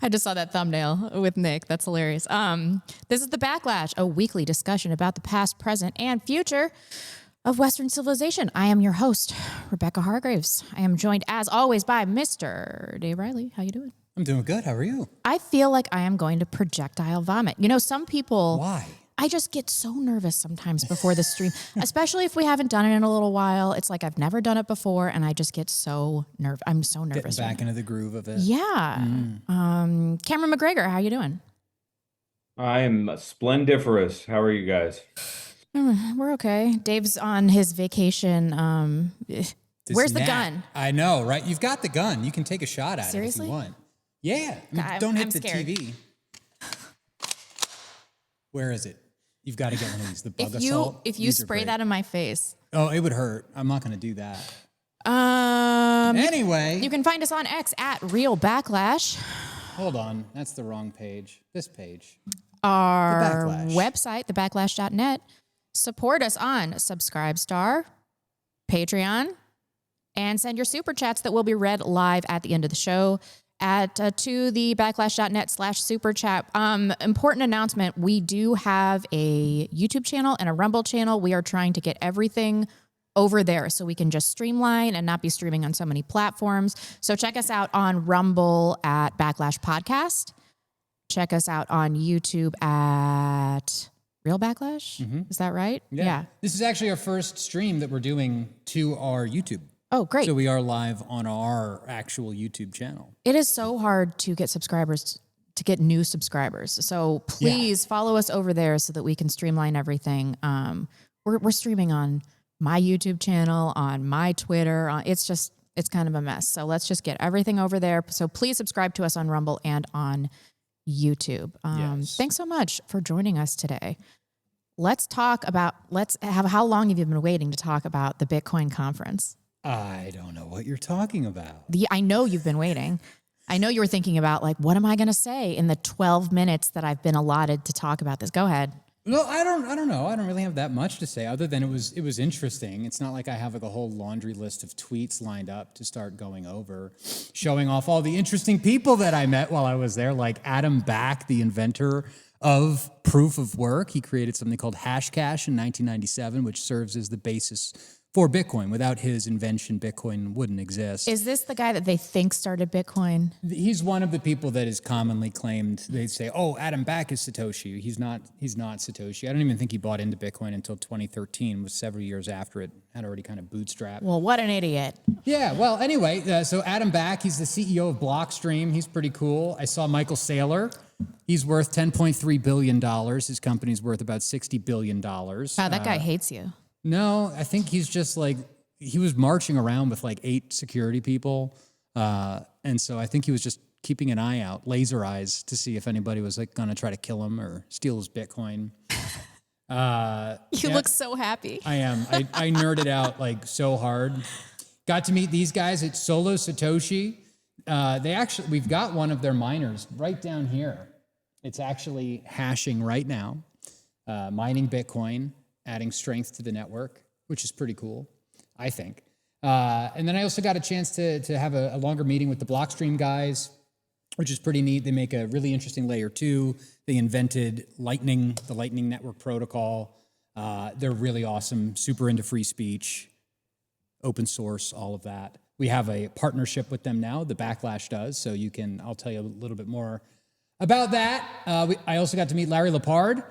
I just saw that thumbnail with Nick. That's hilarious. This is The Backlash, a weekly discussion about the past, present, and future of Western civilization. I am your host, Rebecca Hargraves. I am joined, as always, by Mr. Dave Riley. How you doing? I'm doing good. How are you? I feel like I am going to projectile vomit. You know, some people... Why? I just get so nervous sometimes before the stream, especially if we haven't done it in a little while. It's like I've never done it before, and I just get so nervous. I'm so nervous. Getting back into the groove of it. Yeah. Cameron McGregor, how you doing? I am splendiferous. How are you guys? We're okay. Dave's on his vacation. Where's the gun? I know, right? You've got the gun. You can take a shot at Seriously? it if you want. Yeah. Don't hit the TV. Where is it? You've got to get one of these. The bug assault. If you spray that in my face. Oh, it would hurt. I'm not going to do that. Anyway. You can find us on X at Real Backlash. Hold on. That's the wrong page. This page. Our website, thebacklash.net. Support us on Subscribestar, Patreon, and send your super chats that will be read live at the end of the show at to the backlash.net/super chat. Important announcement. We do have a YouTube channel and a Rumble channel. We are trying to get everything over there so we can just streamline and not be streaming on so many platforms. So check us out on Rumble at Backlash Podcast. Check us out on YouTube at Real Backlash. Mm-hmm. Is that right? Yeah. This is actually our first stream that we're doing to our YouTube. Oh, great. So we are live on our actual YouTube channel. It is so hard to get subscribers, to get new subscribers. So please follow us over there so that we can streamline everything. We're streaming on my YouTube channel, on my Twitter. It's kind of a mess. So let's just get everything over there. So please subscribe to us on Rumble and on YouTube. Thanks so much for joining us today. How long have you been waiting to talk about the Bitcoin conference? I don't know what you're talking about. I know you've been waiting. I know you were thinking about, like, what am I going to say in the 12 minutes that I've been allotted to talk about this? Go ahead. Well, I don't know. I don't really have that much to say other than it was interesting. It's not like I have like a whole laundry list of tweets lined up to start going over, showing off all the interesting people that I met while I was there, like Adam Back, the inventor of proof of work. He created something called Hashcash in 1997, which serves as the basis for Bitcoin. Without his invention, Bitcoin wouldn't exist. Is this the guy that they think started Bitcoin? He's one of the people that is commonly claimed. They say, "Oh, Adam Back is Satoshi." He's not Satoshi. I don't even think he bought into Bitcoin until 2013. It was several years after it had already kind of bootstrapped. Well, what an idiot. Yeah. Well, anyway, so Adam Back, he's the CEO of Blockstream. He's pretty cool. I saw Michael Saylor. He's worth $10.3 billion. His company's worth about $60 billion. Wow, that guy hates you. No, I think he's just like, he was marching around with like 8 security people. And so I think he was just keeping an eye out, laser eyes, to see if anybody was like going to try to kill him or steal his Bitcoin. You look so happy. I am. I nerded out like so hard. Got to meet these guys at Solo Satoshi. We've got one of their miners right down here. It's actually hashing right now, mining Bitcoin, adding strength to the network, which is pretty cool, I think. And then I also got a chance to have a longer meeting with the Blockstream guys, which is pretty neat. They make a really interesting layer 2. They invented Lightning, the Lightning Network protocol. They're really awesome, super into free speech, open source, all of that. We have a partnership with them now, the Backlash does, so I'll tell you a little bit more about that. I also got to meet Larry Lepard.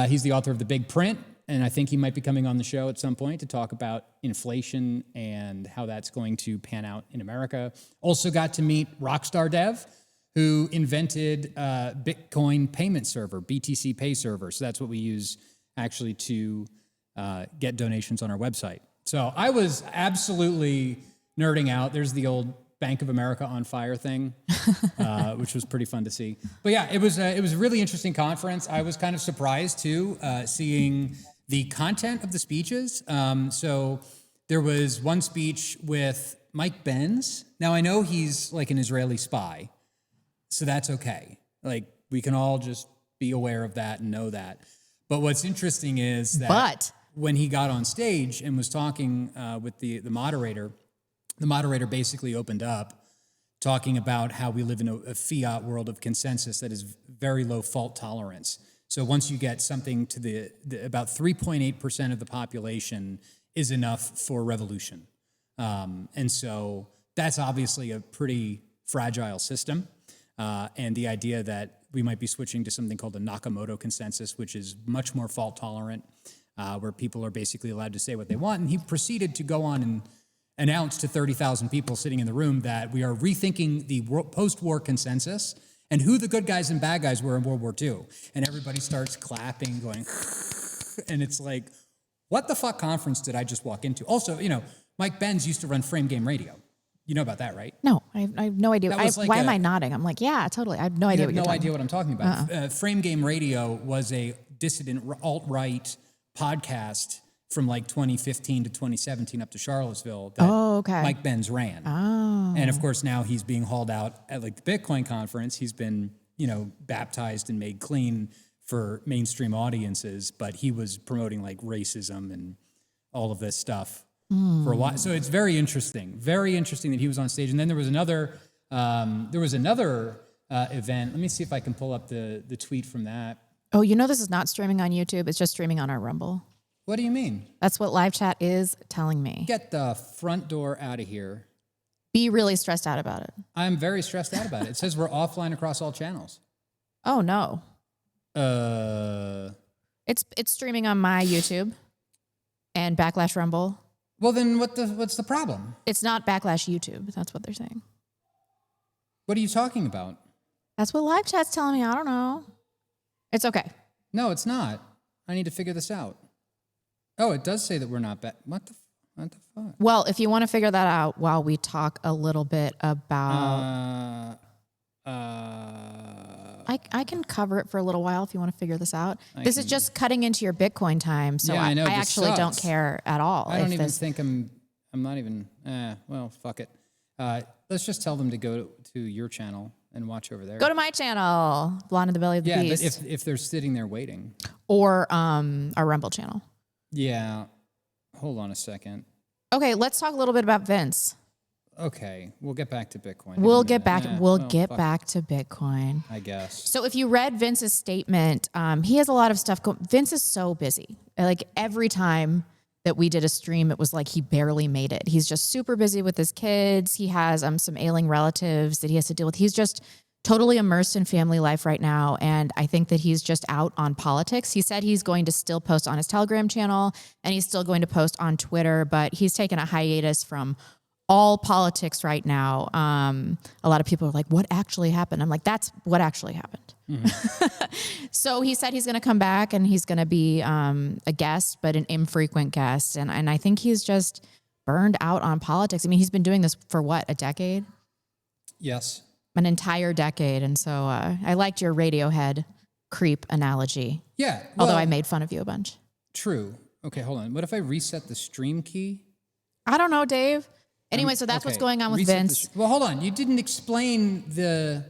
He's the author of The Big Print, and I think he might be coming on the show at some point to talk about inflation and how that's going to pan out in America. Also got to meet Rockstar Dev, who invented Bitcoin payment server, BTC Pay Server. So that's what we use actually to get donations on our website. So I was absolutely nerding out. There's the old Bank of America on fire thing, which was pretty fun to see. But yeah, it was a really interesting conference. I was kind of surprised too, seeing the content of the speeches. So there was one speech with Mike Benz. Now I know he's like an Israeli spy, so that's okay. Like we can all just be aware of that and know that. But what's interesting is that when he got on stage and was talking with the moderator basically opened up talking about how we live in a fiat world of consensus that is very low fault tolerance. So once you get something to the about 3.8% of the population is enough for revolution. And so that's obviously a pretty fragile system. And the idea that we might be switching to something called the Nakamoto consensus, which is much more fault tolerant, where people are basically allowed to say what they want. And he proceeded to go on and announce to 30,000 people sitting in the room that we are rethinking the post-war consensus and who the good guys and bad guys were in World War II. And everybody starts clapping, going, and it's like, what the fuck conference did I just walk into? Also, Mike Benz used to run Frame Game Radio. You know about that, right? No, I have no idea. Why am I nodding? I'm like, yeah, totally. I have no idea what you're talking about. No idea what I'm talking about. Frame Game Radio was a dissident alt-right podcast from like 2015 to 2017 up to Charlottesville that Mike Benz ran. Oh. And of course now he's being hauled out at like the Bitcoin conference. He's been, baptized and made clean for mainstream audiences, but he was promoting like racism and all of this stuff for a while. So it's very interesting that he was on stage. And then there was another event. Let me see if I can pull up the tweet from that. Oh, this is not streaming on YouTube. It's just streaming on our Rumble. What do you mean? That's what live chat is telling me. Get the front door out of here. Be really stressed out about it. I'm very stressed out about it. It says we're offline across all channels. Oh, no. It's streaming on my YouTube and Backlash Rumble. Well, then what's the problem? It's not Backlash YouTube. That's what they're saying. What are you talking about? That's what live chat's telling me. I don't know. It's okay. No, it's not. I need to figure this out. Oh, it does say that we're not back. What the fuck? Well, if you want to figure that out while we talk a little bit about... I can cover it for a little while if you want to figure this out. This is just cutting into your Bitcoin time, so I actually don't care at all. I don't even think I'm not even... well, fuck it. Let's just tell them to go to your channel and watch over there. Go to my channel, Blonde in the Belly of the Beast. Yeah, but if they're sitting there waiting. Or our Rumble channel. Yeah. Hold on a second. Okay, let's talk a little bit about Vince. Okay, we'll get back to Bitcoin. We'll get back to Bitcoin. I guess. So if you read Vince's statement, he has a lot of stuff going. Vince is so busy. Like every time that we did a stream, it was like he barely made it. He's just super busy with his kids. He has some ailing relatives that he has to deal with. He's just totally immersed in family life right now. And I think that he's just out on politics. He said he's going to still post on his Telegram channel and he's still going to post on Twitter, but he's taken a hiatus from all politics right now. A lot of people are like, what actually happened? I'm like, that's what actually happened. Mm-hmm. So he said he's going to come back and he's going to be a guest, but an infrequent guest. And I think he's just burned out on politics. I mean, he's been doing this for what, a decade? Yes. An entire decade. And so I liked your Radiohead creep analogy. Yeah. Although I made fun of you a bunch. True. Okay, hold on. What if I reset the stream key? I don't know, Dave. Anyway, so that's what's going on with Vince. Well, hold on. You didn't explain the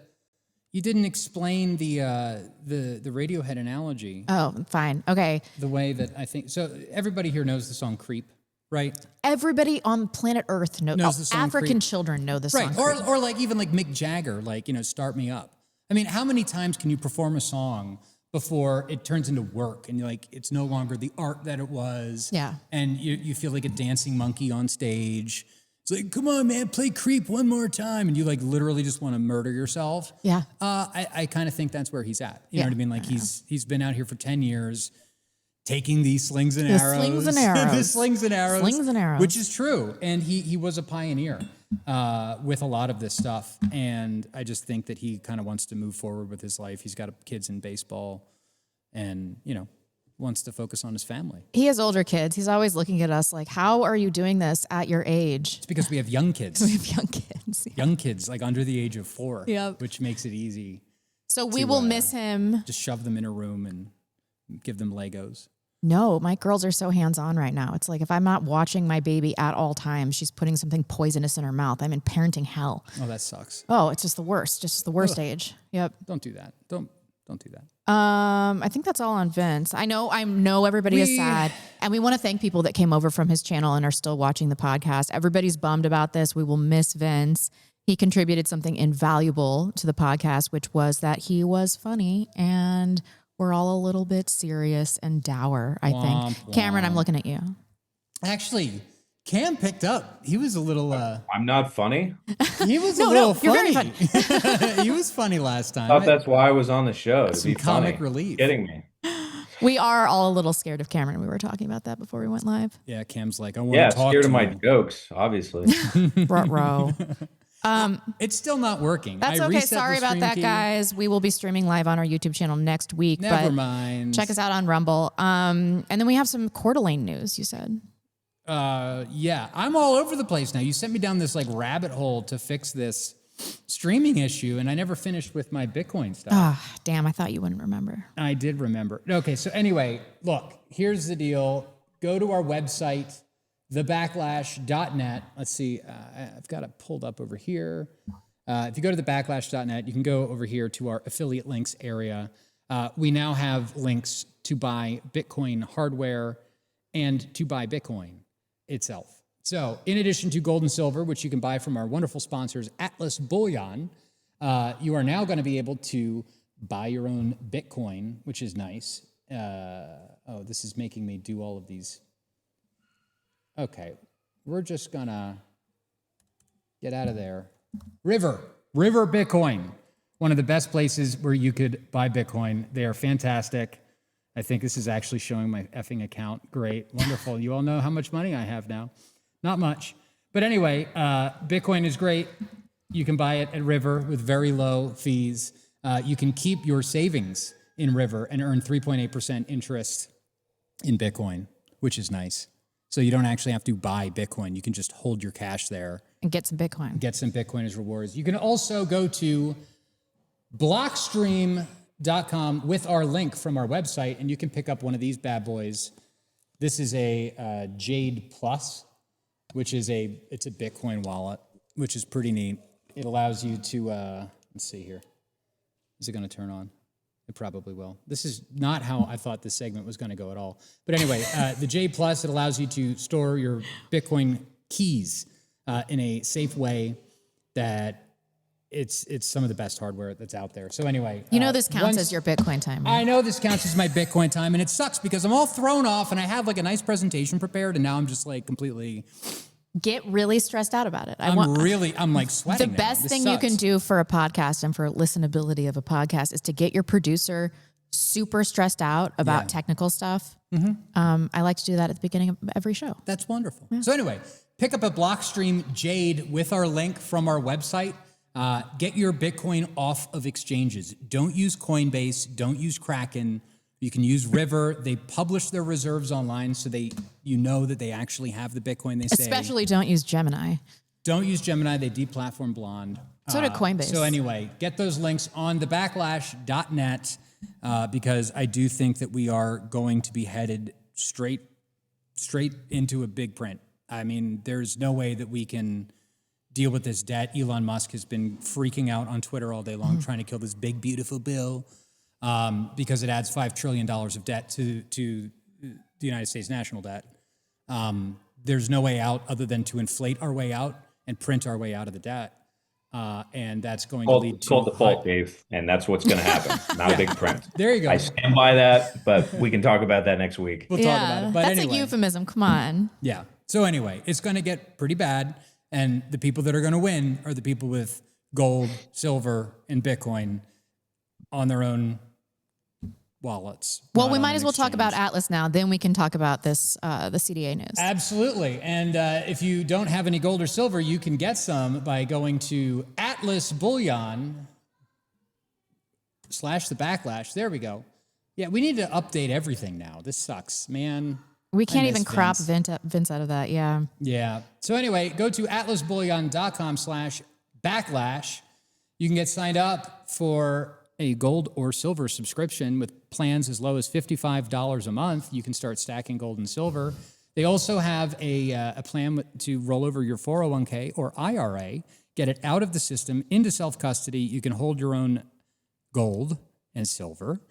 Radiohead analogy. Oh, fine. Okay. The way that I think so. Everybody here knows the song "Creep," right? Everybody on planet Earth knows the song African Creep. Children know the right. song. Right. Or like even like Mick Jagger, like "Start Me Up." I mean, how many times can you perform a song before it turns into work and you're like it's no longer the art that it was? Yeah. And you feel like a dancing monkey on stage. It's like, come on, man, play Creep one more time. And you like literally just want to murder yourself. Yeah. I kind of think that's where he's at. You know what I mean? Like he's been out here for 10 years taking these slings and arrows. Slings and arrows. The slings and arrows. Slings and arrows. Which is true. And he was a pioneer with a lot of this stuff. And I just think that he kind of wants to move forward with his life. He's got kids in baseball and, wants to focus on his family. He has older kids. He's always looking at us like, how are you doing this at your age? It's because we have young kids. We have young kids. Yeah. Young kids, like under the age of 4, Yep. which makes it easy. So we will miss him. Just shove them in a room and give them Legos. No, my girls are so hands-on right now. It's like if I'm not watching my baby at all times, she's putting something poisonous in her mouth. I'm in parenting hell. Oh, that sucks. Oh, it's just the worst. Just the worst age. Yep. Don't do that. Don't do that. I think that's all on Vince. I know everybody is sad, and we want to thank people that came over from his channel and are still watching the podcast. Everybody's bummed about this. We will miss Vince, he contributed something invaluable to the podcast, which was that he was funny and we're all a little bit serious and dour, I think. Cameron, I'm looking at you. Actually, Cam picked up. He was a little... I'm not funny? He was a little funny. You're very funny. He was funny last time. I thought that's why I was on the show, to Some be comic funny. relief. Kidding me. We are all a little scared of Cameron. We were talking about that before we went live. Yeah, Cam's like, I want to talk to you. Scared of my jokes, obviously. Ruh-roh. It's still not working. That's okay. Sorry about that, guys. We will be streaming live on our YouTube channel next week. Never mind. Check us out on Rumble. And then we have some Coeur d'Alene news, you said. Yeah, I'm all over the place now. You sent me down this like rabbit hole to fix this streaming issue, and I never finished with my Bitcoin stuff. Ah, damn, I thought you wouldn't remember. I did remember. Okay, so anyway, look, here's the deal. Go to our website, thebacklash.net. Let's see, I've got it pulled up over here. If you go to thebacklash.net, you can go over here to our affiliate links area. We now have links to buy Bitcoin hardware and to buy Bitcoin itself. So in addition to gold and silver, which you can buy from our wonderful sponsors, Atlas Bullion, you are now going to be able to buy your own Bitcoin, which is nice. Oh, this is making me do all of these. Okay, we're just going to get out of there. River Bitcoin, one of the best places where you could buy Bitcoin. They are fantastic. I think this is actually showing my effing account. Great, wonderful. You all know how much money I have now. Not much. But anyway, Bitcoin is great. You can buy it at River with very low fees. You can keep your savings in River and earn 3.8% interest in Bitcoin, which is nice. So you don't actually have to buy Bitcoin. You can just hold your cash there. And get some Bitcoin. Get some Bitcoin as rewards. You can also go to Blockstream.com with our link from our website, and you can pick up one of these bad boys. This is a Jade Plus, which is it's a Bitcoin wallet, which is pretty neat. It allows you to, let's see here. Is it going to turn on? It probably will. This is not how I thought this segment was going to go at all. But anyway, the Jade Plus, it allows you to store your Bitcoin keys in a safe way that it's some of the best hardware that's out there. So anyway. You know this counts as your Bitcoin time, right? I know this counts as my Bitcoin time, and it sucks because I'm all thrown off, and I have like a nice presentation prepared, and now I'm just like completely... Get really stressed out about it. I'm like sweating. The best thing you can do for a podcast and for listenability of a podcast is to get your producer super stressed out about technical stuff. Mm-hmm. I like to do that at the beginning of every show. That's wonderful. Yeah. So anyway, pick up a Blockstream Jade with our link from our website. Get your Bitcoin off of exchanges. Don't use Coinbase. Don't use Kraken. You can use River. They publish their reserves online, so you know that they actually have the Bitcoin they say. Especially don't use Gemini. Don't use Gemini. They deplatform Blonde. So did Coinbase. So anyway, get those links on thebacklash.net because I do think that we are going to be headed straight into a big print. I mean, there's no way that we can deal with this debt. Elon Musk has been freaking out on Twitter all day long, trying to kill this big, beautiful bill. Because it adds $5 trillion of debt to the United States national debt. There's no way out other than to inflate our way out and print our way out of the debt. And that's going to lead to... It's called default, Dave, and that's what's going to happen, not a big print. There you go. I stand by that, but we can talk about that next week. We'll talk about it. But that's anyway, a euphemism. Come on. Yeah. So anyway, it's going to get pretty bad, and the people that are going to win are the people with gold, silver, and Bitcoin on their own wallets. Well, we might as well talk about Atlas now. Then we can talk about this, the CDA news. Absolutely. And if you don't have any gold or silver, you can get some by going to Atlas Bullion /the Backlash. There we go. Yeah, we need to update everything now. This sucks, man. We can't even crop Vince out of that. Yeah. Yeah. So anyway, go to atlasbullion.com/backlash. You can get signed up for a gold or silver subscription with plans as low as $55 a month. You can start stacking gold and silver. They also have a plan to roll over your 401k or IRA, get it out of the system into self-custody. You can hold your own gold and silver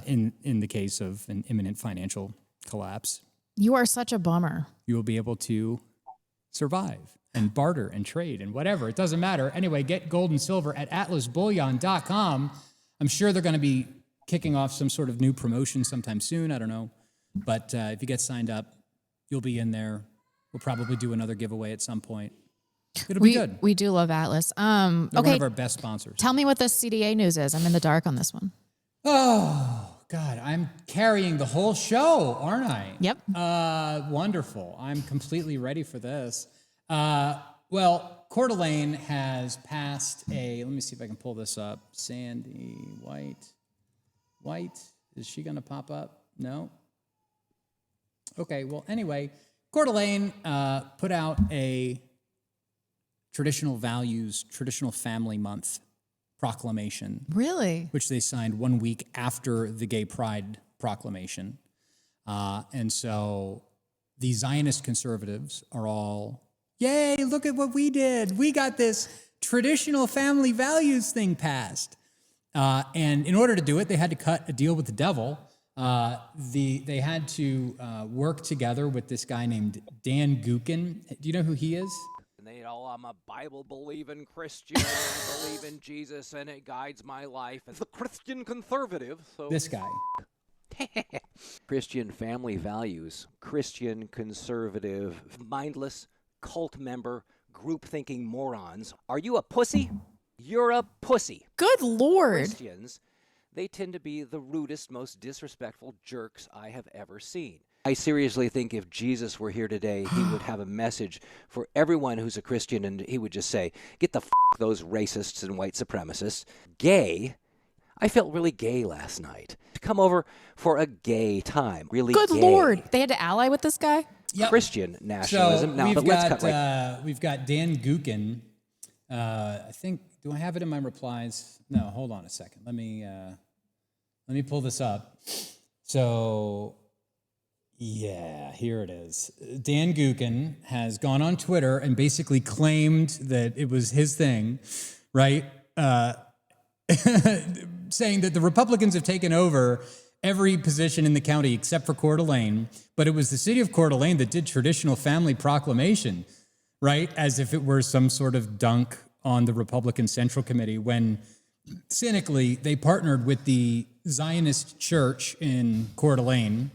in the case of an imminent financial collapse. You are such a bummer. You will be able to survive and barter and trade and whatever. It doesn't matter. Anyway, get gold and silver at atlasbullion.com. I'm sure they're going to be kicking off some sort of new promotion sometime soon. I don't know. But if you get signed up, you'll be in there. We'll probably do another giveaway at some point. It'll be good. We do love Atlas. They're one of our best sponsors. Tell me what the CDA news is. I'm in the dark on this one. Oh, God, I'm carrying the whole show, aren't I? Yep. Wonderful. I'm completely ready for this. Well, Coeur d'Alene has passed let me see if I can pull this up. Sandy White, is she going to pop up? No? Okay, well, anyway, Coeur d'Alene put out a traditional values, traditional family month proclamation. Really? Which they signed 1 week after the Gay Pride proclamation. And so the Zionist conservatives are all, yay, look at what we did. We got this traditional family values thing passed. And in order to do it, they had to cut a deal with the devil. They had to work together with this guy named Dan Gukin. Do you know who he is? I'm a Bible-believing Christian, I believe in Jesus, and it guides my life as a Christian conservative. So This guy. Christian family values, Christian conservative, mindless, cult member, group-thinking morons. Are you a pussy? You're a pussy. Good Lord. Christians, they tend to be the rudest, most disrespectful jerks I have ever seen. I seriously think if Jesus were here today, he would have a message for everyone who's a Christian, and he would just say, get the f*** those racists and white supremacists. Gay? I felt really gay last night. Come over for a gay time. Really Good gay. Lord. They had to ally with this guy? Yep. Christian nationalism. So now, but let's cut right. we've got Dan Gukin. I think, do I have it in my replies? No, hold on a second. Let me pull this up. So, yeah, here it is. Dan Gukin has gone on Twitter and basically claimed that it was his thing, right? Saying that the Republicans have taken over every position in the county except for Coeur d'Alene, but it was the city of Coeur d'Alene that did traditional family proclamation, right? As if it were some sort of dunk on the Republican Central Committee, when cynically they partnered with the Zionist church in Coeur d'Alene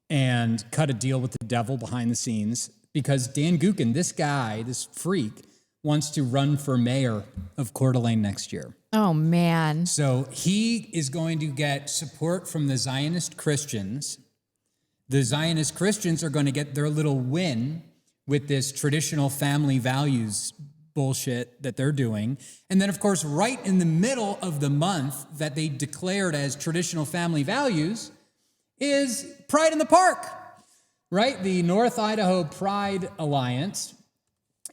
and cut a deal with the devil behind the scenes, because Dan Gukin, this guy, this freak, wants to run for mayor of Coeur d'Alene next year. Oh, man. So he is going to get support from the Zionist Christians. The Zionist Christians are going to get their little win with this traditional family values bullshit that they're doing. And then, of course, right in the middle of the month that they declared as traditional family values is Pride in the Park, right? The North Idaho Pride Alliance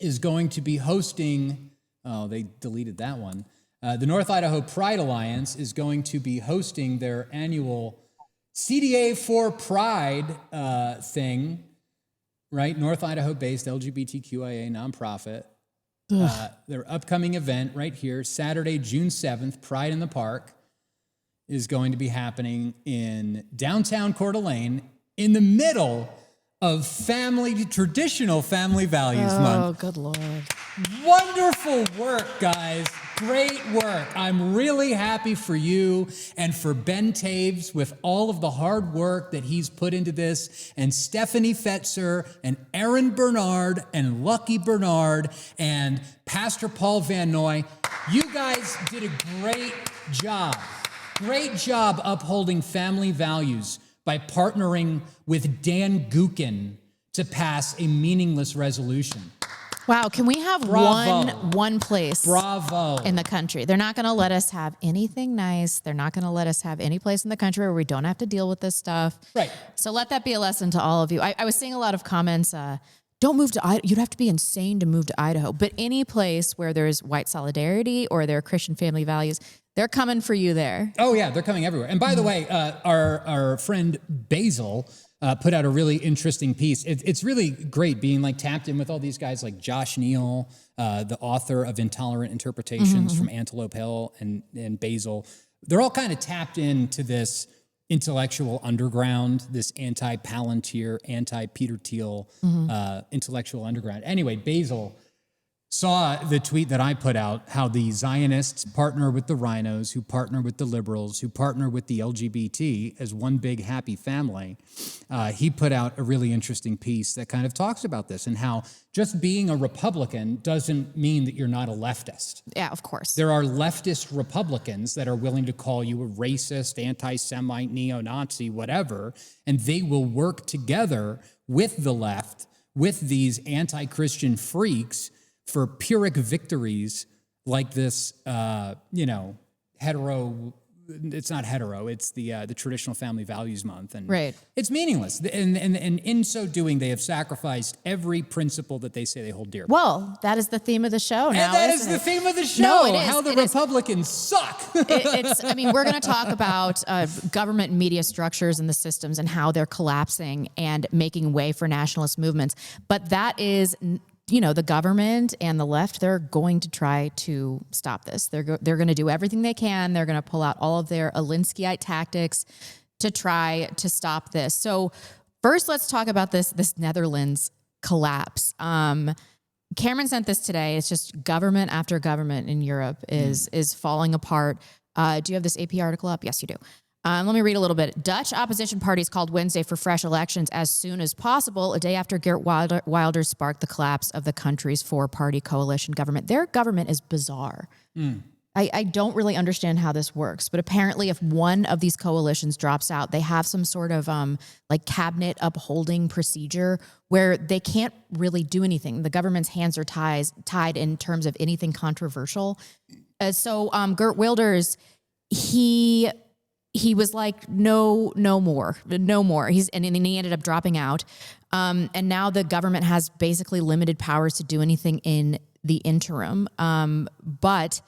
is going to be hosting, oh, they deleted that one. The North Idaho Pride Alliance is going to be hosting their annual CDA for Pride thing, right? North Idaho-based LGBTQIA nonprofit. Their upcoming event right here, Saturday, June 7th, Pride in the Park, is going to be happening in downtown Coeur d'Alene in the middle of traditional family values month. Oh, good Lord. Wonderful work, guys. Great work. I'm really happy for you and for Ben Taves with all of the hard work that he's put into this, and Stephanie Fetzer and Aaron Bernard and Lucky Bernard and Pastor Paul Van Noy. You guys did a great job. Great job upholding family values by partnering with Dan Gukin to pass a meaningless resolution. Wow, can we have one place in the country? They're not going to let us have anything nice. They're not going to let us have any place in the country where we don't have to deal with this stuff. Right. So let that be a lesson to all of you. I was seeing a lot of comments, don't move to Idaho. You'd have to be insane to move to Idaho. But any place where there's white solidarity or there are Christian family values, they're coming for you there. Oh, yeah, they're coming everywhere. And by the way, our friend Basil put out a really interesting piece. It's really great being like tapped in with all these guys like Josh Neal, the author of Intolerant Interpretations from Antelope Hill, and Basil. They're all kind of tapped into this intellectual underground, this anti-Palantir, anti-Peter Thiel intellectual underground. Anyway, Basil saw the tweet that I put out, how the Zionists partner with the rhinos, who partner with the liberals, who partner with the LGBT as one big happy family. He put out a really interesting piece that kind of talks about this and how just being a Republican doesn't mean that you're not a leftist. Yeah, of course. There are leftist Republicans that are willing to call you a racist, anti-Semite, neo-Nazi, whatever, and they will work together with the left, with these anti-Christian freaks, for Pyrrhic victories like this, hetero. It's not hetero. It's the traditional family values month, and right. It's meaningless. And in so doing, they have sacrificed every principle that they say they hold dear. Well, that is the theme of the show now. And that is the theme of the show. No, it is. How the Republicans suck. We're going to talk about government and media structures and the systems and how they're collapsing and making way for nationalist movements. But that is, the government and the left, they're going to try to stop this. They're going to do everything they can. They're going to pull out all of their Alinskyite tactics to try to stop this. So first, let's talk about this Netherlands collapse. Cameron sent this today. It's just government after government in Europe is falling apart. Do you have this AP article up? Yes, you do. Let me read a little bit. Dutch opposition parties called Wednesday for fresh elections as soon as possible, a day after Geert Wilder sparked the collapse of the country's four-party coalition government. Their government is bizarre. I don't really understand how this works, but apparently if one of these coalitions drops out, they have some sort of cabinet upholding procedure where they can't really do anything. The government's hands are tied in terms of anything controversial. So Geert Wilders, he was like, no more. And then he ended up dropping out. And now the government has basically limited powers to do anything in the interim. But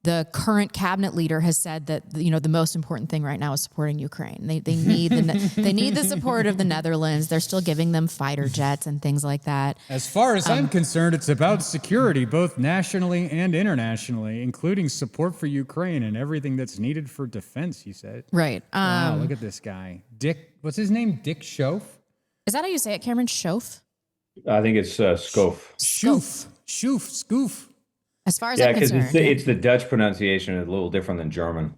the current cabinet leader has said that, the most important thing right now is supporting Ukraine. They need the support of the Netherlands. They're still giving them fighter jets and things like that. As far as I'm concerned, it's about security, both nationally and internationally, including support for Ukraine and everything that's needed for defense, he said. Right. Wow, look at this guy. Dick, what's his name? Dick Schoaf? Is that how you say it, Cameron? Schoaf? I think it's Scoof. Scoof. As far as I'm concerned. Because it's the Dutch pronunciation is a little different than German.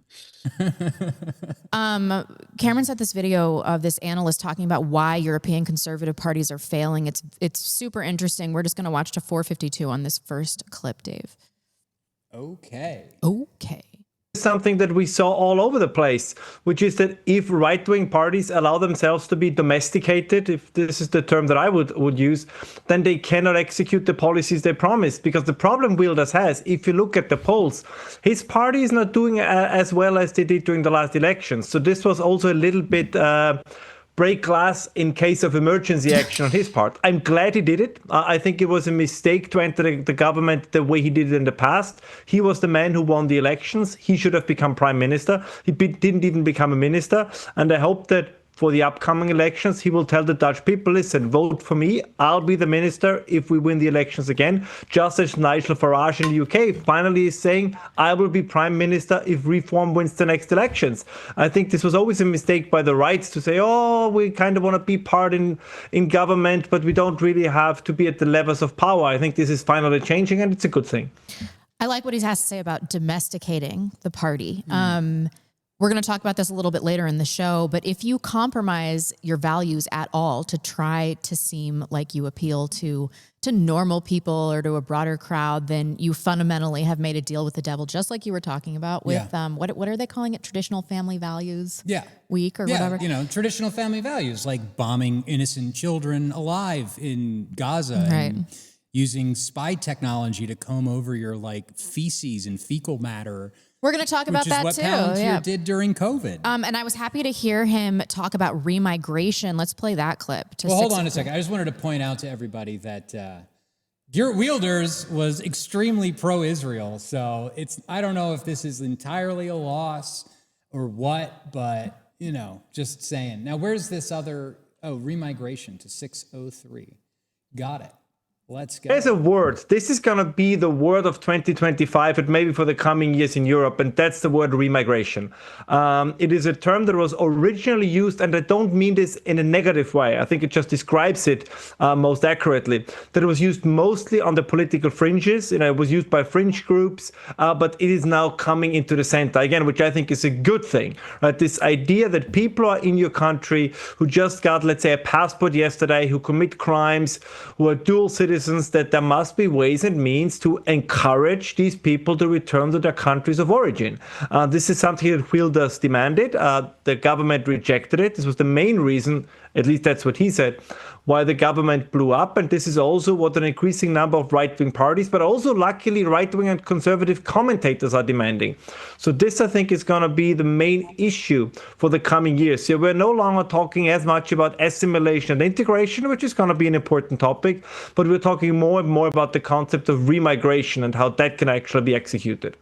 Cameron sent this video of this analyst talking about why European conservative parties are failing. It's super interesting. We're just going to watch to 4:52 on this first clip, Dave. Okay. Something that we saw all over the place, which is that if right-wing parties allow themselves to be domesticated, if this is the term that I would use, then they cannot execute the policies they promised. Because the problem Wilders has, if you look at the polls, his party is not doing as well as they did during the last elections. So this was also a little bit break glass in case of emergency action on his part. I'm glad he did it. I think it was a mistake to enter the government the way he did it in the past. He was the man who won the elections. He should have become prime minister. He didn't even become a minister. And I hope that for the upcoming elections, he will tell the Dutch people, listen, vote for me. I'll be the minister if we win the elections again. Just as Nigel Farage in the UK finally is saying, I will be prime minister if Reform wins the next elections. I think this was always a mistake by the right to say, we kind of want to be part in government, but we don't really have to be at the levels of power. I think this is finally changing, and it's a good thing. I like what he has to say about domesticating the party. We're going to talk about this a little bit later in the show, but if you compromise your values at all to try to seem like you appeal to normal people or to a broader crowd, then you fundamentally have made a deal with the devil, just like you were talking about with, what are they calling it? Traditional family values week or whatever? Traditional family values like bombing innocent children alive in Gaza and using spy technology to comb over your feces and fecal matter. We're going to talk about that too. Which is what Palantir did during COVID. And I was happy to hear him talk about remigration. Let's play that clip. Hold on a second. I just wanted to point out to everybody that Geert Wilders was extremely pro-Israel. So I don't know if this is entirely a loss or what, but, just saying. Now, where's this other, remigration to 603. Got it. Let's go. There's a word. This is going to be the word of 2025 and maybe for the coming years in Europe, and that's the word remigration. It is a term that was originally used, and I don't mean this in a negative way. I think it just describes it most accurately. That it was used mostly on the political fringes. It was used by fringe groups, but it is now coming into the center again, which I think is a good thing. Right? This idea that people are in your country who just got, let's say, a passport yesterday, who commit crimes, who are dual citizens, that there must be ways and means to encourage these people to return to their countries of origin. This is something that Wilders demanded. The government rejected it. This was the main reason, at least that's what he said, why the government blew up. And this is also what an increasing number of right-wing parties, but also luckily right-wing and conservative commentators are demanding. So this, I think, is going to be the main issue for the coming years. So we're no longer talking as much about assimilation and integration, which is going to be an important topic, but we're talking more and more about the concept of remigration and how that can actually be executed.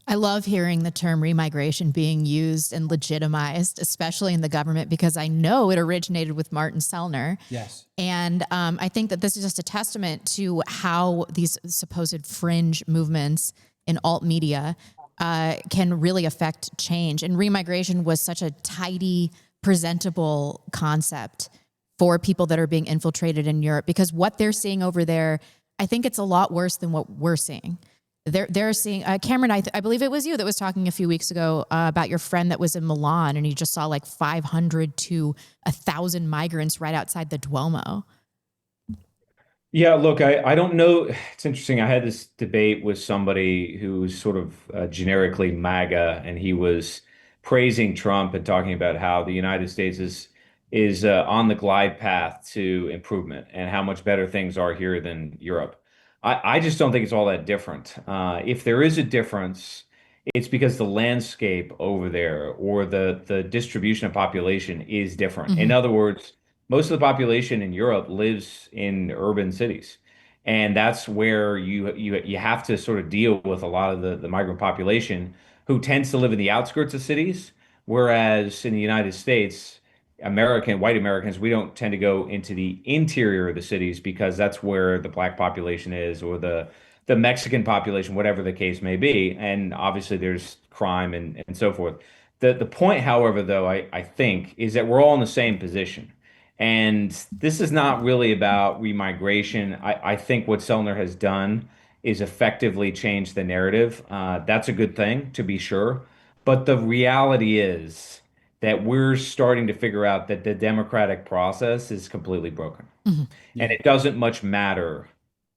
I love hearing the term remigration being used and legitimized, especially in the government, because I know it originated with Martin Sellner. Yes. And I think that this is just a testament to how these supposed fringe movements in alt media can really affect change. And remigration was such a tidy, presentable concept for people that are being infiltrated in Europe, because what they're seeing over there, I think it's a lot worse than what we're seeing. They're seeing, Cameron, I believe it was you that was talking a few weeks ago about your friend that was in Milan, and he just saw like 500 to 1,000 migrants right outside the Duomo. Yeah, look, I don't know. It's interesting. I had this debate with somebody who's sort of generically MAGA, and he was praising Trump and talking about how the United States is on the glide path to improvement and how much better things are here than Europe. I just don't think it's all that different. If there is a difference, it's because the landscape over there or the distribution of population is different. In other words, most of the population in Europe lives in urban cities. And that's where you have to sort of deal with a lot of the migrant population who tends to live in the outskirts of cities, whereas in the United States, white Americans, we don't tend to go into the interior of the cities because that's where the black population is, or the Mexican population, whatever the case may be. And obviously there's crime and so forth. The point, however, though, I think, is that we're all in the same position. And this is not really about remigration. I think what Sellner has done is effectively change the narrative. That's a good thing, to be sure. But the reality is that we're starting to figure out that the democratic process is completely broken. Yeah. And it doesn't much matter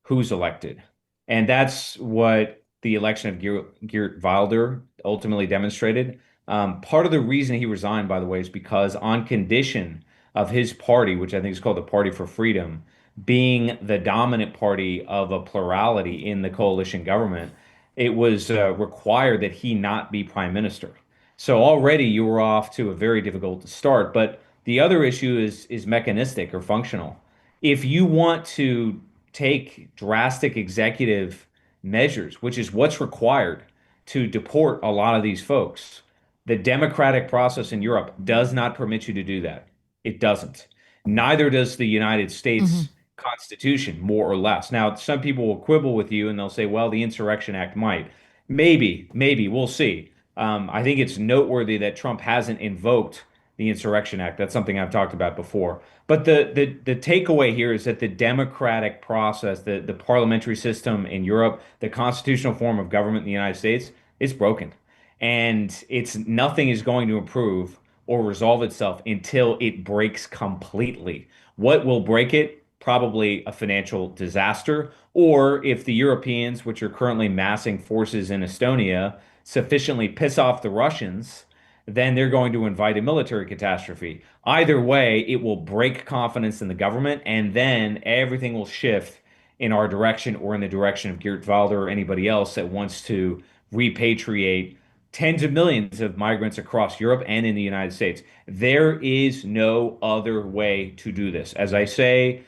who's elected. And that's what the election of Geert Wilders ultimately demonstrated. Part of the reason he resigned, by the way, is because on condition of his party, which I think is called the Party for Freedom, being the dominant party of a plurality in the coalition government, it was required that he not be prime minister. So already you were off to a very difficult start. But the other issue is mechanistic or functional. If you want to take drastic executive measures, which is what's required to deport a lot of these folks, the democratic process in Europe does not permit you to do that. It doesn't. Neither does the United States Constitution, more or less. Now, some people will quibble with you and they'll say, well, the Insurrection Act might. Maybe, we'll see. I think it's noteworthy that Trump hasn't invoked the Insurrection Act. That's something I've talked about before. But the takeaway here is that the democratic process, the parliamentary system in Europe, the constitutional form of government in the United States, is broken. And nothing is going to improve or resolve itself until it breaks completely. What will break it? Probably a financial disaster. Or if the Europeans, which are currently massing forces in Estonia, sufficiently piss off the Russians, then they're going to invite a military catastrophe. Either way, it will break confidence in the government, and then everything will shift in our direction or in the direction of Geert Wilders or anybody else that wants to repatriate tens of millions of migrants across Europe and in the United States. There is no other way to do this. As I say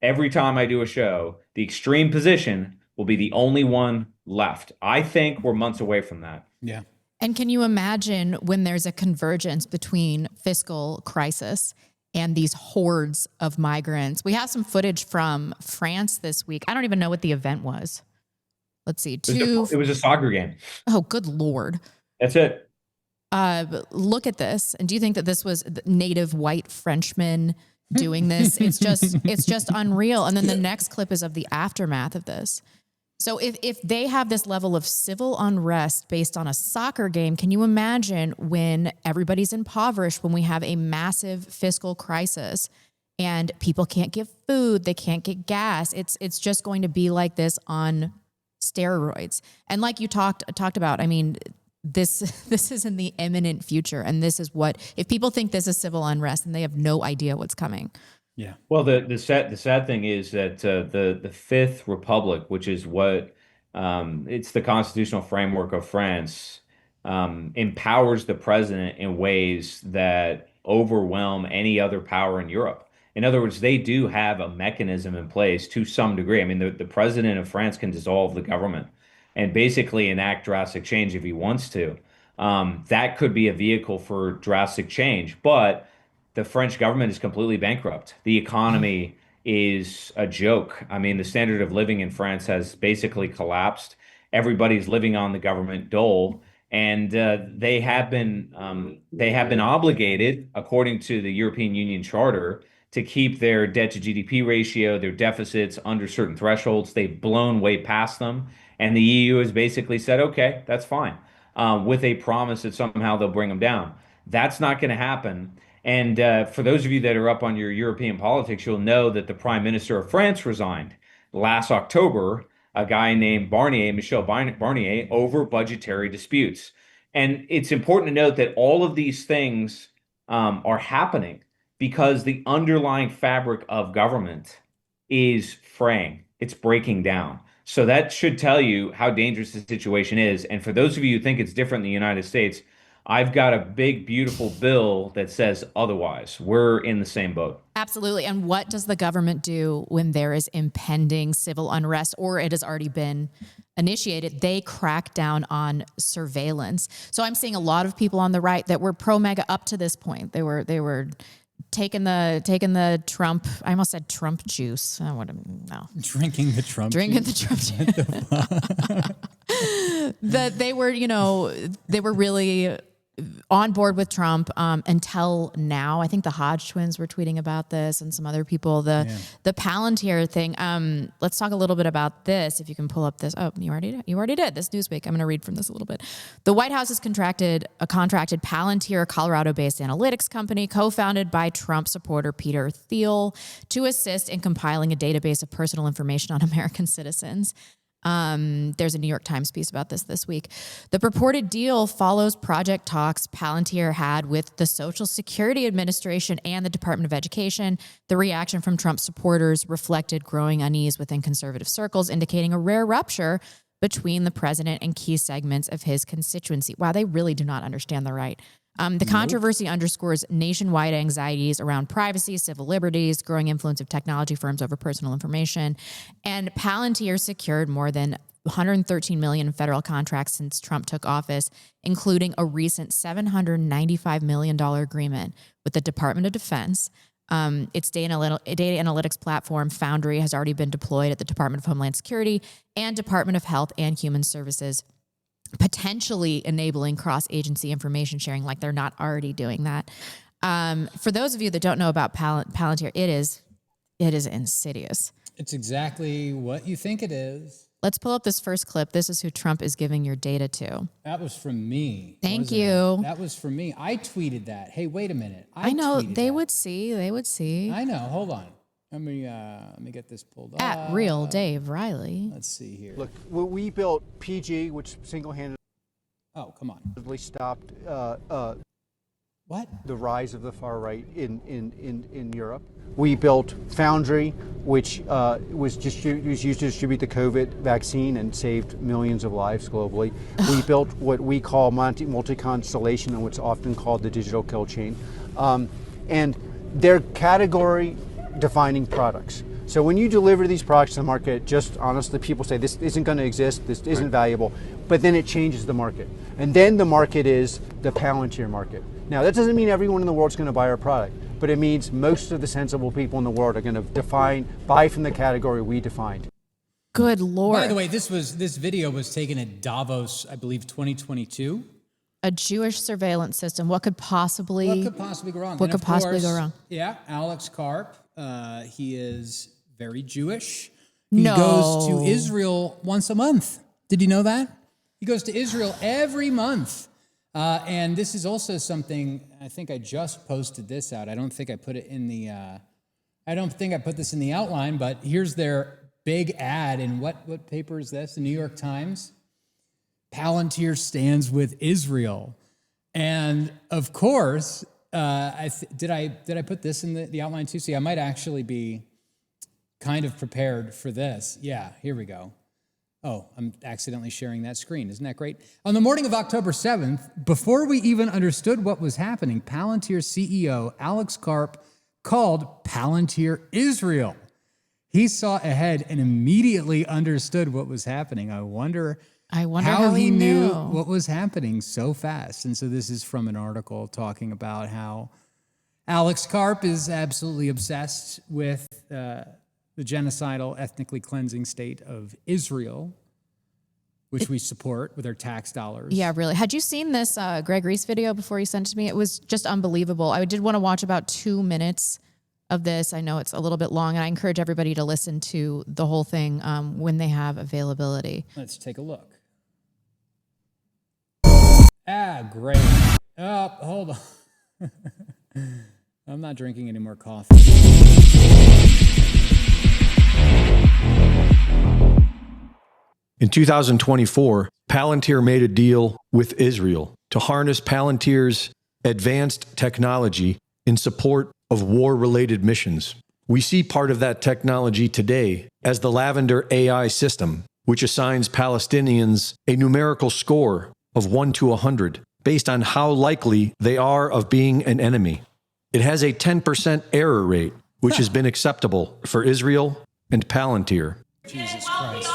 every time I do a show, the extreme position will be the only one left. I think we're months away from that. Yeah. And can you imagine when there's a convergence between fiscal crisis and these hordes of migrants. We have some footage from France this week. I don't even know what the event was. Let's see. It was a soccer game. Oh, good Lord. That's it. Look at this. And do you think that this was native white Frenchmen doing this? It's just unreal. And then the next clip is of the aftermath of this. So if they have this level of civil unrest based on a soccer game, can you imagine when everybody's impoverished, when we have a massive fiscal crisis and people can't get food, they can't get gas? It's just going to be like this on steroids. And like you talked about, I mean, this is in the imminent future. And this is what, if people think this is civil unrest, then they have no idea what's coming. Yeah. Well, the sad thing is that the Fifth Republic, which is what it's the constitutional framework of France, empowers the president in ways that overwhelm any other power in Europe. In other words, they do have a mechanism in place to some degree. I mean, the president of France can dissolve the government and basically enact drastic change if he wants to. That could be a vehicle for drastic change, but the French government is completely bankrupt. The economy is a joke. I mean, the standard of living in France has basically collapsed. Everybody's living on the government dole, and they have been obligated, according to the European Union Charter, to keep their debt to GDP ratio, their deficits under certain thresholds. They've blown way past them, and the EU has basically said, okay, that's fine, with a promise that somehow they'll bring them down. That's not going to happen. And for those of you that are up on your European politics, you'll know that the Prime Minister of France resigned last October, a guy named Michel Barnier, over budgetary disputes. And it's important to note that all of these things are happening because the underlying fabric of government is fraying. It's breaking down. So that should tell you how dangerous the situation is. And for those of you who think it's different in the United States, I've got a big, beautiful bill that says otherwise. We're in the same boat. Absolutely. And what does the government do when there is impending civil unrest or it has already been initiated? They crack down on surveillance. So I'm seeing a lot of people on the right that were pro-MAGA up to this point. They were taking the Trump, I almost said Trump juice. No. Drinking the Trump juice. That they were really on board with Trump until now. I think the Hodge twins were tweeting about this and some other people. The Palantir thing. Let's talk a little bit about this. If you can pull up this. Oh, you already did. This Newsweek. I'm going to read from this a little bit. The White House has contracted Palantir, a Colorado-based analytics company co-founded by Trump supporter Peter Thiel, to assist in compiling a database of personal information on American citizens. There's a New York Times piece about this week. The purported deal follows project talks Palantir had with the Social Security Administration and the Department of Education. The reaction from Trump supporters reflected growing unease within conservative circles, indicating a rare rupture between the president and key segments of his constituency. Wow, they really do not understand the right. The controversy underscores nationwide anxieties around privacy, civil liberties, growing influence of technology firms over personal information. And Palantir secured more than $113 million in federal contracts since Trump took office, including a recent $795 million agreement with the Department of Defense. Its data analytics platform, Foundry, has already been deployed at the Department of Homeland Security and Department of Health and Human Services, potentially enabling cross-agency information sharing like they're not already doing that. For those of you that don't know about Palantir, it is insidious. It's exactly what you think it is. Let's pull up this first clip. This is who Trump is giving your data to. That was from me. Thank you. That was from me. I tweeted that. Hey, wait a minute. I know they would see. I know. Hold on. Let me get this pulled up. At Real Dave Riley. Let's see here. Look, we built PG, which single-handedly come on. stopped What? the rise of the far right in Europe. We built Foundry, which was used to distribute the COVID vaccine and saved millions of lives globally. We built what we call multi-constellation, and what's often called the digital kill chain, and they're category-defining products. So when you deliver these products to the market, just honestly, people say this isn't going to exist, this isn't valuable, but then it changes the market. And then the market is the Palantir market. Now, that doesn't mean everyone in the world's going to buy our product, but it means most of the sensible people in the world are going to buy from the category we defined. Good Lord. By the way, this video was taken at Davos, I believe, 2022. A Jewish surveillance system. What could possibly go wrong? What could possibly go wrong? Yeah, Alex Karp. He is very Jewish. He goes to Israel once a month. Did you know that? He goes to Israel every month. And this is also something, I think I just posted this out. I don't think I put it in the, I don't think I put this in the outline, but here's their big ad in what paper is this? The New York Times. Palantir stands with Israel. And of course, did I put this in the outline too? See, I might actually be kind of prepared for this. Yeah, here we go. Oh, I'm accidentally sharing that screen. Isn't that great? On the morning of October 7th, before we even understood what was happening, Palantir CEO Alex Karp called Palantir Israel. He saw ahead and immediately understood what was happening. I wonder how he knew what was happening so fast. And so this is from an article talking about how Alex Karp is absolutely obsessed with the genocidal, ethnically cleansing state of Israel, which we support with our tax dollars. Yeah, really. Had you seen this Greg Reese video before he sent it to me? It was just unbelievable. I did want to watch about 2 minutes of this. I know it's a little bit long, and I encourage everybody to listen to the whole thing when they have availability. Let's take a look. Great. Oh, hold on. I'm not drinking any more coffee. In 2024, Palantir made a deal with Israel to harness Palantir's advanced technology in support of war-related missions. We see part of that technology today as the Lavender AI system, which assigns Palestinians a numerical score of 1 to 100 based on how likely they are of being an enemy. It has a 10% error rate, which has been acceptable for Israel and Palantir. Jesus Christ.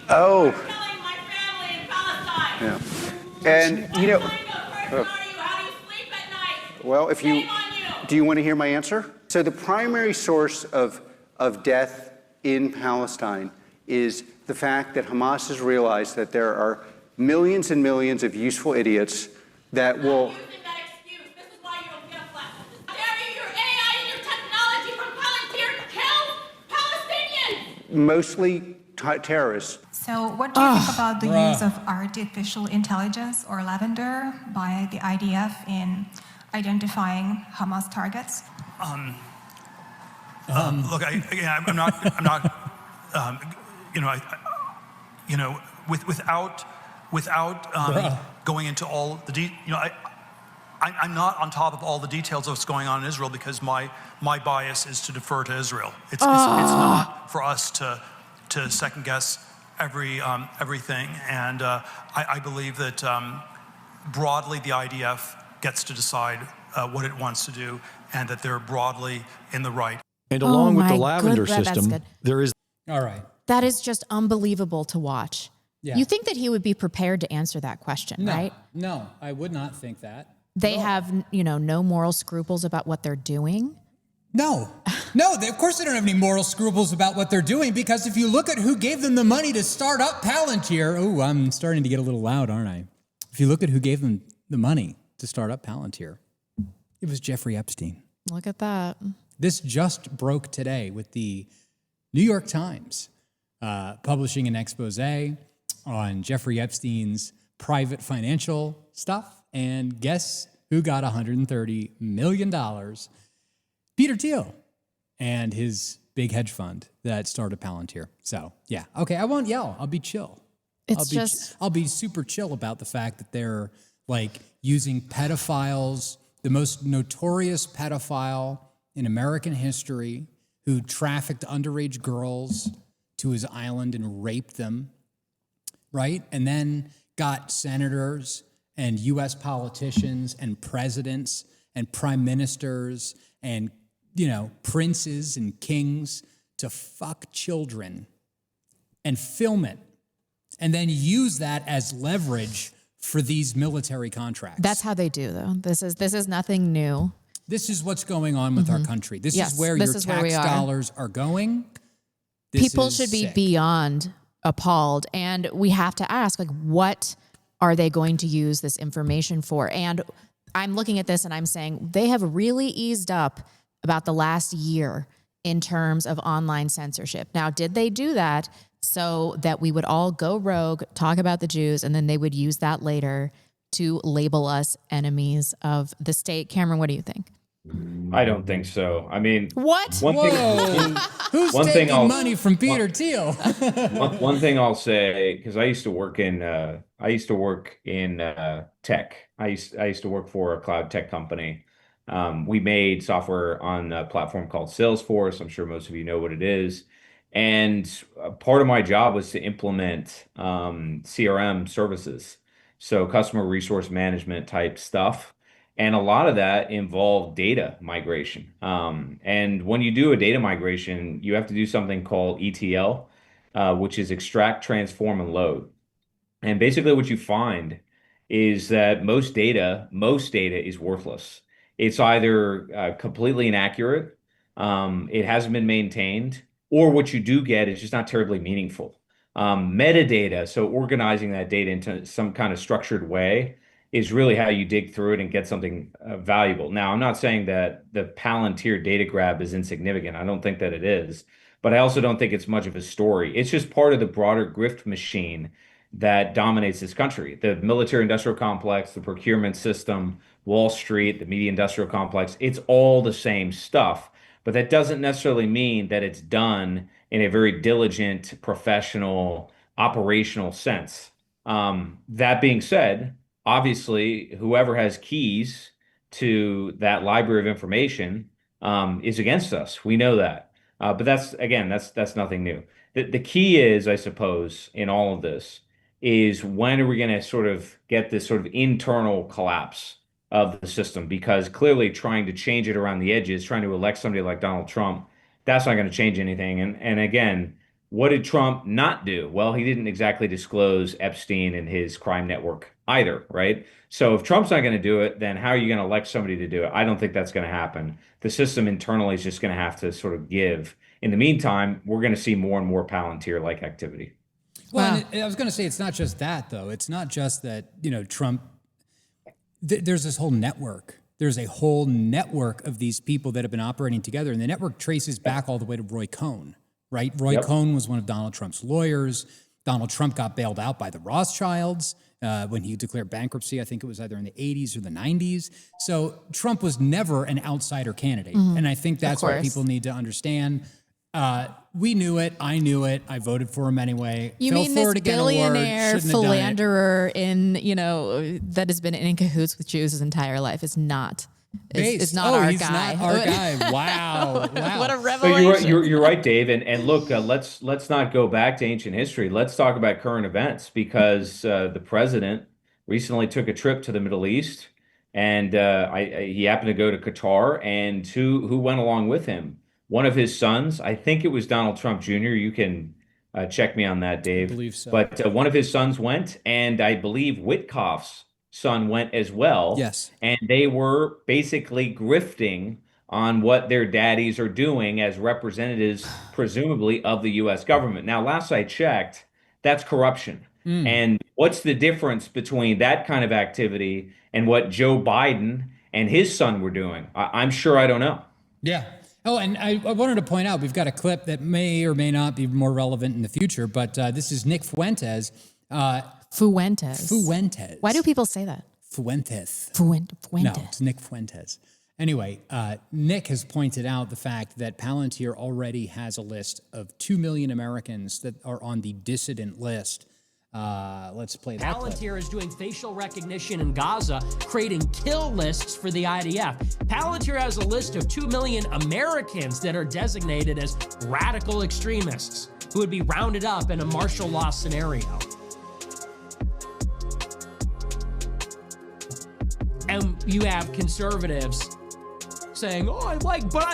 Oh. Killing my family in Palestine. Yeah. And, you know, how do you sleep at night? well, if you, Shame on you. do you want to hear my answer? So the primary source of death in Palestine is the fact that Hamas has realized that there are millions and millions of useful idiots that will... Using that excuse. This is why you don't get a flat. How dare you, your AI and your technology from Palantir kill Palestinians? mostly terrorists. So what do you think about the use of artificial intelligence or lavender by the IDF in identifying Hamas targets? Look, I'm not, without going into all the I'm not on top of all the details of what's going on in Israel because my bias is to defer to Israel. It's not for us to second guess everything, and I believe that broadly the IDF gets to decide what it wants to do, and that they're broadly in the right. And along with the lavender system, there is... All right. That is just unbelievable to watch. Yeah. You think that he would be prered to answer that question, right? No, I would not think that. They have, no moral scruples about what they're doing. No, of course they don't have any moral scruples about what they're doing, because if you look at who gave them the money to start up Palantir, I'm starting to get a little loud, aren't I? If you look at who gave them the money to start up Palantir, it was Jeffrey Epstein. Look at that. This just broke today with the New York Times publishing an expose on Jeffrey Epstein's private financial stuff. And guess who got $130 million? Peter Thiel and his big hedge fund that started Palantir. So, yeah. Okay, I won't yell. I'll be chill. I'll be super chill about the fact that they're using pedophiles, the most notorious pedophile in American history, who trafficked underage girls to his island and raped them, right? And then got senators and U.S. politicians and presidents and prime ministers and, princes and kings to fuck children and film it and then use that as leverage for these military contracts. That's how they do, though. This is nothing new. This is what's going on with our country. This Yes, is where this your is where tax we are. dollars are going. This People is should be sick. beyond appalled, and we have to ask, like, what are they going to use this information for? And I'm looking at this and I'm saying they have really eased up about the last year in terms of online censorship. Now, did they do that so that we would all go rogue, talk about the Jews, and then they would use that later to label us enemies of the state? Cameron, what do you think? I don't think so. I mean, What? Who's one thing taking I'll- money from Peter Thiel? one thing I'll say, because I used to work in tech. I used to work for a cloud tech company. We made software on a platform called Salesforce. I'm sure most of you know what it is. And part of my job was to implement CRM services, so customer resource management type stuff. And a lot of that involved data migration. And when you do a data migration, you have to do something called ETL, which is extract, transform, and load. And basically what you find is that most data is worthless. It's either completely inaccurate, it hasn't been maintained, or what you do get is just not terribly meaningful. Metadata, so organizing that data into some kind of structured way, is really how you dig through it and get something valuable. Now, I'm not saying that the Palantir data grab is insignificant. I don't think that it is, but I also don't think it's much of a story. It's just part of the broader grift machine that dominates this country. The military-industrial complex, the procurement system, Wall Street, the media-industrial complex, it's all the same stuff, but that doesn't necessarily mean that it's done in a very diligent, professional, operational sense. That being said, obviously, whoever has keys to that library of information is against us. We know that. But that's nothing new. The key is, I suppose, in all of this, is when are we going to sort of get this sort of internal collapse of the system? Because clearly trying to change it around the edges, trying to elect somebody like Donald Trump, that's not going to change anything. And again, what did Trump not do? Well, he didn't exactly disclose Epstein and his crime network either, right? So if Trump's not going to do it, then how are you going to elect somebody to do it? I don't think that's going to happen. The system internally is just going to have to sort of give. In the meantime, we're going to see more and more Palantir-like activity. Well, I was going to say, it's not just that, though. It's not just that, Trump, there's this whole network. There's a whole network of these people that have been operating together, and the network traces back all the way to Roy Cohn, right? Roy Cohn was one of Donald Trump's lawyers. Donald Trump got bailed out by the Rothschilds when he declared bankruptcy. I think it was either in the 80s or the 90s. So Trump was never an outsider candidate. And I think that's what people need to understand. We knew it. I knew it. I voted for him anyway. You mean this billionaire philanderer that has been in cahoots with Jews his entire life is not our guy. He's not our guy. Wow. What a revelation. So you're right, Dave. And look, let's not go back to ancient history. Let's talk about current events, because the president recently took a trip to the Middle East, and he happened to go to Qatar. And who went along with him? One of his sons, I think it was Donald Trump Jr. You can check me on that, Dave. I believe so. But one of his sons went, and I believe Witkoff's son went as well. Yes. And they were basically grifting on what their daddies are doing as representatives, presumably, of the U.S. government. Now, last I checked, that's corruption. And what's the difference between that kind of activity and what Joe Biden and his son were doing? I'm sure I don't know. Yeah. Oh, and I wanted to point out, we've got a clip that may or may not be more relevant in the future, but this is Nick Fuentes. Fuentes. Why do people say that? Fuentes. Fuentes. No, it's Nick Fuentes. Anyway, Nick has pointed out the fact that Palantir already has a list of 2 million Americans that are on the dissident list. Let's play that clip. Palantir is doing facial recognition in Gaza, creating kill lists for the IDF. Palantir has a list of 2 million Americans that are designated as radical extremists who would be rounded up in a martial law scenario. And you have conservatives saying, I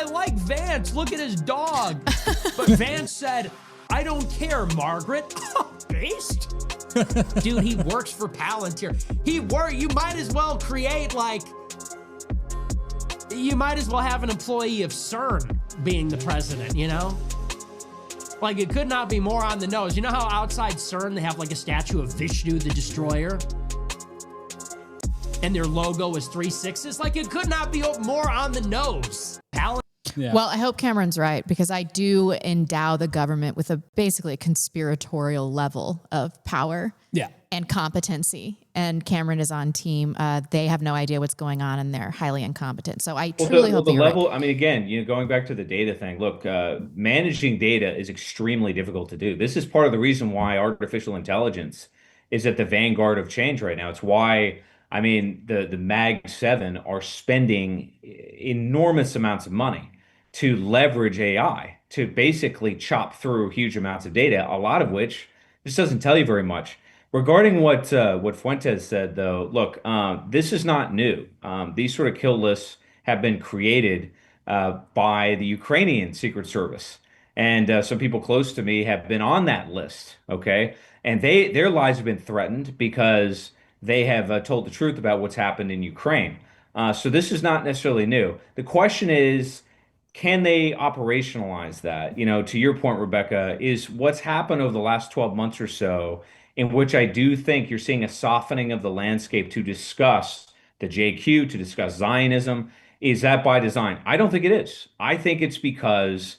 like Vance. Look at his dog. But Vance said, I don't care, Margaret. Based? Dude, he works for Palantir. You might as well create you might as well have an employee of CERN being the president, you know? Like, it could not be more on the nose. You know how outside CERN they have like a statue of Vishnu the Destroyer? And their logo is 3 6s? Like, it could not be more on the nose. Yeah. Well, I hope Cameron's right, because I do endow the government with basically a conspiratorial level of power and competency. And Cameron is on team. They have no idea what's going on, and they're highly incompetent. So I truly hope the you're level. right. I mean, again, going back to the data thing. Look, managing data is extremely difficult to do. This is part of the reason why artificial intelligence is at the vanguard of change right now. It's why. I mean, the Mag 7 are spending enormous amounts of money to leverage AI to basically chop through huge amounts of data, a lot of which just doesn't tell you very much. Regarding what Fuentes said, though, look, this is not new. These sort of kill lists have been created by the Ukrainian Secret Service. And some people close to me have been on that list, okay? And their lives have been threatened because they have told the truth about what's happened in Ukraine. So this is not necessarily new. The question is, can they operationalize that? To your point, Rebecca, is what's happened over the last 12 months or so, in which I do think you're seeing a softening of the landscape to discuss the JQ, to discuss Zionism. Is that by design? I don't think it is. I think it's because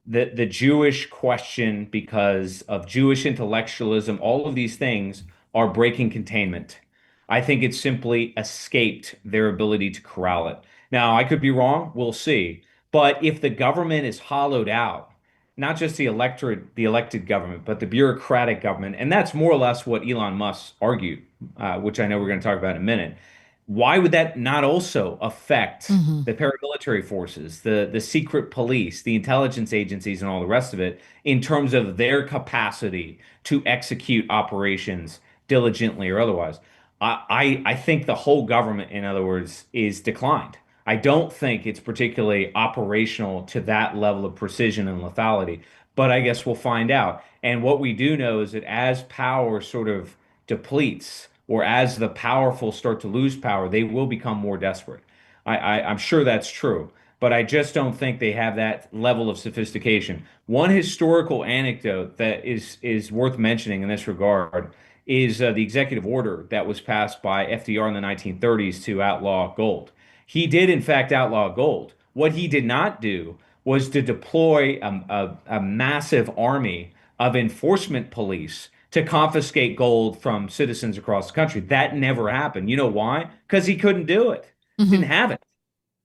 the Jewish question, because of Jewish intellectualism, all of these things are breaking containment. I think it's simply escaped their ability to corral it. Now, I could be wrong. We'll see. But if the government is hollowed out, not just the elected government, but the bureaucratic government, and that's more or less what Elon Musk argued, which I know we're going to talk about in a minute. Why would that not also affect the paramilitary forces, the secret police, the intelligence agencies, and all the rest of it in terms of their capacity to execute operations diligently or otherwise? I think the whole government, in other words, is declined. I don't think it's particularly operational to that level of precision and lethality, but I guess we'll find out. And what we do know is that as power sort of depletes, or as the powerful start to lose power, they will become more desperate. I'm sure that's true, but I just don't think they have that level of sophistication. One historical anecdote that is worth mentioning in this regard is the executive order that was passed by FDR in the 1930s to outlaw gold. He did, in fact, outlaw gold. What he did not do was to deploy a massive army of enforcement police to confiscate gold from citizens across the country. That never happened. You know why? Because he couldn't do it. Didn't have it.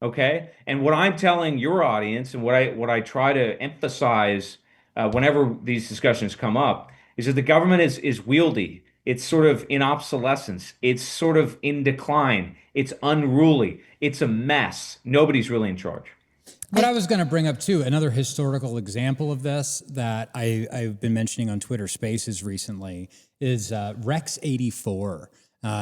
Okay? And what I'm telling your audience, and what I try to emphasize whenever these discussions come up, is that the government is wieldy. It's sort of in obsolescence. It's sort of in decline. It's unruly. It's a mess. Nobody's really in charge. What I was going to bring up too, another historical example of this that I've been mentioning on Twitter Spaces recently is Rex 84.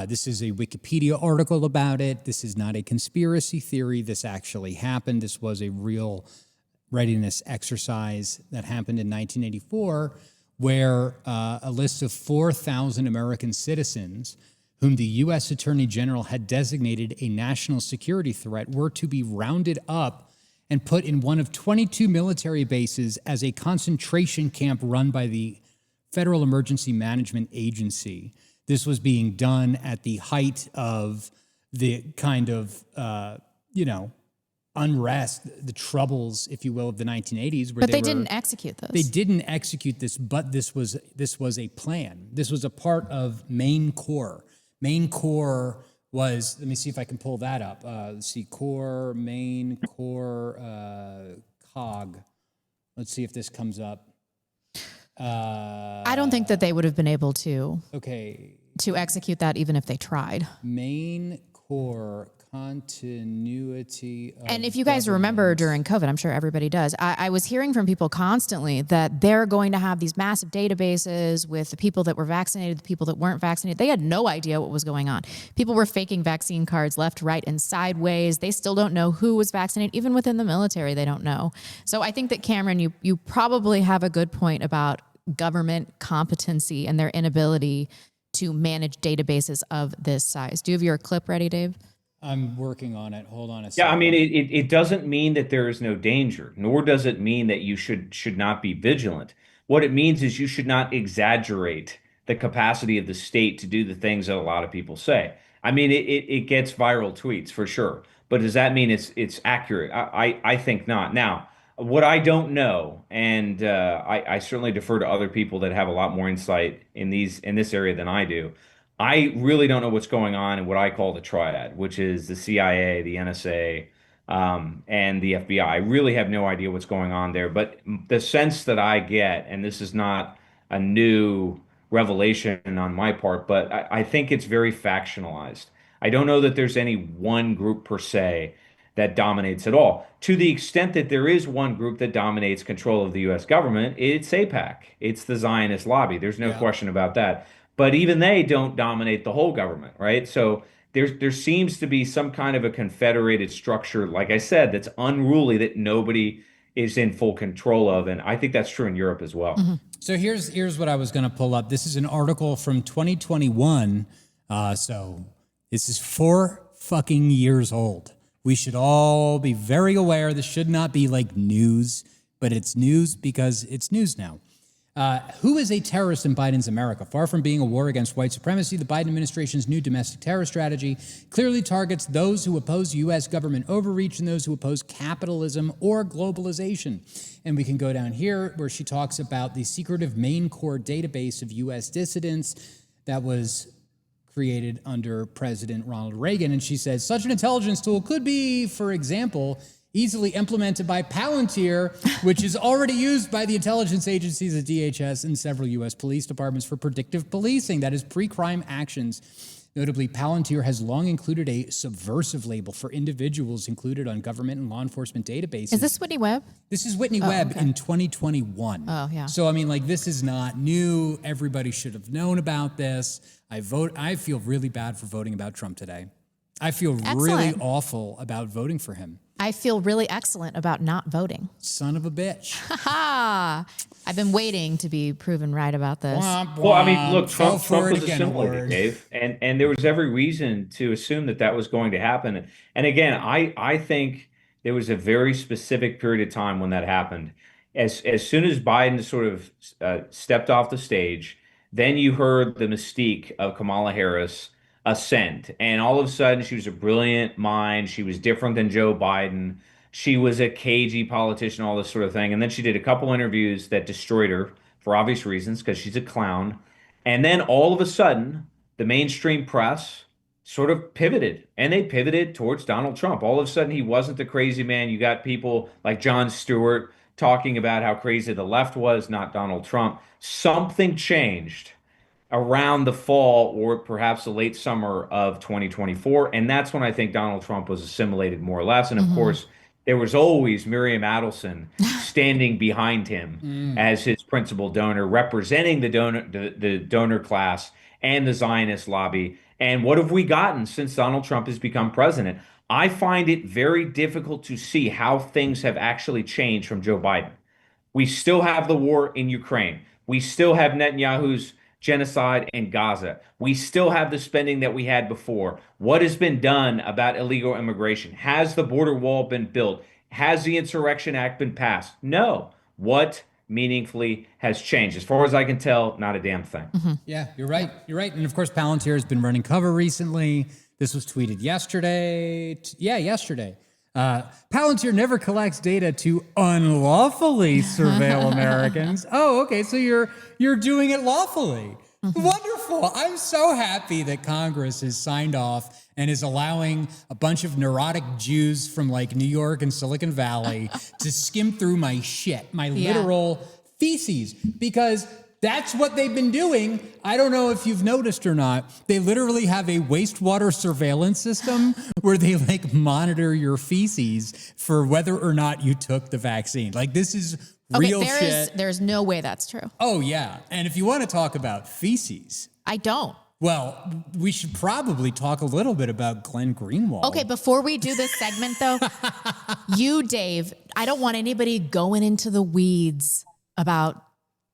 This is a Wikipedia article about it. This is not a conspiracy theory. This actually happened. This was a real readiness exercise that happened in 1984, where a list of 4,000 American citizens whom the U.S. Attorney General had designated a national security threat were to be rounded up and put in one of 22 military bases as a concentration camp run by the Federal Emergency Management Agency. This was being done at the height of the kind of, unrest, the troubles, if you will, of the 1980s. But they didn't execute this. They didn't execute this, but this was a plan. This was a part of Main Core. Main Core was, let me see if I can pull that up. Let's see, Main Core, COG. Let's see if this comes up. I don't think that they would have been able to execute that even if they tried. Main Core continuity of and if you guys remember during COVID, I'm sure everybody does, I was hearing from people constantly that they're going to have these massive databases with the people that were vaccinated, the people that weren't vaccinated. They had no idea what was going on. People were faking vaccine cards left, right, and sideways. They still don't know who was vaccinated. Even within the military, they don't know. So I think that, Cameron, you probably have a good point about government competency and their inability to manage databases of this size. Do you have your clip ready, Dave? I'm working on it. Hold on a second. Yeah, I mean, it doesn't mean that there is no danger, nor does it mean that you should not be vigilant. What it means is you should not exaggerate the capacity of the state to do the things that a lot of people say. I mean, it gets viral tweets for sure, but does that mean it's accurate? I think not. Now, what I don't know, and I certainly defer to other people that have a lot more insight in this area than I do. I really don't know what's going on in what I call the triad, which is the CIA, the NSA, and the FBI. I really have no idea what's going on there, but the sense that I get, and this is not a new revelation on my part, but I think it's very factionalized. I don't know that there's any one group per se that dominates at all. To the extent that there is one group that dominates control of the U.S. government, it's AIPAC. It's the Zionist lobby. There's no question about that. But even they don't dominate the whole government, right? So there seems to be some kind of a confederated structure, like I said, that's unruly, that nobody is in full control of. And I think that's true in Europe as well. Mm-hmm. So here's what I was going to pull up. This is an article from 2021. So this is 4 fucking years old. We should all be very aware. This should not be like news, but it's news because it's news now. Who is a terrorist in Biden's America? Far from being a war against white supremacy, the Biden administration's new domestic terror strategy clearly targets those who oppose U.S. government overreach and those who oppose capitalism or globalization. And we can go down here where she talks about the secretive main core database of U.S. dissidents that was created under President Ronald Reagan. And she says such an intelligence tool could be, for example, easily implemented by Palantir, which is already used by the intelligence agencies at DHS and several U.S. police departments for predictive policing, that is pre-crime actions. Notably, Palantir has long included a subversive label for individuals included on government and law enforcement databases. Is this Whitney Webb? This is Whitney Webb in 2021. Oh, yeah. So, I mean, like, this is not new. Everybody should have known about this. I feel really bad for voting about Trump today. I feel really awful about voting for him. I feel really excellent about not voting. Son of a bitch. I've been waiting to be proven right about this. Well, I mean, look, Trump was assimilated, Dave, and there was every reason to assume that was going to happen. And again, I think there was a very specific period of time when that happened. As soon as Biden sort of stepped off the stage, then you heard the mystique of Kamala Harris ascend. And all of a sudden, she was a brilliant mind. She was different than Joe Biden. She was a cagey politician, all this sort of thing. And then she did a couple interviews that destroyed her for obvious reasons, because she's a clown. And then all of a sudden, the mainstream press sort of pivoted, and they pivoted towards Donald Trump. All of a sudden, he wasn't the crazy man. You got people like Jon Stewart talking about how crazy the left was, not Donald Trump. Something changed around the fall or perhaps the late summer of 2024. And that's when I think Donald Trump was assimilated more or less. And of course, there was always Miriam Adelson standing behind him as his principal donor, representing the donor class and the Zionist lobby. And what have we gotten since Donald Trump has become president? I find it very difficult to see how things have actually changed from Joe Biden. We still have the war in Ukraine. We still have Netanyahu's genocide in Gaza. We still have the spending that we had before. What has been done about illegal immigration? Has the border wall been built? Has the Insurrection Act been passed? No. What meaningfully has changed? As far as I can tell, not a damn thing. Yeah, you're right. You're right. And of course, Palantir has been running cover recently. This was tweeted yesterday. Yesterday. Palantir never collects data to unlawfully surveil Americans. Oh, okay. So you're doing it lawfully. Wonderful. I'm so happy that Congress has signed off and is allowing a bunch of neurotic Jews from like New York and Silicon Valley to skim through my shit, my literal feces, because that's what they've been doing. I don't know if you've noticed or not. They literally have a wastewater surveillance system where they like monitor your feces for whether or not you took the vaccine. Like, this is real shit. There's no way that's true. Oh, yeah. And if you want to talk about feces. I don't. Well, we should probably talk a little bit about Glenn Greenwald. Okay, before we do this segment, though, you, Dave, I don't want anybody going into the weeds about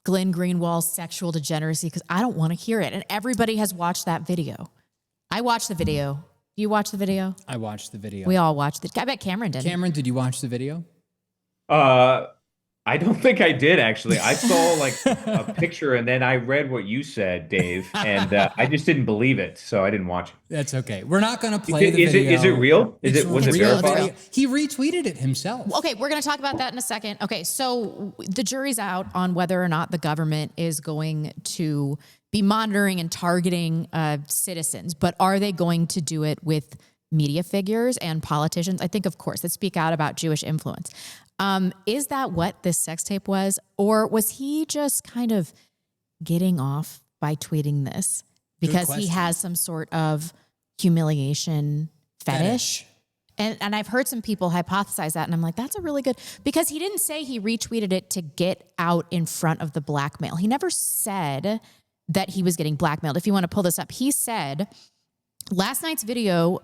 Glenn Greenwald's sexual degeneracy because I don't want to hear it. And everybody has watched that video. I watched the video. You watched the video? I watched the video. We all watched it. I bet Cameron did. Cameron, did you watch the video? I don't think I did, actually. I saw like a picture and then I read what you said, Dave, and I just didn't believe it, so I didn't watch it. That's okay. We're not going to play the video. Is it real? Was it real. verified? He retweeted it himself. Okay, we're going to talk about that in a second. Okay, so the jury's out on whether or not the government is going to be monitoring and targeting citizens, but are they going to do it with media figures and politicians? I think, of course, that speak out about Jewish influence. Is that what this sex tape was? Or was he just kind of getting off by tweeting this because he has some sort of humiliation fetish? And I've heard some people hypothesize that, and I'm like, that's a really good, because he didn't say he retweeted it to get out in front of the blackmail. He never said that he was getting blackmailed. If you want to pull this up, he said last night's videos,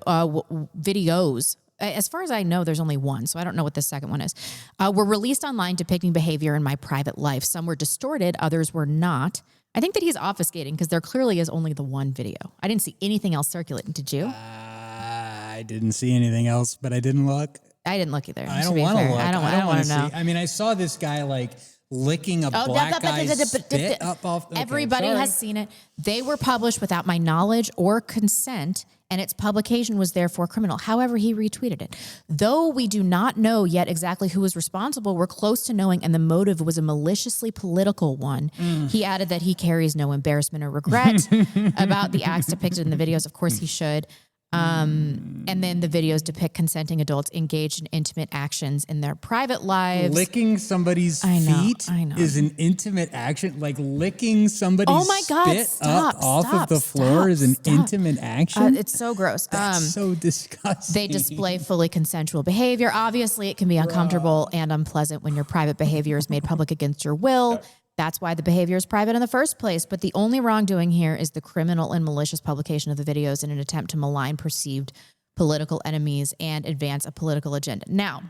as far as I know, there's only one, so I don't know what the second one is, were released online depicting behavior in my private life. Some were distorted, others were not. I think that he's obfuscating because there clearly is only the one video. I didn't see anything else circulating. Did you? I didn't see anything else, but I didn't look. I didn't look either. I don't want to look. I don't want to know. I mean, I saw this guy like licking a black guy's spit up off. Okay, everybody has seen it. They were published without my knowledge or consent, and its publication was therefore criminal. However, he retweeted it. Though we do not know yet exactly who was responsible, we're close to knowing, and the motive was a maliciously political one. He added that he carries no embarrassment or regret about the acts depicted in the videos. Of course he should. And then the videos depict consenting adults engaged in intimate actions in their private lives. Licking somebody's feet is an intimate action. Like licking somebody's spit off of the floor is an intimate action. It's so gross. That's so disgusting. They display fully consensual behavior. Obviously, it can be uncomfortable and unpleasant when your private behavior is made public against your will. That's why the behavior is private in the first place. But the only wrongdoing here is the criminal and malicious publication of the videos in an attempt to malign perceived political enemies and advance a political agenda. Now,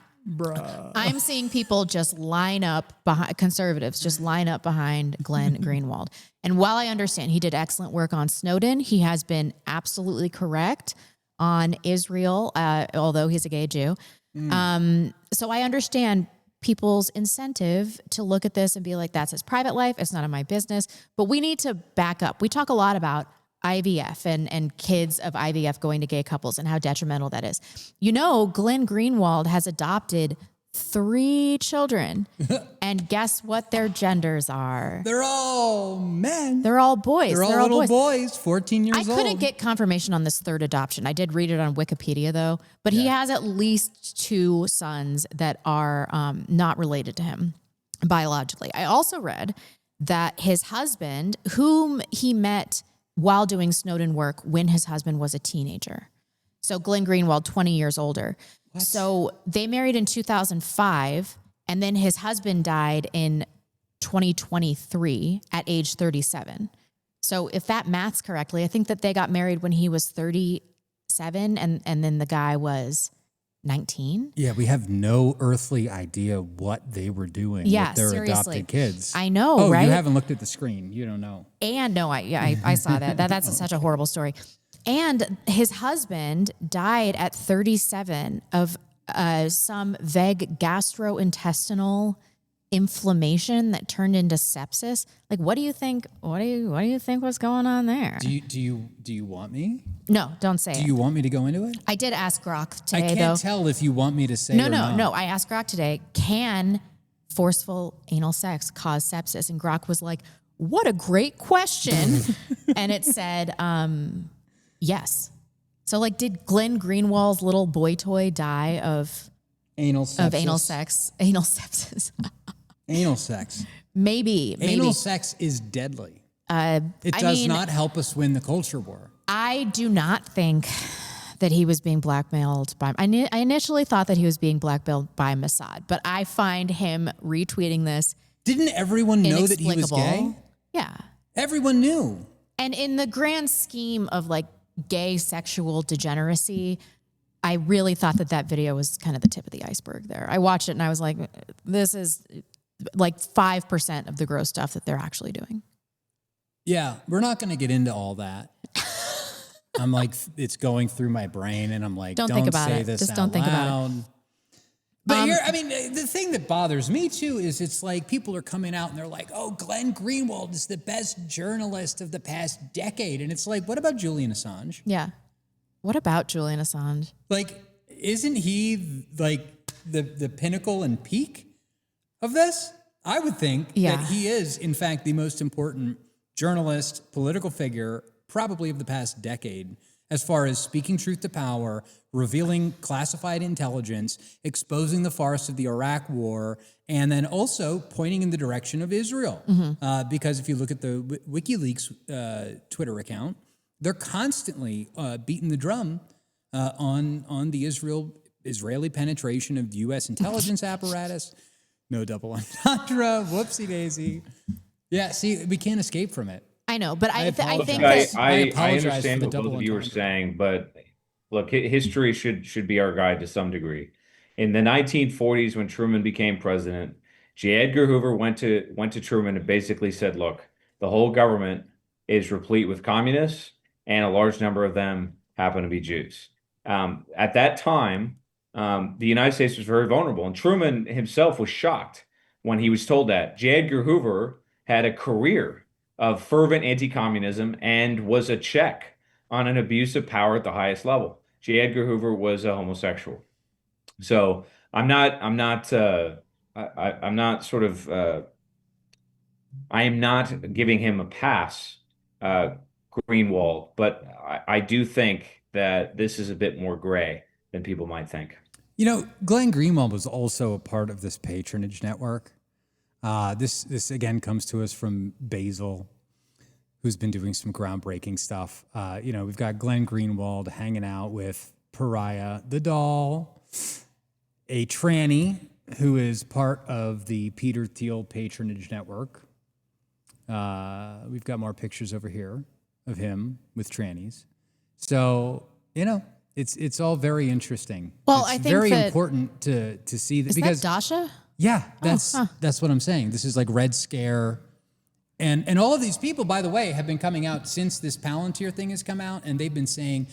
I'm seeing people just line up behind conservatives, just line up behind Glenn Greenwald. And while I understand he did excellent work on Snowden, he has been absolutely correct on Israel, although he's a gay Jew. So I understand people's incentive to look at this and be like, that's his private life. It's none of my business. But we need to back up. We talk a lot about IVF and kids of IVF going to gay couples and how detrimental that is. You know, Glenn Greenwald has adopted 3 children. And guess what their genders are? They're all men. They're all boys. They're all little boys, 14 years old. I couldn't get confirmation on this third adoption. I did read it on Wikipedia, though. But he has at least 2 sons that are not related to him biologically. I also read that his husband, whom he met while doing Snowden work when his husband was a teenager. So Glenn Greenwald, 20 years older. What? So they married in 2005, and then his husband died in 2023 at age 37. So if that math's correctly, I think that they got married when he was 37, and then the guy was 19. Yeah, we have no earthly idea what they were doing with their adopted kids. I know, right? You haven't looked at the screen. You don't know. And no, I saw that. That's such a horrible story. And his husband died at 37 of some vague gastrointestinal inflammation that turned into sepsis. Like, what do you think? What do you think was going on there? Do you want me? No, don't say it. Do you want me to go into it? I did ask Grok today. I can't tell if you want me to say. No. I asked Grok today. Can forceful anal sex cause sepsis? And Grok was like, "What a great question!" And it said, yes. So, like, did Glenn Greenwald's little boy toy die of anal sepsis? Of anal sex, anal sepsis. Anal sex. Maybe. Anal sex is deadly. It does not help us win the culture war. I do not think that he was being blackmailed by... I initially thought that he was being blackmailed by Mossad, but I find him retweeting this Didn't everyone know that he was gay? Yeah. Everyone knew. And in the grand scheme of, like, gay sexual degeneracy, I really thought that video was kind of the tip of the iceberg there. I watched it and I was like, this is like 5% of the gross stuff that they're actually doing. Yeah, we're not going to get into all that. I'm like, it's going through my brain, and I'm like, don't think about say it. this Just out don't think loud. about it. But here, I mean, the thing that bothers me too is it's like people are coming out and they're like, oh, Glenn Greenwald is the best journalist of the past decade. And it's like, what about Julian Assange? Yeah. What about Julian Assange? Like, isn't he like the pinnacle and peak of this? I would think that he is, in fact, the most important journalist, political figure, probably of the past decade, as far as speaking truth to power, revealing classified intelligence, exposing the farce of the Iraq War, and then also pointing in the direction of Israel. Because if you look at the WikiLeaks Twitter account, they're constantly beating the drum on the Israeli penetration of U.S. intelligence apparatus. No double entendre, whoopsie daisy. Yeah, see, we can't escape from it. I know, but I think that I apologize understand for what the both double of you are entendre. saying, but look, history should be our guide to some degree. In the 1940s, when Truman became president, J. Edgar Hoover went to Truman and basically said, "Look, the whole government is replete with communists, and a large number of them happen to be Jews." At that time, the United States was very vulnerable, and Truman himself was shocked when he was told that. J. Edgar Hoover had a career of fervent anti-communism and was a check on an abuse of power at the highest level. J. Edgar Hoover was a homosexual. So I am not giving him a pass, Greenwald, but I do think that this is a bit more gray than people might think. You know, Glenn Greenwald was also a part of this patronage network. This again comes to us from Basil, who's been doing some groundbreaking stuff. We've got Glenn Greenwald hanging out with Pariah the doll, a tranny who is part of the Peter Thiel patronage network. We've got more pictures over here of him with trannies. So, it's all very interesting. Well, it's I think very that, important to see that is because that Dasha? yeah, that's what I'm saying. This is like Red Scare. And all of these people, by the way, have been coming out since this Palantir thing has come out, and they've been saying,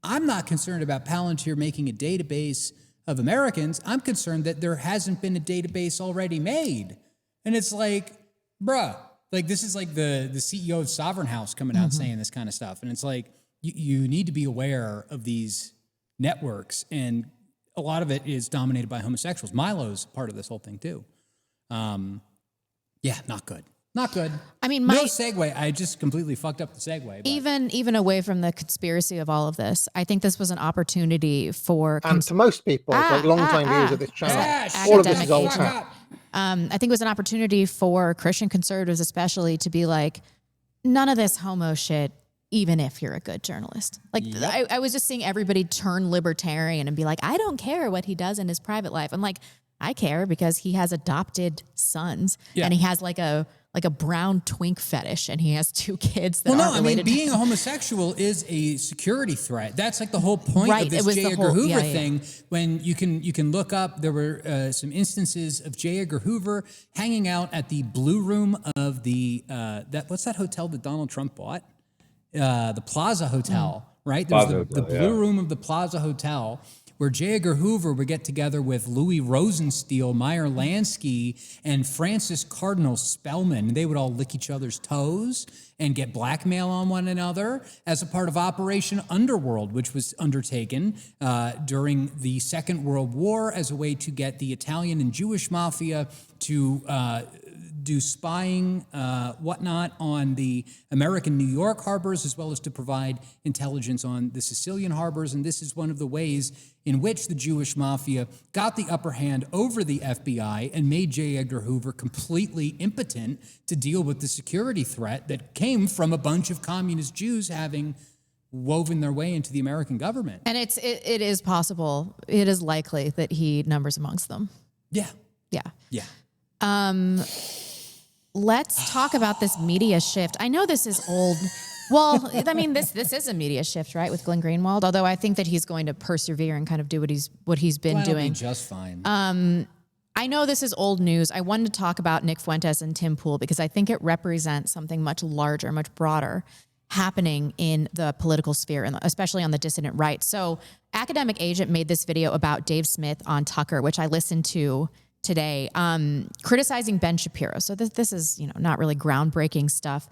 I'm not concerned about Palantir making a database of Americans. I'm concerned that there hasn't been a database already made. And it's like, bruh, like this is like the CEO of Sovereign House coming out saying this kind of stuff. And it's like, you need to be aware of these networks, and a lot of it is dominated by homosexuals. Milo's part of this whole thing too. Yeah, not good. Not good. I mean, no segue. I just completely fucked up the segue. But. Even away from the conspiracy of all of this, I think this was an opportunity for to most people, like long-time viewers of this channel, all of this is old hat. I think it was an opportunity for Christian conservatives, especially, to be like, none of this homo shit. Even if you're a good journalist. Like, yep. I was just seeing everybody turn libertarian and be like, I don't care what he does in his private life. I'm like, I care because he has adopted sons and he has like a brown twink fetish and he has 2 kids that aren't related. Being a homosexual is a security threat. That's like the whole point of this J. Edgar Hoover thing. When you can look up, there were some instances of J. Edgar Hoover hanging out at the Blue Room of the, what's that hotel that Donald Trump bought? The Plaza Hotel, right? There's the Blue Room of the Plaza Hotel, where J. Edgar Hoover would get together with Louis Rosenstiel, Meyer Lansky, and Francis Cardinal Spellman. And they would all lick each other's toes and get blackmail on one another as a part of Operation Underworld, which was undertaken during the Second World War as a way to get the Italian and Jewish mafia to do spying, whatnot, on the American New York harbors, as well as to provide intelligence on the Sicilian harbors. And this is one of the ways in which the Jewish mafia got the upper hand over the FBI and made J. Edgar Hoover completely impotent to deal with the security threat that came from a bunch of communist Jews having woven their way into the American government. And it is possible, it is likely that he numbers amongst them. Yeah. Yeah. Yeah. Let's talk about this media shift. I know this is old. Well, I mean, this is a media shift, right, with Glenn Greenwald. Although I think that he's going to persevere and kind of do what he's been doing. Just fine. I know this is old news. I wanted to talk about Nick Fuentes and Tim Pool because I think it represents something much larger, much broader happening in the political sphere, and especially on the dissident right. So Academic Agent made this video about Dave Smith on Tucker, which I listened to today, criticizing Ben Shapiro. So this is, not really groundbreaking stuff,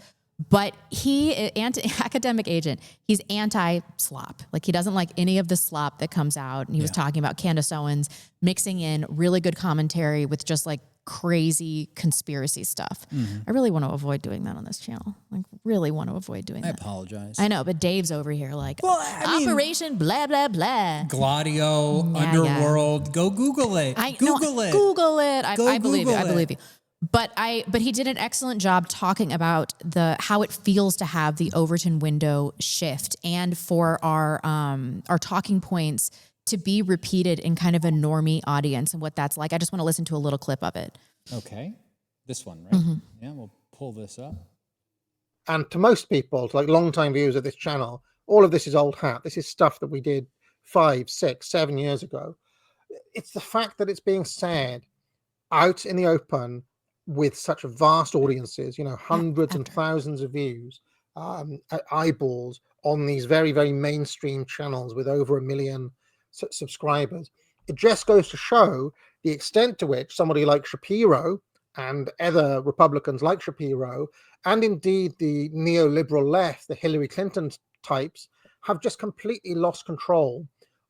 but Academic Agent, he's anti-slop. Like, he doesn't like any of the slop that comes out. And he was talking about Candace Owens mixing in really good commentary with just like crazy conspiracy stuff. I really want to avoid doing that on this channel. Like, really want to avoid doing that. I apologize. I know, but Dave's over here like, Operation blah, blah, blah. Gladio, Underworld. Go Google it. Google it. Google it. I believe you. Google I believe you. But he did an excellent job talking about how it feels to have the Overton window shift, and for our talking points to be repeated in kind of a normie audience and what that's like. I just want to listen to a little clip of it. Okay. This one, right? Yeah, we'll pull this up. And to most people, like longtime viewers of this channel, all of this is old hat. This is stuff that we did 5, 6, 7 years ago. It's the fact that it's being said out in the open with such vast audiences, hundreds and thousands of views, eyeballs on these very, very mainstream channels with over 1 million subscribers. It just goes to show the extent to which somebody like Shapiro and other Republicans like Shapiro, and indeed the neoliberal left, the Hillary Clinton types, have just completely lost control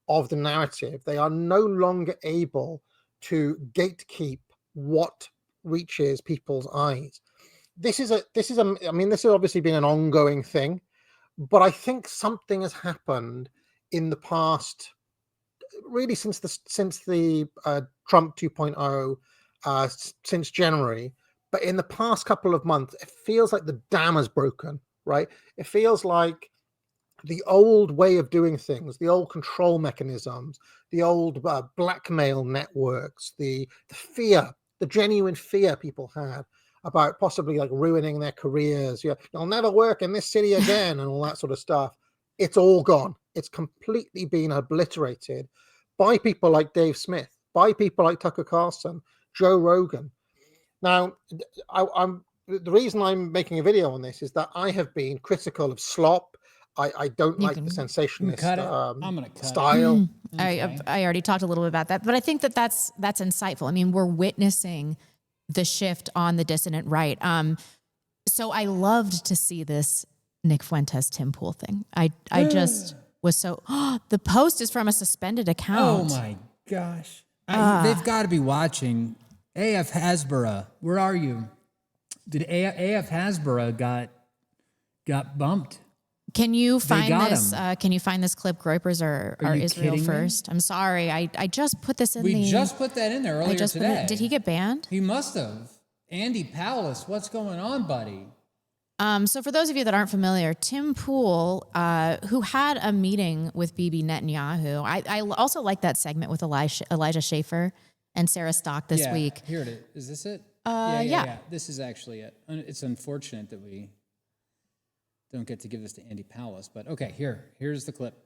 of the narrative. They are no longer able to gatekeep what reaches people's eyes. This is obviously been an ongoing thing, but I think something has happened in the past, really since the Trump 2.0, since January. But in the past couple of months, it feels like the dam has broken, right? It feels like the old way of doing things, the old control mechanisms, the old blackmail networks, the fear, the genuine fear people had about possibly like ruining their careers. You'll never work in this city again and all that sort of stuff. It's all gone. It's completely been obliterated by people like Dave Smith, by people like Tucker Carlson, Joe Rogan. Now, the reason I'm making a video on this is that I have been critical of slop. I don't like the sensationalist style. I already talked a little bit about that, but I think that's insightful. I mean, we're witnessing the shift on the dissident right. So I loved to see this Nick Fuentes Tim Pool thing. I just was so. The post is from a suspended account. Oh my gosh! They've got to be watching. AF Hasbara, where are you? Did AF Hasbara got bumped? Can you find this? Can you find this clip? Groypers are Israel first. I'm sorry. I just put this in. We just put that in there earlier today. Did he get banned? He must have. Andy Palace, what's going on, buddy? So for those of you that aren't familiar, Tim Pool, who had a meeting with Bibi Netanyahu, I also like that segment with Elijah Schaefer and Sarah Stock this week. Here it is. Is this it? Yeah. This is actually it. It's unfortunate that we don't get to give this to Andy Palace, but okay, here's the clip.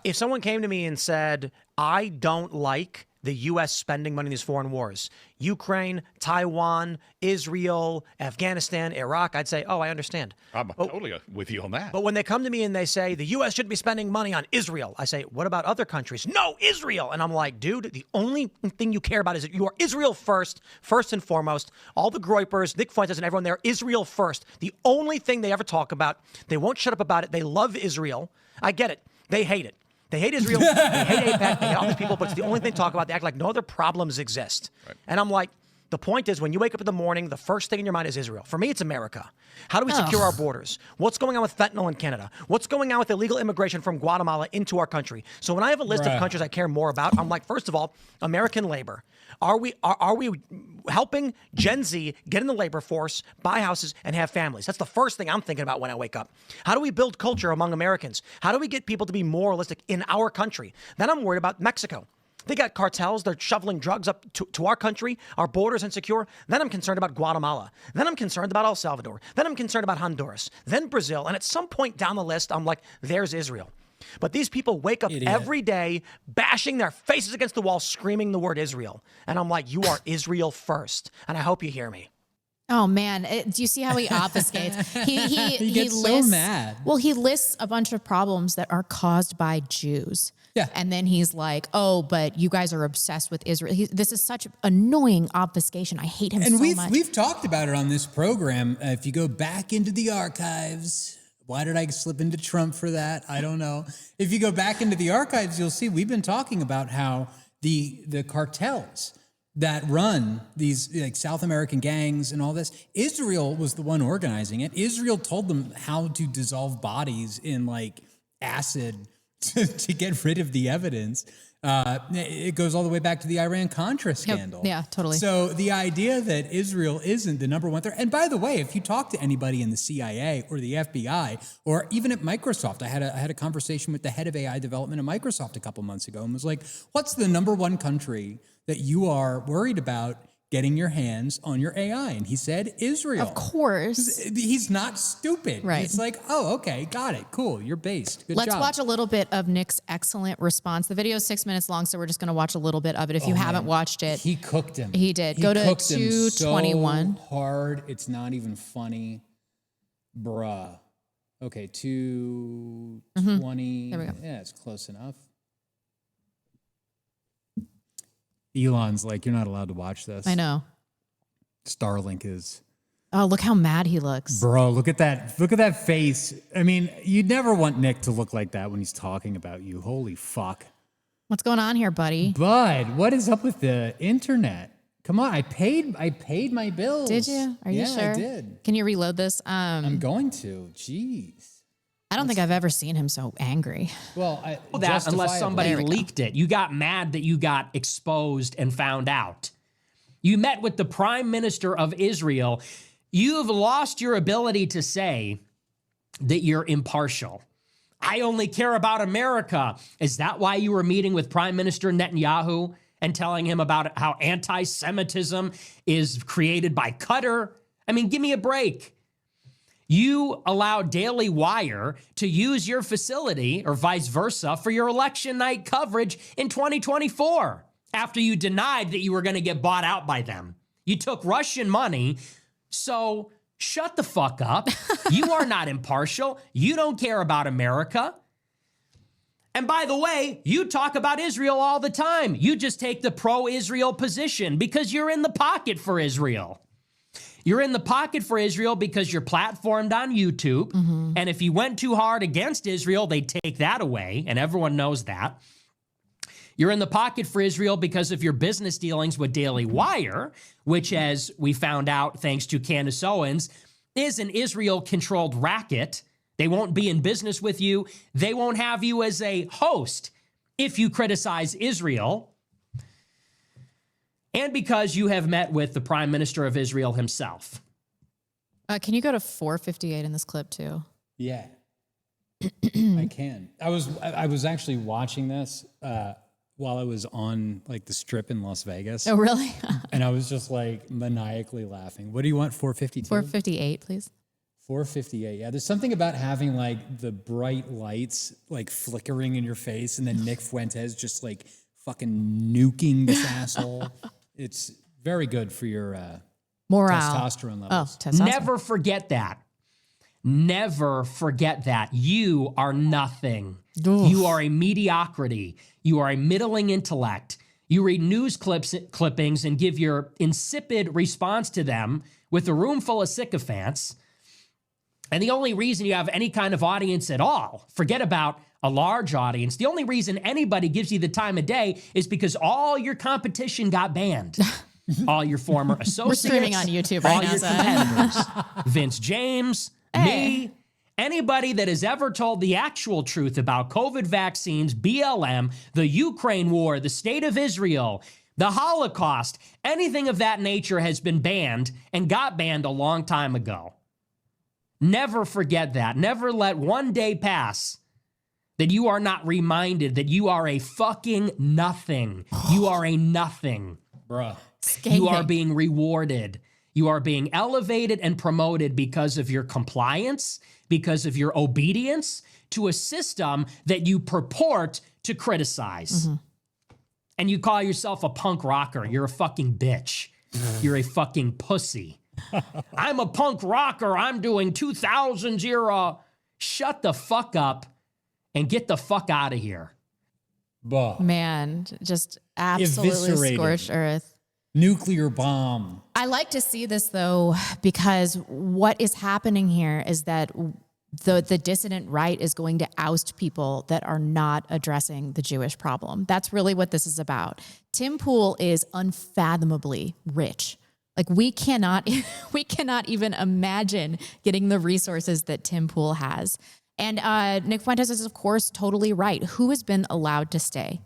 If someone came to me and said, I don't like the U.S. spending money in these foreign wars, Ukraine, Taiwan, Israel, Afghanistan, Iraq, I'd say, oh, I understand. I'm totally with you on that. But when they come to me and they say, the U.S. shouldn't be spending money on Israel, I say, what about other countries? No, Israel. And I'm like, dude, the only thing you care about is that you are Israel first and foremost. All the Groypers, Nick Fuentes and everyone there, Israel first. The only thing they ever talk about, they won't shut up about it. They love Israel. I get it. They hate it. They hate Israel, they hate AIPAC, they hate all these people, but it's the only thing they talk about. They act like no other problems exist. Right. And I'm like, the point is, when you wake up in the morning, the first thing in your mind is Israel. For me, it's America. How do we secure our borders? What's going on with fentanyl in Canada? What's going on with illegal immigration from Guatemala into our country? So when I have a list of countries I care more about, I'm like, first of all, American labor. Are we helping Gen Z get in the labor force, buy houses, and have families? That's the first thing I'm thinking about when I wake up. How do we build culture among Americans? How do we get people to be moralistic in our country? Then I'm worried about Mexico. They got cartels. They're shoveling drugs up to our country. Our border's insecure. Then I'm concerned about Guatemala. Then I'm concerned about El Salvador. Then I'm concerned about Honduras. Then Brazil. And at some point down the list, I'm like, there's Israel. But these people wake up every day bashing their faces against the wall, screaming the word Israel. And I'm like, you are Israel first. And I hope you hear me. Oh man, do you see how he obfuscates? He gets lists, so mad. Well, he lists a bunch of problems that are caused by Jews. Yeah. And then he's like, oh, but you guys are obsessed with Israel. This is such annoying obfuscation. I hate him so much. We've talked about it on this program. If you go back into the archives, why did I slip into Trump for that? I don't know. If you go back into the archives, you'll see we've been talking about how the cartels that run these like South American gangs and all this, Israel was the one organizing it. Israel told them how to dissolve bodies in like acid to get rid of the evidence. It goes all the way back to the Iran-Contra scandal. Yep. Yeah, totally. So the idea that Israel isn't the number one threat, and by the way, if you talk to anybody in the CIA or the FBI or even at Microsoft, I had a conversation with the head of AI development at Microsoft a couple months ago and was like, what's the number one country that you are worried about getting your hands on your AI? And he said, Israel. Of course. He's not stupid. Right. It's like, oh, okay, got it. Cool. You're based. Good Let's job. watch a little bit of Nick's excellent response. The video is 6 minutes long, so we're just going to watch a little bit of it. If you haven't watched it. He cooked him. He did. He Go to cooked him 221. So hard. It's not even funny. Bruh. Okay, 220. There we go. Yeah, it's close enough. Elon's like, you're not allowed to watch this. I know. Starlink is. Oh, look how mad he looks. Bro, look at that. Look at that face. I mean, you'd never want Nick to look like that when he's talking about you. Holy fuck. What's going on here, buddy? Bud, what is up with the internet? Come on, I paid my bills. Did you? Are you sure? Yeah, I did. Can you reload this? I'm going to. Jeez. I don't think I've ever seen him so angry. Well, that unless somebody There we go. leaked it. You got mad that you got exposed and found out. You met with the Prime Minister of Israel. You've lost your ability to say that you're impartial. I only care about America. Is that why you were meeting with Prime Minister Netanyahu and telling him about how anti-Semitism is created by Qatar? I mean, give me a break. You allowed Daily Wire to use your facility or vice versa for your election night coverage in 2024 after you denied that you were going to get bought out by them. You took Russian money, so shut the fuck up. You are not impartial. You don't care about America. And by the way, you talk about Israel all the time. You just take the pro-Israel position because you're in the pocket for Israel. You're in the pocket for Israel because you're platformed on YouTube. Mm-hmm. And if you went too hard against Israel, they take that away. And everyone knows that. You're in the pocket for Israel because of your business dealings with Daily Wire, which, as we found out, thanks to Candace Owens, is an Israel-controlled racket. They won't be in business with you. They won't have you as a host if you criticize Israel. And because you have met with the Prime Minister of Israel himself. Can you go to 458 in this clip too? Yeah, I can. I was actually watching this while I was on like the Strip in Las Vegas. Oh, really? And I was just like maniacally laughing. What do you want? 452? 458, please. 458. Yeah, there's something about having like the bright lights like flickering in your face, and then Nick Fuentes just like fucking nuking this asshole. It's very good for your morale, testosterone levels. Oh, testosterone. Never forget that. Never forget that. You are nothing. Oof. You are a mediocrity. You are a middling intellect. You read news clippings and give your insipid response to them with a room full of sycophants. And the only reason you have any kind of audience at all, forget about a large audience, the only reason anybody gives you the time of day is because all your competition got banned. All your former associates. We're streaming on YouTube right all now. Your competitors. Vince James, me, anybody that has ever told the actual truth about COVID vaccines, BLM, the Ukraine war, the state of Israel, the Holocaust, anything of that nature has been banned and got banned a long time ago. Never forget that. Never let one day pass that you are not reminded that you are a fucking nothing. You are a nothing. Bruh. You are being rewarded. You are being elevated and promoted because of your compliance, because of your obedience to a system that you purport to criticize. And you call yourself a punk rocker. You're a fucking bitch. You're a fucking pussy. I'm a punk rocker. I'm doing 2000s era. Shut the fuck up and get the fuck out of here. Man, just absolutely Eviscerated. scorched earth. Nuclear bomb. I like to see this though, because what is happening here is that the dissident right is going to oust people that are not addressing the Jewish problem. That's really what this is about. Tim Pool is unfathomably rich. Like we cannot even imagine getting the resources that Tim Pool has. And Nick Fuentes is, of course, totally right. Who has been allowed to stay?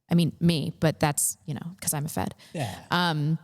I mean, me, but that's, because I'm a Fed. Yeah.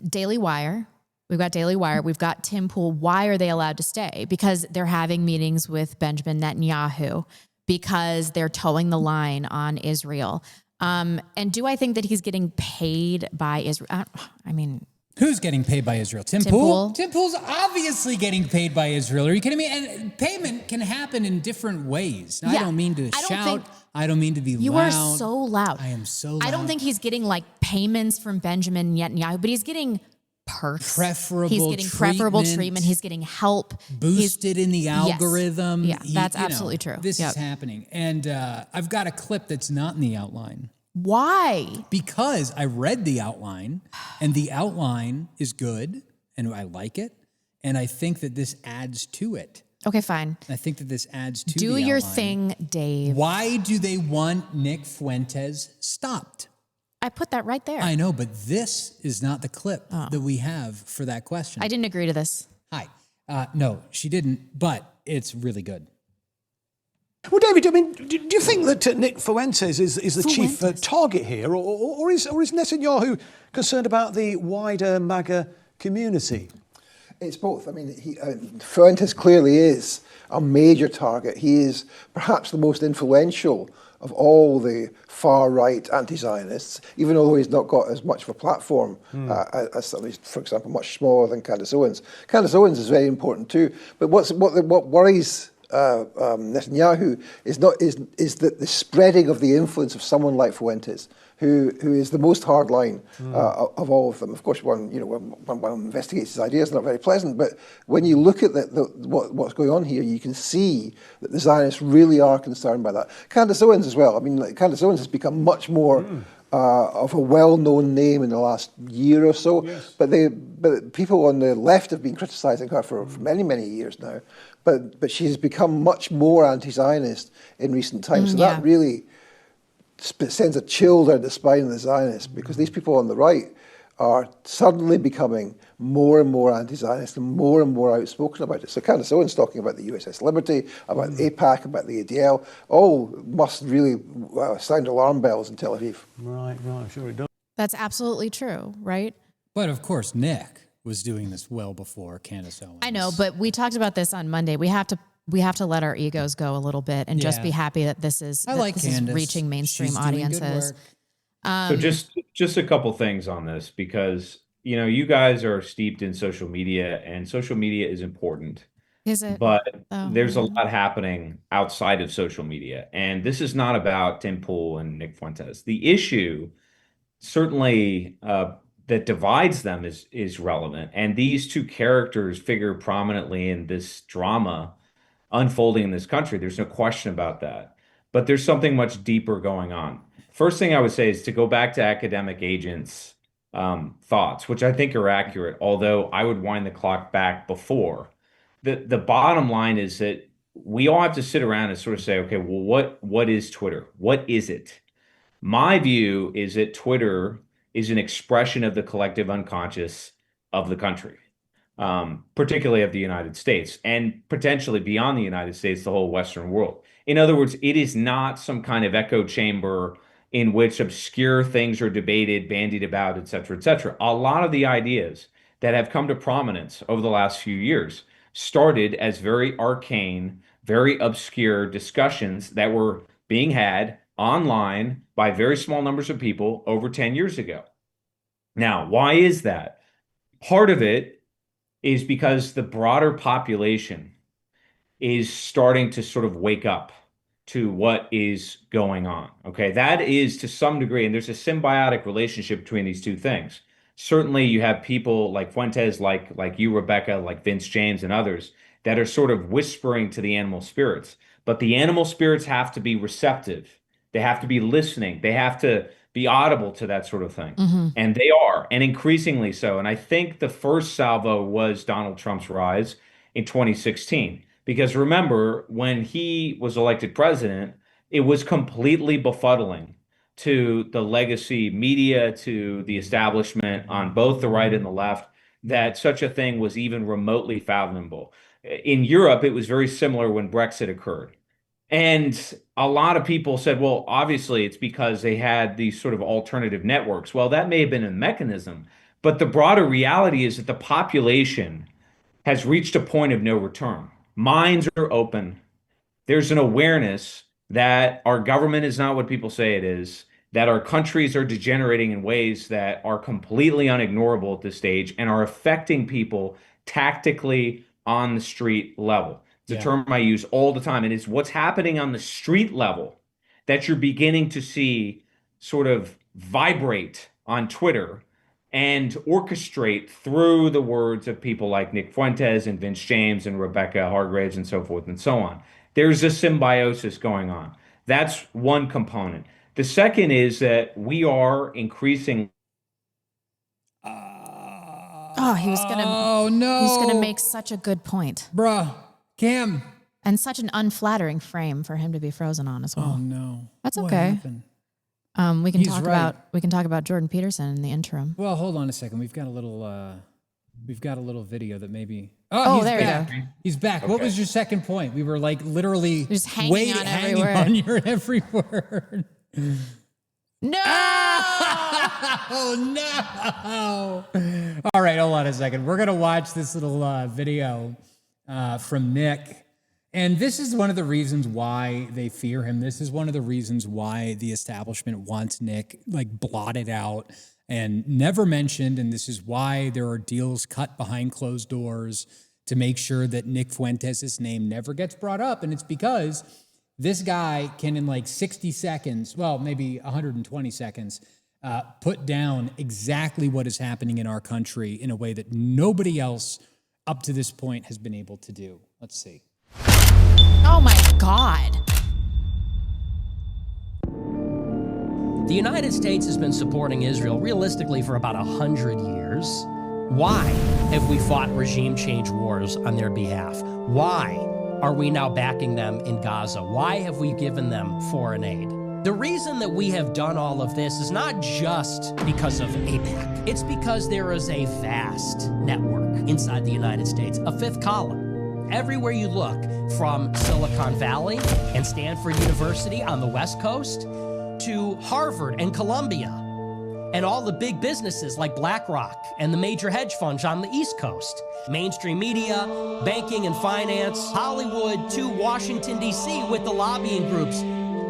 Daily Wire. We've got Daily Wire. We've got Tim Pool. Why are they allowed to stay? Because they're having meetings with Benjamin Netanyahu, because they're towing the line on Israel. And do I think that he's getting paid by Israel? I mean... Who's getting paid by Israel? Tim Pool? Tim Pool's obviously getting paid by Israel. Are you kidding me? And payment can happen in different ways. Now, I don't mean to shout. I don't mean to be loud. You are so loud. I am so loud. I don't think he's getting like payments from Benjamin Netanyahu, but he's getting perks. Preferable treatment. He's getting help. Boosted in the algorithm. Yes. Yeah, that's absolutely true. This is happening. And I've got a clip that's not in the outline. Why? Because I read the outline, and the outline is good, and I like it, and I think that this adds to it. Okay, fine. I think that this adds to the Do outline. your thing, Dave. Why do they want Nick Fuentes stopped? I put that right there. I know, but this is not the clip that we have for that question. I didn't agree to this. Hi. No, she didn't, but it's really good. Well, David, I mean, do you think that Nick Fuentes is the chief target here, or is Netanyahu concerned about the wider MAGA community? It's both. I mean, Fuentes clearly is a major target. He is perhaps the most influential of all the far-right anti-Zionists, even though he's not got as much of a platform as somebody, for example, much smaller than Candace Owens. Candace Owens is very important too, but what worries Netanyahu is the spreading of the influence of someone like Fuentes, who is the most hardline of all of them. Of course, one investigates his ideas, not very pleasant. But when you look at what's going on here, you can see that the Zionists really are concerned by that. Candace Owens as well. I mean, Candace Owens has become much more of a well-known name in the last year or so. Yes. But people on the left have been criticising her for many, many years now. But she's become much more anti-Zionist in recent times. So that really sends a chill down the spine of the Zionists, because these people on the right are suddenly becoming more and more anti-Zionist and more outspoken about it. So Candace Owens talking about the USS Liberty, about AIPAC, about the ADL, all must really sound alarm bells in Tel Aviv. Right, sure it does. That's absolutely true, right? But of course, Nick was doing this well before Candace Owens. I know, but we talked about this on Monday. We have to let our egos go a little bit and just be happy that this is reaching mainstream audiences. So just a couple things on this, because you guys are steeped in social media, and social media is important. Is it? But there's a lot happening outside of social media, and this is not about Tim Pool and Nick Fuentes. The issue certainly that divides them is relevant, and these two characters figure prominently in this drama unfolding in this country. There's no question about that. But there's something much deeper going on. First thing I would say is to go back to academic agents' thoughts, which I think are accurate, although I would wind the clock back before. The bottom line is that we all have to sit around and sort of say, okay, well, what is Twitter? What is it? My view is that Twitter is an expression of the collective unconscious of the country. Particularly of the United States, and potentially beyond the United States, the whole Western world. In other words, it is not some kind of echo chamber in which obscure things are debated, bandied about, et cetera, et cetera. A lot of the ideas that have come to prominence over the last few years started as very arcane, very obscure discussions that were being had online by very small numbers of people over 10 years ago. Now, why is that? Part of it is because the broader population is starting to sort of wake up to what is going on. Okay, that is to some degree, and there's a symbiotic relationship between these two things. Certainly, you have people like Fuentes, like you, Rebecca, like Vince James, and others that are sort of whispering to the animal spirits. But the animal spirits have to be receptive. They have to be listening. They have to be audible to that sort of thing. And they are, and increasingly so. And I think the first salvo was Donald Trump's rise in 2016. Because remember, when he was elected president, it was completely befuddling to the legacy media, to the establishment on both the right and the left, that such a thing was even remotely fathomable. In Europe, it was very similar when Brexit occurred. And a lot of people said, well, obviously it's because they had these sort of alternative networks. Well, that may have been a mechanism, but the broader reality is that the population has reached a point of no return. Minds are open. There's an awareness that our government is not what people say it is, that our countries are degenerating in ways that are completely unignorable at this stage and are affecting people tactically on the street level. It's a term I use all the time. And it's what's happening on the street level that you're beginning to see sort of vibrate on Twitter and orchestrate through the words of people like Nick Fuentes and Vince James and Rebecca Hargraves and so forth and so on. There's a symbiosis going on. That's one component. The second is that we are increasing. He's gonna make such a good point. Bruh, Cam. And such an unflattering frame for him to be frozen on as well. Oh no. That's What okay. happened? We can talk about Jordan Peterson in the interim. Well, hold on a second. We've got a little video that maybe. Oh, he's there back. you go. He's back. Okay. What was your second point? We were like literally just hanging on your every word. No! Oh no! All right, hold on a second. We're gonna watch this little video from Nick. And this is one of the reasons why they fear him. This is one of the reasons why the establishment wants Nick like blotted out and never mentioned. And this is why there are deals cut behind closed doors to make sure that Nick Fuentes' name never gets brought up. And it's because this guy can, in like 60 seconds, well, maybe 120 seconds, put down exactly what is happening in our country in a way that nobody else up to this point has been able to do. Let's see. Oh my God. The United States has been supporting Israel realistically for about 100 years. Why have we fought regime change wars on their behalf? Why are we now backing them in Gaza? Why have we given them foreign aid? The reason that we have done all of this is not just because of AIPAC. It's because there is a vast network inside the United States, a fifth column. Everywhere you look, from Silicon Valley and Stanford University on the West Coast to Harvard and Columbia and all the big businesses like BlackRock and the major hedge funds on the East Coast, mainstream media, banking and finance, Hollywood to Washington, D.C. with the lobbying groups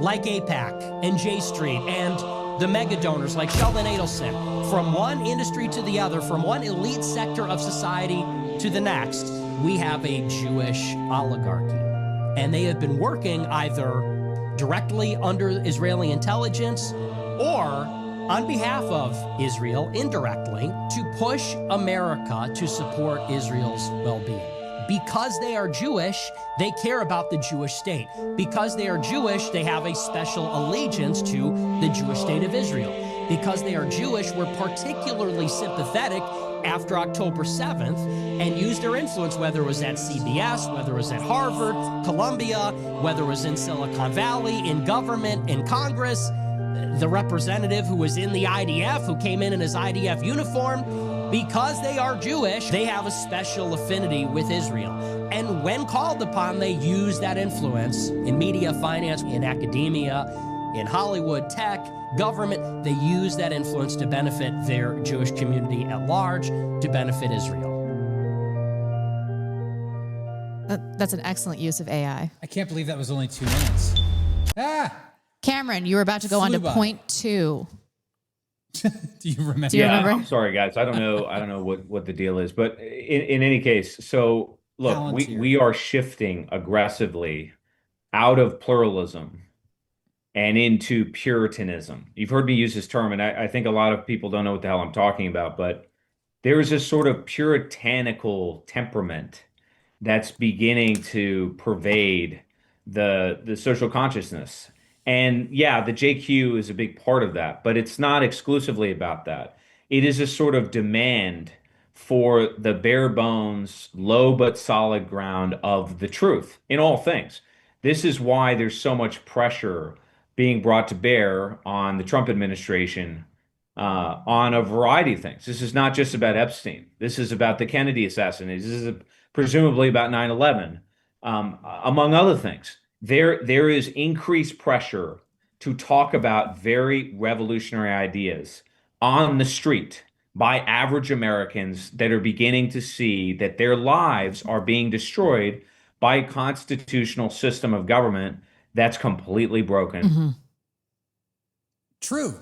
like AIPAC and J Street and the mega donors like Sheldon Adelson. From one industry to the other, from one elite sector of society to the next, we have a Jewish oligarchy. And they have been working either directly under Israeli intelligence or on behalf of Israel indirectly to push America to support Israel's well-being. Because they are Jewish, they care about the Jewish state. Because they are Jewish, they have a special allegiance to the Jewish state of Israel. Because they are Jewish, we're particularly sympathetic after October 7th and used their influence, whether it was at CBS, whether it was at Harvard, Columbia, whether it was in Silicon Valley, in government, in Congress, the representative who was in the IDF, who came in his IDF uniform. Because they are Jewish, they have a special affinity with Israel. And when called upon, they use that influence in media, finance, in academia, in Hollywood, tech, government. They use that influence to benefit their Jewish community at large, to benefit Israel. That's an excellent use of AI. I can't believe that was only 2 minutes. Cameron, you were about to go on to point 2. Do you remember? Yeah, I'm sorry, guys. I don't know what the deal is, but in any case, so look, Palantir. we are shifting aggressively out of pluralism and into Puritanism. You've heard me use this term, and I think a lot of people don't know what the hell I'm talking about, but there's a sort of puritanical temperament that's beginning to pervade the social consciousness. And yeah, the JQ is a big part of that, but it's not exclusively about that. It is a sort of demand for the bare bones, low but solid ground of the truth in all things. This is why there's so much pressure being brought to bear on the Trump administration on a variety of things. This is not just about Epstein. This is about the Kennedy assassination. This is presumably about 9/11, among other things. There is increased pressure to talk about very revolutionary ideas on the street by average Americans that are beginning to see that their lives are being destroyed by a constitutional system of government that's completely broken. Mm-hmm. True.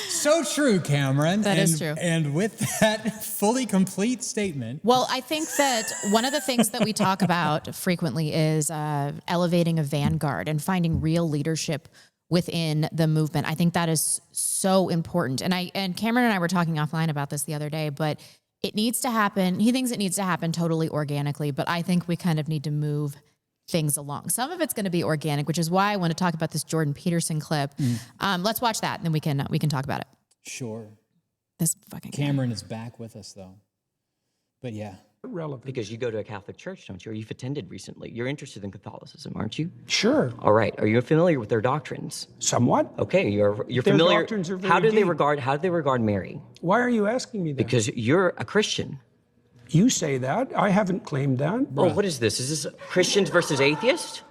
So true, Cameron. That is true. And with that fully complete statement. Well, I think that one of the things that we talk about frequently is elevating a vanguard and finding real leadership within the movement. I think that is so important. And Cameron and I were talking offline about this the other day, but it needs to happen. He thinks it needs to happen totally organically, but I think we kind of need to move things along. Some of it's going to be organic, which is why I want to talk about this Jordan Peterson clip. Let's watch that, and then we can talk about it. Sure. This fucking Cameron is back with us, though. But yeah. Relevant. Because you go to a Catholic church, don't you? Or you've attended recently. You're interested in Catholicism, aren't you? Sure. All right. Are you familiar with their doctrines? Somewhat. Okay. You're Their familiar. doctrines are very How do they deep. regard Mary? Why are you asking me that? Because you're a Christian. You say that. I haven't claimed that. Oh, what is this? Is this Christians versus atheists?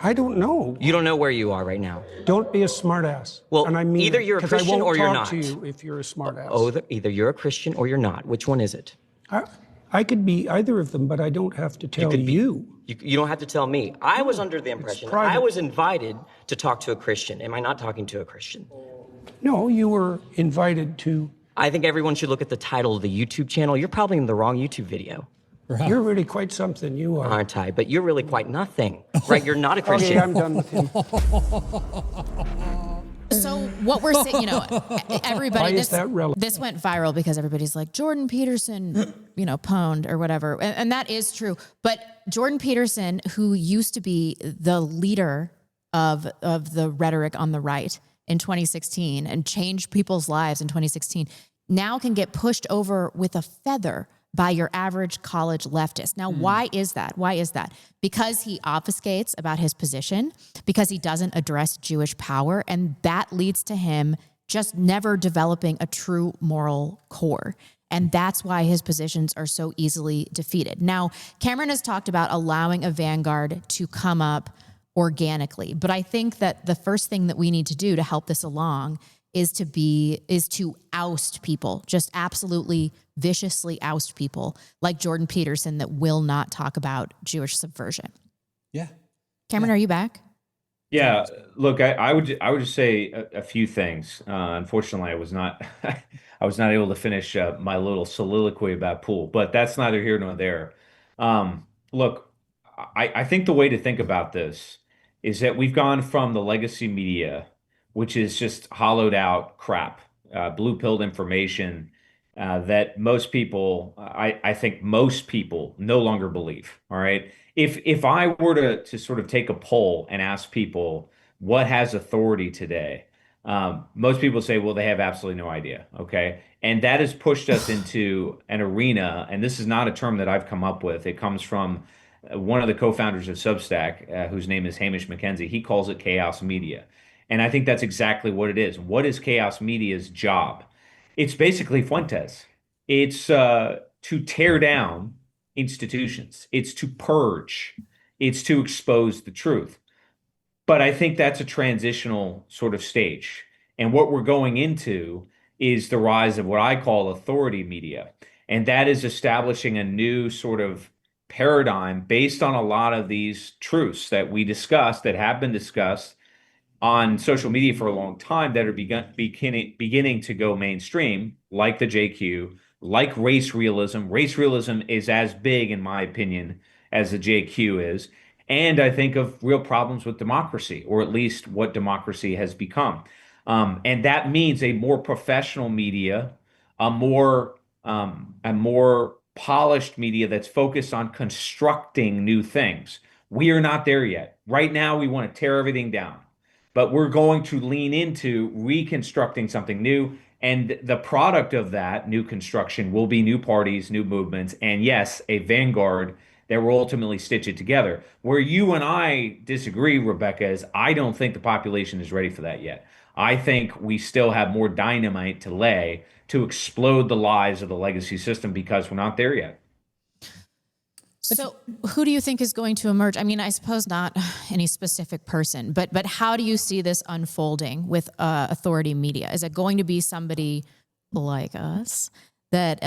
I don't know. You don't know where you are right now. Don't be a smartass. Well, and I mean either you're a Christian or you're not. I won't talk to you if you're a smartass. Oh, either you're a Christian or you're not. Which one is it? I could be either of them, but I don't have to tell you. You don't have to tell me. I was under the impression I was invited to talk to a Christian. Am I not talking to a Christian? No, you were invited to. I think everyone should look at the title of the YouTube channel. You're probably in the wrong YouTube video. You're really quite something, you are. Aren't I? But you're really quite nothing. Right? You're not a Christian. Okay, I'm done with him. So what we're saying, everybody, Why is that relevant? This went viral because everybody's like, Jordan Peterson, pwned or whatever. And that is true. But Jordan Peterson, who used to be the leader of the rhetoric on the right in 2016 and changed people's lives in 2016, now can get pushed over with a feather by your average college leftist. Now, why is that? Why is that? Because he obfuscates about his position, because he doesn't address Jewish power, and that leads to him just never developing a true moral core. And that's why his positions are so easily defeated. Now, Cameron has talked about allowing a vanguard to come up organically, but I think that the first thing that we need to do to help this along is to oust people, just absolutely viciously oust people like Jordan Peterson that will not talk about Jewish subversion. Yeah. Cameron, are you back? Yeah, look, I would just say a few things. Unfortunately, I was not able to finish my little soliloquy about Pool, but that's neither here nor there. Look, I think the way to think about this is that we've gone from the legacy media, which is just hollowed out crap, blue-pilled information that most people, I think most people no longer believe, all right? If I were to sort of take a poll and ask people what has authority today, most people say, well, they have absolutely no idea, okay? And that has pushed us into an arena, and this is not a term that I've come up with. It comes from one of the co-founders of Substack, whose name is Hamish McKenzie. He calls it chaos media. And I think that's exactly what it is. What is chaos media's job? It's basically Fuentes. It's to tear down institutions. It's to purge. It's to expose the truth. But I think that's a transitional sort of stage. And what we're going into is the rise of what I call authority media. And that is establishing a new sort of paradigm based on a lot of these truths that we discussed, that have been discussed on social media for a long time that are beginning to go mainstream, like the JQ, like race realism. Race realism is as big, in my opinion, as the JQ is. And I think of real problems with democracy, or at least what democracy has become. And that means a more professional media, a more polished media that's focused on constructing new things. We are not there yet. Right now, we want to tear everything down, but we're going to lean into reconstructing something new. And the product of that new construction will be new parties, new movements, and yes, a vanguard that will ultimately stitch it together. Where you and I disagree, Rebecca, is I don't think the population is ready for that yet. I think we still have more dynamite to lay to explode the lies of the legacy system because we're not there yet. So who do you think is going to emerge? I mean, I suppose not any specific person, but how do you see this unfolding with authority media? Is it going to be somebody like us that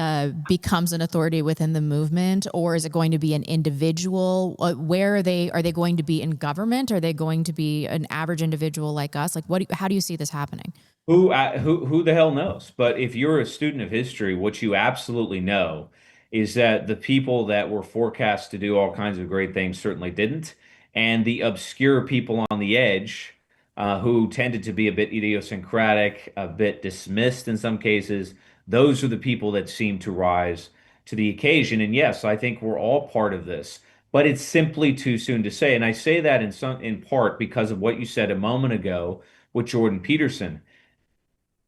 becomes an authority within the movement, or is it going to be an individual? Where are they going to be in government? Are they going to be an average individual like us? Like, how do you see this happening? Who the hell knows? But if you're a student of history, what you absolutely know is that the people that were forecast to do all kinds of great things certainly didn't. And the obscure people on the edge, who tended to be a bit idiosyncratic, a bit dismissed in some cases, those are the people that seem to rise to the occasion. And yes, I think we're all part of this, but it's simply too soon to say. And I say that in part because of what you said a moment ago with Jordan Peterson.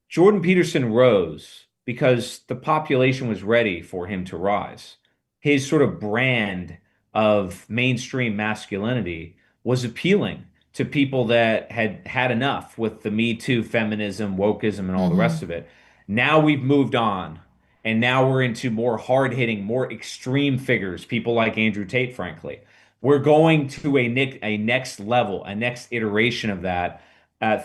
Jordan Peterson rose because the population was ready for him to rise. His sort of brand of mainstream masculinity was appealing to people that had had enough with the Me Too, feminism, wokeism, and all the rest of it. Now we've moved on, and now we're into more hard-hitting, more extreme figures, people like Andrew Tate, frankly. We're going to a next level, a next iteration of that.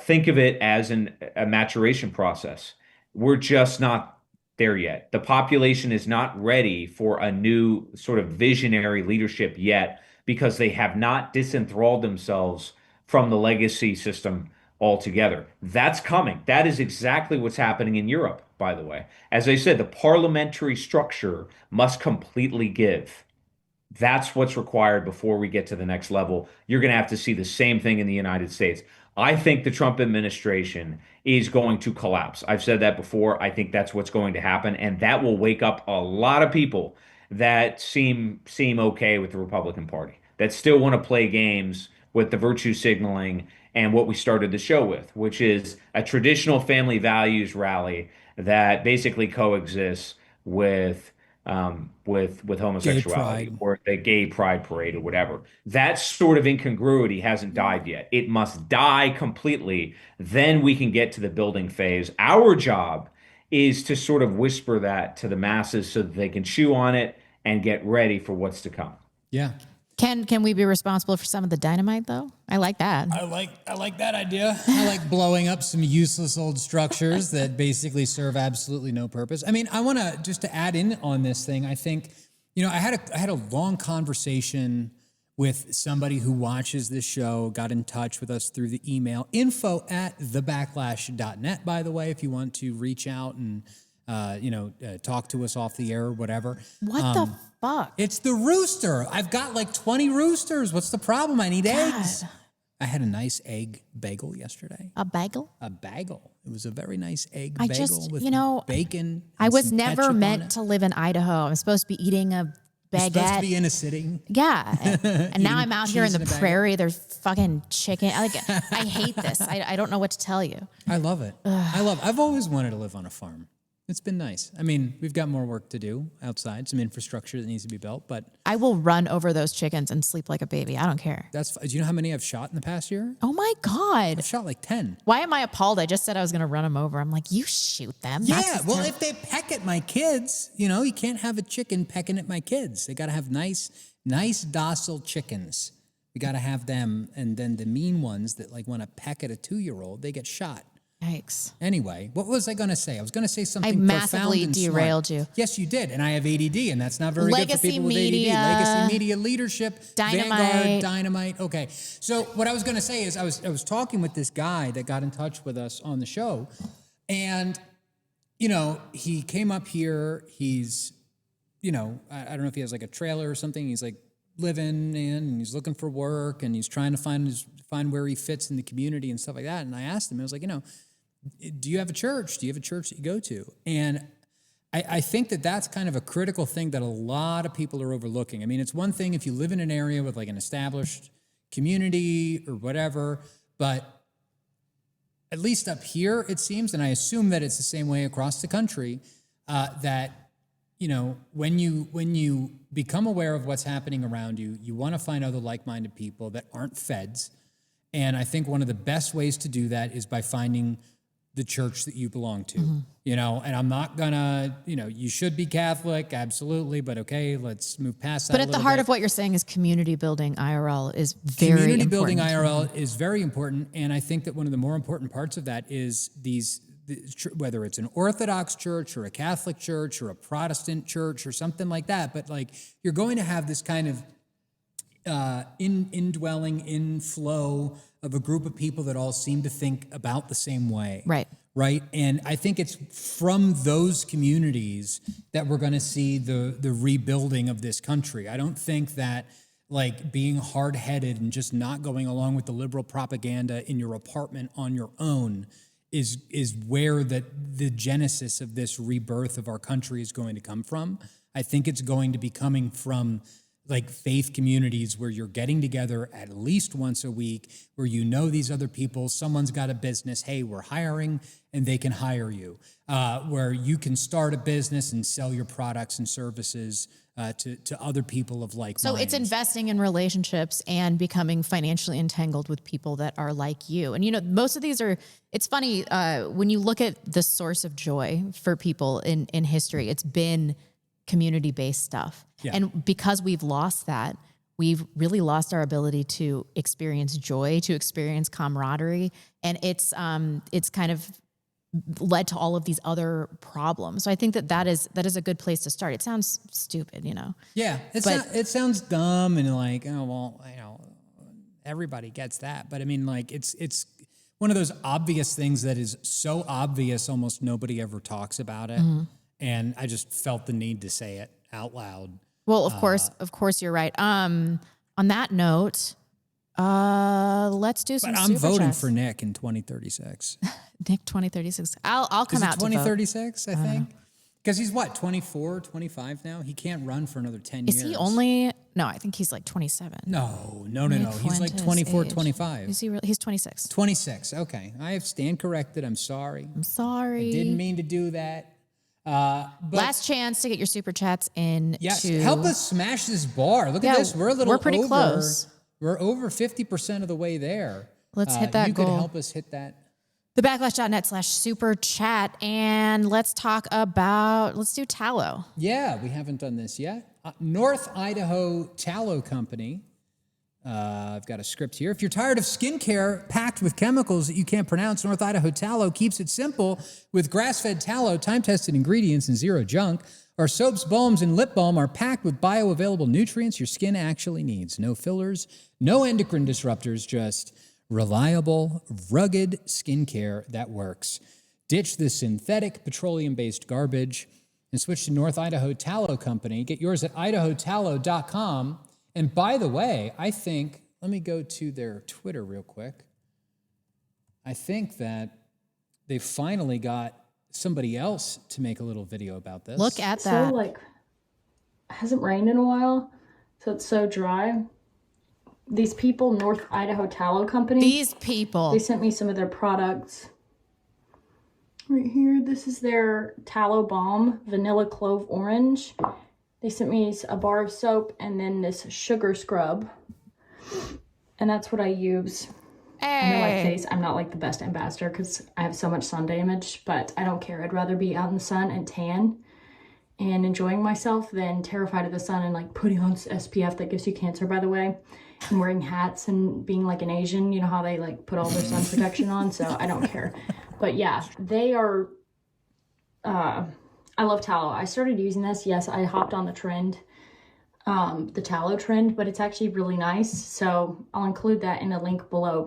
Think of it as a maturation process. We're just not there yet. The population is not ready for a new sort of visionary leadership yet because they have not disenthralled themselves from the legacy system altogether. That's coming. That is exactly what's happening in Europe, by the way. As I said, the parliamentary structure must completely give. That's what's required before we get to the next level. You're going to have to see the same thing in the United States. I think the Trump administration is going to collapse. I've said that before. I think that's what's going to happen, and that will wake up a lot of people that seem okay with the Republican Party, that still want to play games with the virtue signaling and what we started the show with, which is a traditional family values rally that basically coexists with homosexuality or the gay pride parade or whatever. That sort of incongruity hasn't died yet. It must die completely. Then we can get to the building phase. Our job is to sort of whisper that to the masses so that they can chew on it and get ready for what's to come. Yeah. Can we be responsible for some of the dynamite though? I like that. I like that idea. I like blowing up some useless old structures that basically serve absolutely no purpose. I mean, I want to just to add in on this thing. I think, I had a long conversation with somebody who watches this show, got in touch with us through the email info@thebacklash.net, by the way, if you want to reach out and talk to us off the air or whatever. What the fuck? It's the rooster. I've got like 20 roosters. What's the problem? I need eggs. I had a nice egg bagel yesterday. A bagel? A bagel. It was a very nice egg I bagel just, with bacon. I and was some never ketchup meant on it. to live in Idaho. I'm supposed to be eating a baguette. You're supposed to be in a city. Yeah. And now I'm out here in the cheese in a prairie. There's fucking chicken. I hate this. I don't know what to tell you. I love it. I've always wanted to live on a farm. It's been nice. I mean, we've got more work to do outside, some infrastructure that needs to be built, but I will run over those chickens and sleep like a baby. I don't care. do you know how many I've shot in the past year? Oh my God. I've shot like 10. Why am I appalled? I just said I was going to run them over. I'm like, you shoot them. Yeah, well, if they peck at my kids, you can't have a chicken pecking at my kids. They got to have nice, docile chickens. We got to have them, and then the mean ones that like want to peck at a 2-year-old, they get shot. Yikes. Anyway, what was I going to say? I was going to say something I massively profound and derailed smart. you. Yes, you did. And I have ADD, and that's not very good for Legacy people media, with ADD. Legacy media, leadership, Dynamite. Vanguard, Dynamite. Okay. So what I was going to say is I was talking with this guy that got in touch with us on the show. And, he came up here. He's, I don't know if he has like a trailer or something. He's like living in, and he's looking for work, and he's trying to find where he fits in the community and stuff like that. And I asked him, I was like, do you have a church? Do you have a church that you go to? And I think that that's kind of a critical thing that a lot of people are overlooking. I mean, it's one thing if you live in an area with like an established community or whatever, but at least up here, it seems, and I assume that it's the same way across the country, that, when you become aware of what's happening around you, you want to find other like-minded people that aren't feds. And I think one of the best ways to do that is by finding the church that you belong to, and I'm not gonna, you should be Catholic, absolutely, but okay, let's move past that. But at the heart of what you're saying is community building IRL is very community important. building IRL is very important, and I think that one of the more important parts of that is whether it's an Orthodox church or a Catholic church or a Protestant church or something like that, but like you're going to have this kind of indwelling, inflow of a group of people that all seem to think about the same way. Right. And I think it's from those communities that we're going to see the rebuilding of this country. I don't think that like being hard-headed and just not going along with the liberal propaganda in your apartment on your own is where the genesis of this rebirth of our country is going to come from. I think it's going to be coming from like faith communities where you're getting together at least once a week, where these other people, someone's got a business, hey, we're hiring, and they can hire you, where you can start a business and sell your products and services to other people of like So minds. it's investing in relationships and becoming financially entangled with people that are like you. And, most of these it's funny, when you look at the source of joy for people in history, it's been community-based stuff. Yeah. And because we've lost that, we've really lost our ability to experience joy, to experience camaraderie. And it's kind of led to all of these other problems. So I think that is a good place to start. It sounds stupid, Yeah, it sounds dumb and like, oh, well, everybody gets that. But I mean, like, it's one of those obvious things that is so obvious almost nobody ever talks about it. Mm-hmm. And I just felt the need to say it out loud. Well, of course you're right. On that note, let's do some. But I'm super voting chats. for Nick in 2036. Nick 2036. I'll come out 2036, I think. Because he's what, 24, 25 now? He can't run for another 10 years. Is he only? No, I think he's like 27. No. He's like 24, 25. Is he really? He's 26. 26. Okay. I stand corrected. I'm sorry. I didn't mean to do that. Last chance to get your super chats in. Yes, help us smash this bar. Look at this. We're pretty close. We're over 50% of the way there. Let's hit that goal. You could help us hit that. Thebacklash.net/super chat. And let's do tallow. Yeah, we haven't done this yet. North Idaho Tallow Company. I've got a script here. If you're tired of skincare packed with chemicals that you can't pronounce, North Idaho Tallow keeps it simple with grass-fed tallow, time-tested ingredients, and zero junk. Our soaps, balms, and lip balm are packed with bioavailable nutrients your skin actually needs. No fillers, no endocrine disruptors, just reliable, rugged skincare that works. Ditch the synthetic, petroleum-based garbage and switch to North Idaho Tallow Company. Get yours at idahotallow.com. And by the way, let me go to their Twitter real quick. I think that they finally got somebody else to make a little video about this. Look at that. So, it hasn't rained in a while, so it's so dry. These people, North Idaho Tallow Company. They sent me some of their products. Right here, this is their tallow balm, vanilla clove orange. They sent me a bar of soap and then this sugar scrub. And that's what I use. I know my face, I'm not like the best ambassador because I have so much sun damage, but I don't care. I'd rather be out in the sun and tan and enjoying myself than terrified of the sun and like putting on SPF that gives you cancer, by the way, and wearing hats and being like an Asian. You know how they like put all their sun protection on? So I don't care. But yeah, they are, I love tallow. I started using this. Yes, I hopped on the trend, the tallow trend, but it's actually really nice. So I'll include that in a link below.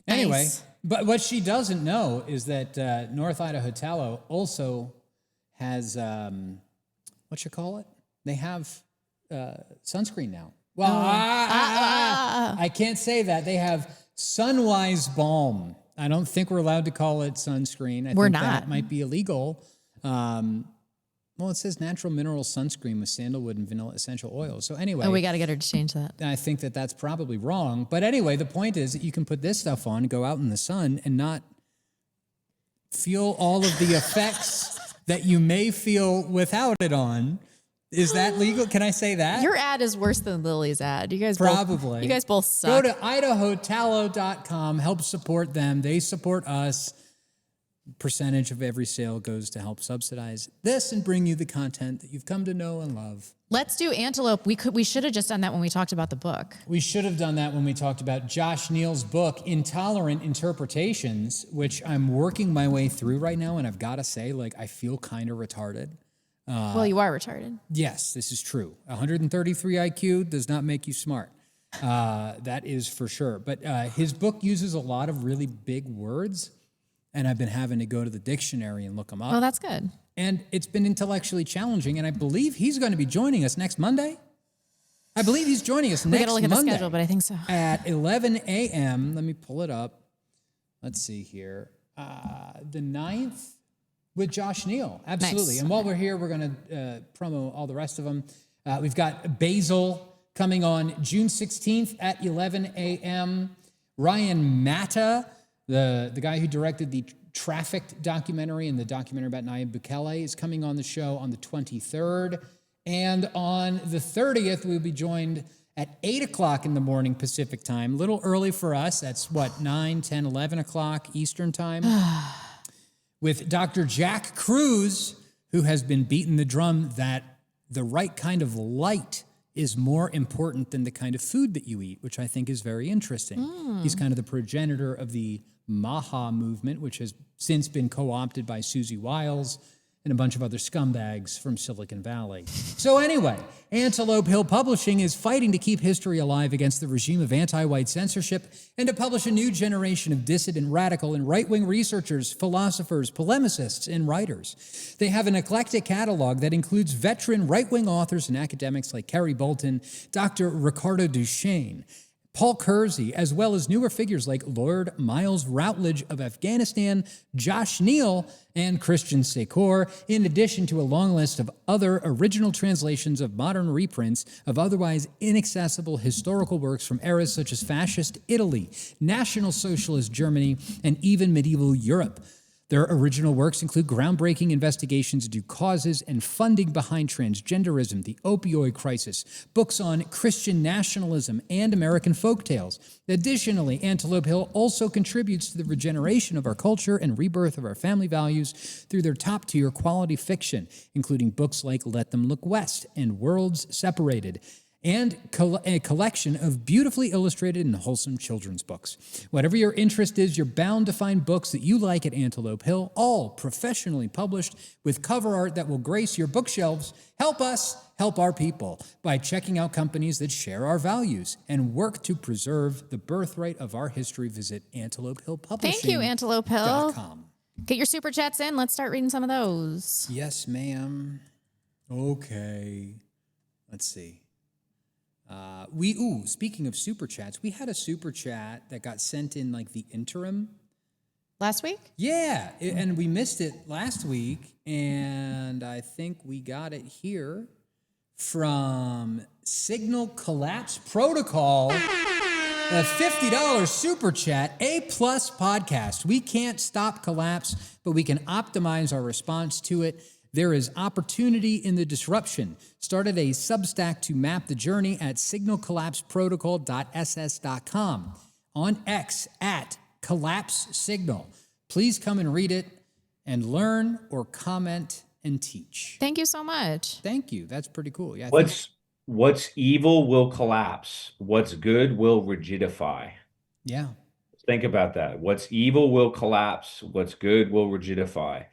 Anyway, Nice. but what she doesn't know is that North Idaho Tallow also has, what you call it? They have sunscreen now. Well, I can't say that. They have Sunwise Balm. I don't think we're allowed to call it sunscreen. I We're think not. that might be illegal. Well, it says natural mineral sunscreen with sandalwood and vanilla essential oils. So anyway. Oh, we got to get her to change that. I think that that's probably wrong. But anyway, the point is that you can put this stuff on, go out in the sun, and not feel all of the effects that you may feel without it on. Is that legal? Can I say that? Your ad is worse than Lily's ad. You guys Probably. You guys both suck. Go to idahotallow.com. Help support them. They support us. Percentage of every sale goes to help subsidize this and bring you the content that you've come to know and love. Let's do Antelope. We should have just done that when we talked about the book. We should have done that when we talked about Josh Neal's book, Intolerant Interpretations, which I'm working my way through right now. And I've got to say, like, I feel kind of retarded. Well, you are retarded. Yes, this is true. 133 IQ does not make you smart. That is for sure. But his book uses a lot of really big words. And I've been having to go to the dictionary and look them up. Oh, that's good. And it's been intellectually challenging. And I believe he's going to be joining us next Monday. I believe he's joining us next Monday. We got to look at the schedule, but I think so. At 11 a.m. Let me pull it up. Let's see here. The 9th with Josh Neal. Absolutely. Nice. And while we're here, we're going to promo all the rest of them. We've got Basil coming on June 16th at 11 a.m. Ryan Matta, the guy who directed the Trafficked documentary and the documentary about Nayib Bukele, is coming on the show on the 23rd. And on the 30th, we'll be joined at 8 o'clock in the morning Pacific time. A little early for us. That's what, 9, 10, 11 o'clock Eastern time. With Dr. Jack Cruz, who has been beating the drum that the right kind of light is more important than the kind of food that you eat, which I think is very interesting. He's kind of the progenitor of the Maha movement, which has since been co-opted by Susie Wiles and a bunch of other scumbags from Silicon Valley. So anyway, Antelope Hill Publishing is fighting to keep history alive against the regime of anti-white censorship and to publish a new generation of dissident, radical, and right-wing researchers, philosophers, polemicists, and writers. They have an eclectic catalog that includes veteran right-wing authors and academics like Kerry Bolton, Dr. Ricardo Duchesne, Paul Kersey, as well as newer figures like Lord Miles Routledge of Afghanistan, Josh Neal, and Christian Secor, in addition to a long list of other original translations of modern reprints of otherwise inaccessible historical works from eras such as fascist Italy, National Socialist Germany, and even medieval Europe. Their original works include groundbreaking investigations into causes and funding behind transgenderism, the opioid crisis, books on Christian nationalism, and American folktales. Additionally, Antelope Hill also contributes to the regeneration of our culture and rebirth of our family values through their top-tier quality fiction, including books like Let Them Look West and Worlds Separated, and a collection of beautifully illustrated and wholesome children's books. Whatever your interest is, you're bound to find books that you like at Antelope Hill, all professionally published with cover art that will grace your bookshelves. Help us help our people by checking out companies that share our values and work to preserve the birthright of our history. Visit Antelope Hill Publishing. Thank you, Antelope Hill. Get your super chats in. Let's start reading some of those. Yes, ma'am. Okay. Let's see. Speaking of super chats, we had a super chat that got sent in like the interim. Last week? Yeah, and we missed it last week, and I think we got it here from Signal Collapse Protocol. A $50 super chat, A+ podcast. We can't stop collapse, but we can optimize our response to it. There is opportunity in the disruption. Started a Substack to map the journey at signalcollapseprotocol.ss.com. On X at Collapse Signal. Please come and read it and learn or comment and teach. Thank you so much. Thank you. That's pretty cool. Yeah. What's evil will collapse. What's good will rigidify. Yeah. Think about that. What's evil will collapse. What's good will rigidify.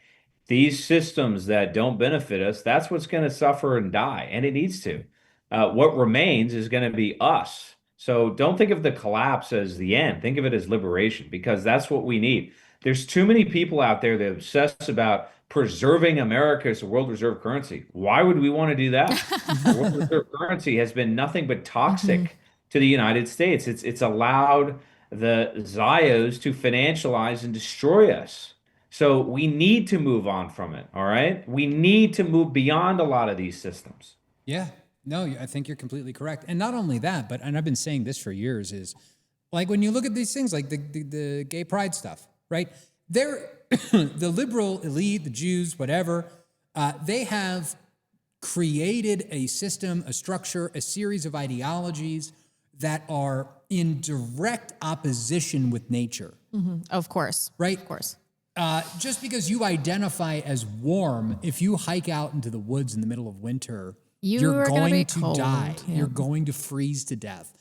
These systems that don't benefit us, that's what's going to suffer and die, and it needs to. What remains is going to be us. So don't think of the collapse as the end. Think of it as liberation, because that's what we need. There's too many people out there that obsess about preserving America as a world reserve currency. Why would we want to do that? The world reserve currency has been nothing but toxic to the United States. It's allowed the Zios to financialize and destroy us. So we need to move on from it, all right? We need to move beyond a lot of these systems. Yeah, no, I think you're completely correct. And not only that, but, and I've been saying this for years, is like when you look at these things, like the gay pride stuff, right? They're the liberal elite, the Jews, whatever, they have created a system, a structure, a series of ideologies that are in direct opposition with nature. Of course. Right? Of course. Just because you identify as warm, if you hike out into the woods in the middle of winter, you're going to die. Yeah. You're going to freeze to death.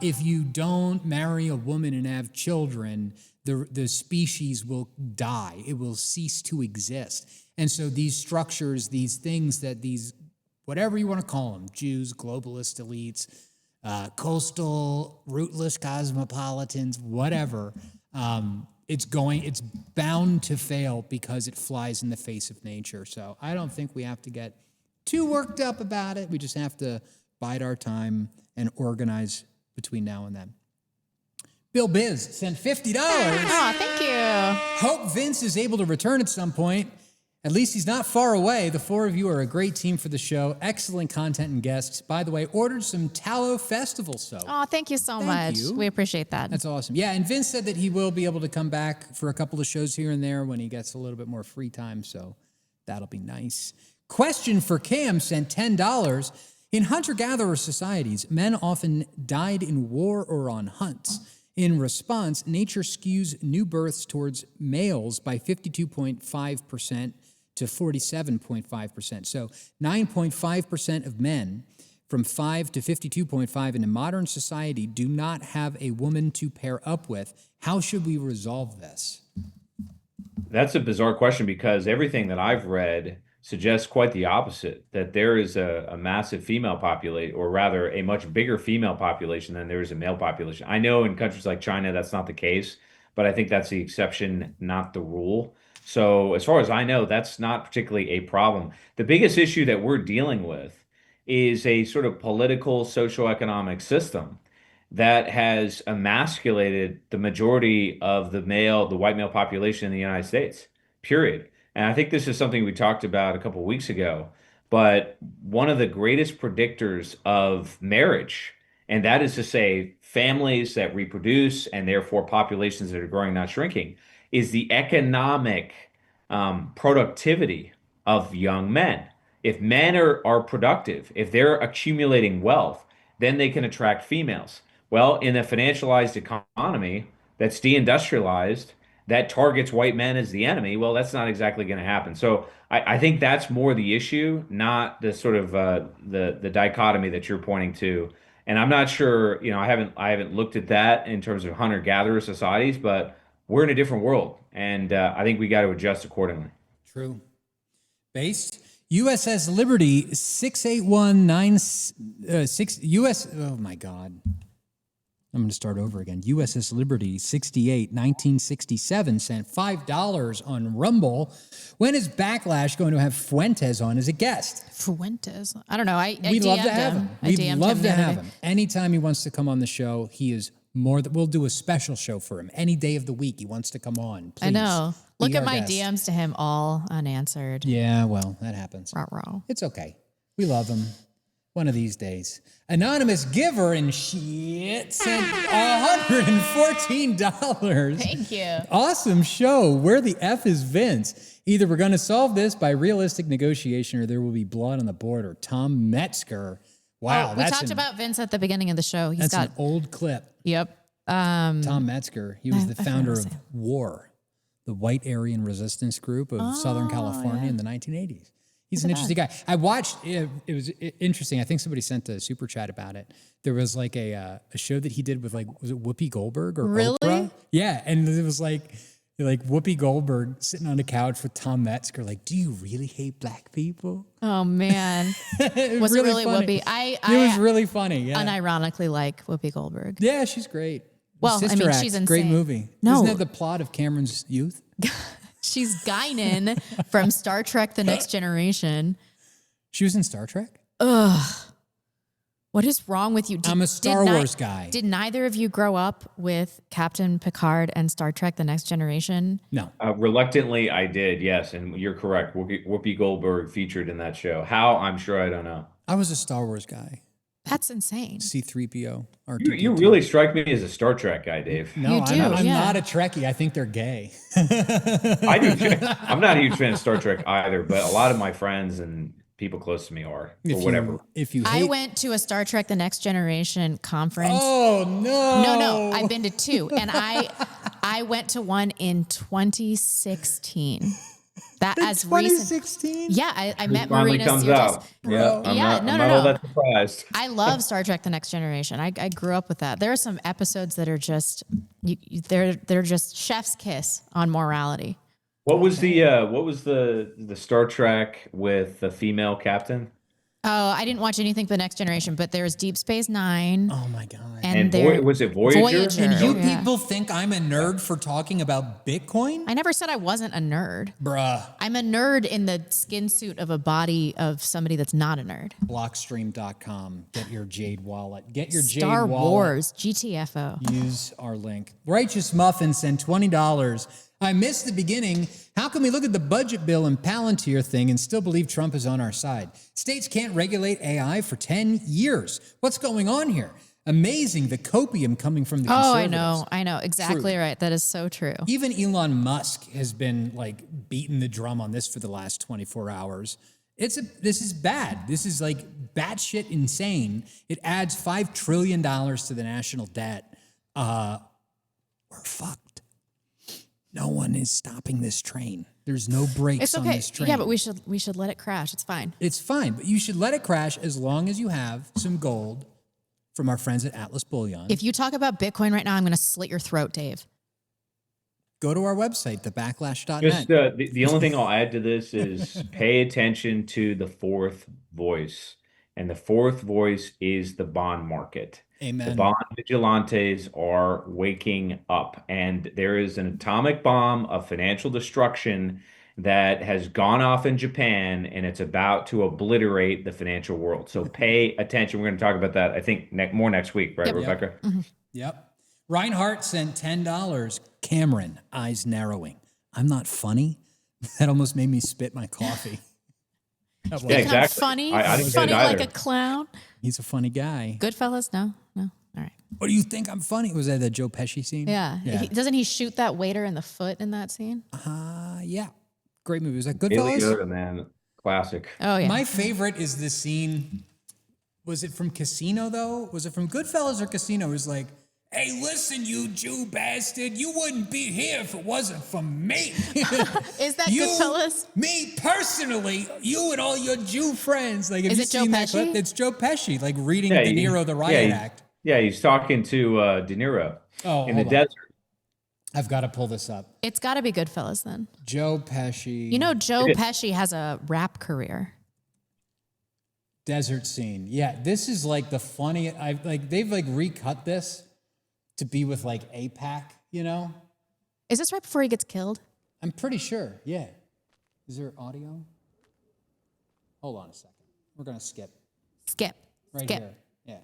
If you don't marry a woman and have children, the species will die. It will cease to exist. And so these structures, these things that these, whatever you want to call them, Jews, globalist elites, coastal, rootless cosmopolitans, whatever, it's bound to fail because it flies in the face of nature. So I don't think we have to get too worked up about it. We just have to bide our time and organize between now and then. Bill Biz sent $50. Oh, thank you. Hope Vince is able to return at some point. At least he's not far away. The four of you are a great team for the show. Excellent content and guests. By the way, ordered some Tallow Festival soap. Oh, thank you so much. We appreciate that. That's awesome. Yeah, and Vince said that he will be able to come back for a couple of shows here and there when he gets a little bit more free time, so that'll be nice. Question for Cam sent $10. In hunter-gatherer societies, men often died in war or on hunts. In response, nature skews new births towards males by 52.5% to 47.5%. So 9.5% of men from 5 to 52.5 in a modern society do not have a woman to pair up with. How should we resolve this? That's a bizarre question, because everything that I've read suggests quite the opposite, that there is a massive female population, or rather a much bigger female population than there is a male population. I know in countries like China, that's not the case, but I think that's the exception, not the rule. So as far as I know, that's not particularly a problem. The biggest issue that we're dealing with is a sort of political, socioeconomic system that has emasculated the majority of the white male population in the United States, period. And I think this is something we talked about a couple of weeks ago, but one of the greatest predictors of marriage, and that is to say families that reproduce and therefore populations that are growing, not shrinking, is the economic productivity of young men. If men are productive, if they're accumulating wealth, then they can attract females. Well, in a financialized economy that's deindustrialized, that targets white men as the enemy, well, that's not exactly going to happen. So I think that's more the issue, not the sort of the dichotomy that you're pointing to. And I'm not sure, I haven't looked at that in terms of hunter-gatherer societies, but we're in a different world, and I think we got to adjust accordingly. True. Based USS Liberty 6819 US. Oh my God. I'm going to start over again. USS Liberty 68 1967 sent $5 on Rumble. When is Backlash going to have Fuentes on as a guest? Fuentes? I don't know. We'd love to have him. We'd love to have him. Anytime he wants to come on the show, he is more that we'll do a special show for him. Any day of the week he wants to come on. Please, I know. Look at my guest. DMs to him, all unanswered. Yeah, well, that happens. Ruh-roh. It's okay. We love him. One of these days. Anonymous giver and shit sent $114. Thank you. Awesome show. Where the F is Vince? Either we're going to solve this by realistic negotiation or there will be blood on the border. Tom Metzger. Wow. We talked about Vince at the beginning of the show. That's an old clip. Yep. Tom Metzger. He was the founder of WAR, the White Aryan Resistance Group of Southern California in the 1980s. He's an interesting guy. I watched, it was interesting. I think somebody sent a super chat about it. There was like a show that he did with like, was it Whoopi Goldberg or Really? Oprah? Yeah. And it was like Whoopi Goldberg sitting on the couch with Tom Metzger, like, do you really hate black people? Oh man. It Was it really funny. Whoopi? It was really funny. Yeah. Unironically like Whoopi Goldberg. Yeah, she's great. Well, Sister I mean, Act, she's insane. great movie. No. Isn't that the plot of Cameron's Youth? She's Guinan from Star Trek: The Next Generation. She was in Star Trek? Ugh. What is wrong with you? I'm a Star Wars guy. Did neither of you grow up with Captain Picard and Star Trek: The Next Generation? No. Reluctantly, I did, yes. And you're correct. Whoopi Goldberg featured in that show. How? I'm sure I don't know. I was a Star Wars guy. That's insane. C-3PO. You really strike me as a Star Trek guy, Dave. No, I'm not a Trekkie. I think they're gay. I do too. I'm not a huge fan of Star Trek either, but a lot of my friends and people close to me are, or whatever. I went to a Star Trek: The Next Generation conference. Oh no! No, I've been to 2, and I went to one in 2016. That as 2016? Yeah, I met Finally Marina comes Sirtis. out. Yeah, I'm not all that surprised. I love Star Trek: The Next Generation. I grew up with that. There are some episodes that are just they're just chef's kiss on morality. What was the Star Trek with the female captain? Oh, I didn't watch anything but Next Generation, but there's Deep Space Nine. Oh my god! And was it Voyager? And you people think I'm a nerd for talking about Bitcoin? I never said I wasn't a nerd. Bruh. I'm a nerd in the skin suit of a body of somebody that's not a nerd. Blockstream.com. Get your Jade wallet. Get your Jade Star wallet. Wars, GTFO. Use our link. Righteous Muffin sent $20. I missed the beginning. How can we look at the budget bill and Palantir thing and still believe Trump is on our side? States can't regulate AI for 10 years. What's going on here? Amazing, the copium coming from the conservatives. I know. Exactly True. right. That is so true. Even Elon Musk has been like beating the drum on this for the last 24 hours. This is bad. This is like batshit insane. It adds $5 trillion to the national debt. We're fucked. No one is stopping this train. There's no brakes It's okay. on this train. Yeah, but we should let it crash. It's fine. It's fine, but you should let it crash as long as you have some gold from our friends at Atlas Bullion. If you talk about Bitcoin right now, I'm going to slit your throat, Dave. Go to our website, thebacklash.net. Just the only thing I'll add to this is pay attention to the fourth voice. And the fourth voice is the bond market. Amen. The bond vigilantes are waking up, and there is an atomic bomb of financial destruction that has gone off in Japan, and it's about to obliterate the financial world. So pay attention. We're going to talk about that, I think, more next week, right, Rebecca? Yep. Reinhardt sent $10. Cameron, eyes narrowing. I'm not funny. That almost made me spit my coffee. Yeah, exactly. Funny, I didn't funny get it like either. a clown. He's a funny guy. Goodfellas? No. All right. What do you think I'm funny? Was that the Joe Pesci scene? Yeah. Doesn't he shoot that waiter in the foot in that scene? Yeah. Great movie. Was that Really Goodfellas? good, man. Classic. Oh, yeah. My favorite is the scene. Was it from Casino, though? Was it from Goodfellas or Casino? It was like, hey, listen, you Jew bastard. You wouldn't be here if it wasn't for me. Is that Goodfellas? Me personally, you and all your Jew friends. Like, have Is you it Joe seen that Pesci? clip? It's Joe Pesci, like reading De Niro, the Riot Act. Yeah, he's talking to De Niro in the desert. I've got to pull this up. It's got to be Goodfellas then. Joe Pesci. You know, Joe Pesci has a rap career. Desert scene. Yeah, this is like the funny. They've like recut this to be with like APAC, you know? Is this right before he gets killed? I'm pretty sure. Yeah. Is there audio? Hold on a second. We're gonna skip. Skip. Right Skip. here. Yeah.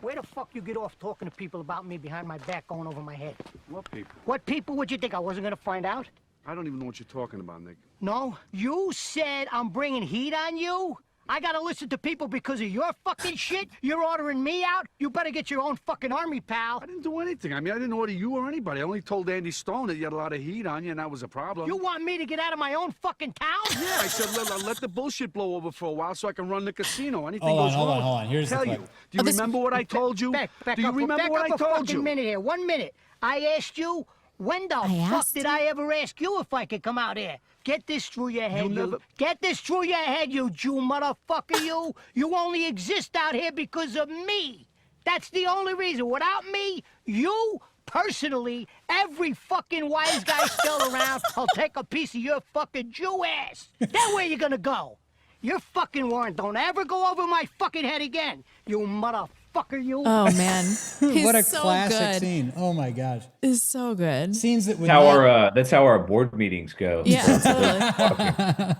Where the fuck you get off talking to people about me behind my back going over my head? What people? What people would you think I wasn't gonna find out? I don't even know what you're talking about, Nick. No? You said I'm bringing heat on you? I gotta listen to people because of your fucking shit? You're ordering me out? You better get your own fucking army, pal. I didn't do anything. I mean, I didn't order you or anybody. I only told Andy Stone that you had a lot of heat on you, and that was a problem. You want me to get out of my own fucking town? Yeah, I said, let the bullshit blow over for a while so I can run the casino. Anything Hold goes on. wrong. Here's the Tell clip. you. Do you remember what I told you? Back Do you remember what I told you? Minute here. 1 minute. I asked you, When the fuck did I ever ask you if I could come out here? Get this through your head, you. Get this through your head, you Jew motherfucker, you. You only exist out here because of me. That's the only reason. Without me, you, personally, every fucking wise guy still around, I'll take a piece of your fucking Jew ass. Then where you gonna go? Your fucking warrant don't ever go over my fucking head again, you motherfucker, you. Oh, man. He's What a so classic good. scene. Oh, my gosh. It's so good. Scenes that would That's how our board meetings go. Yeah, totally.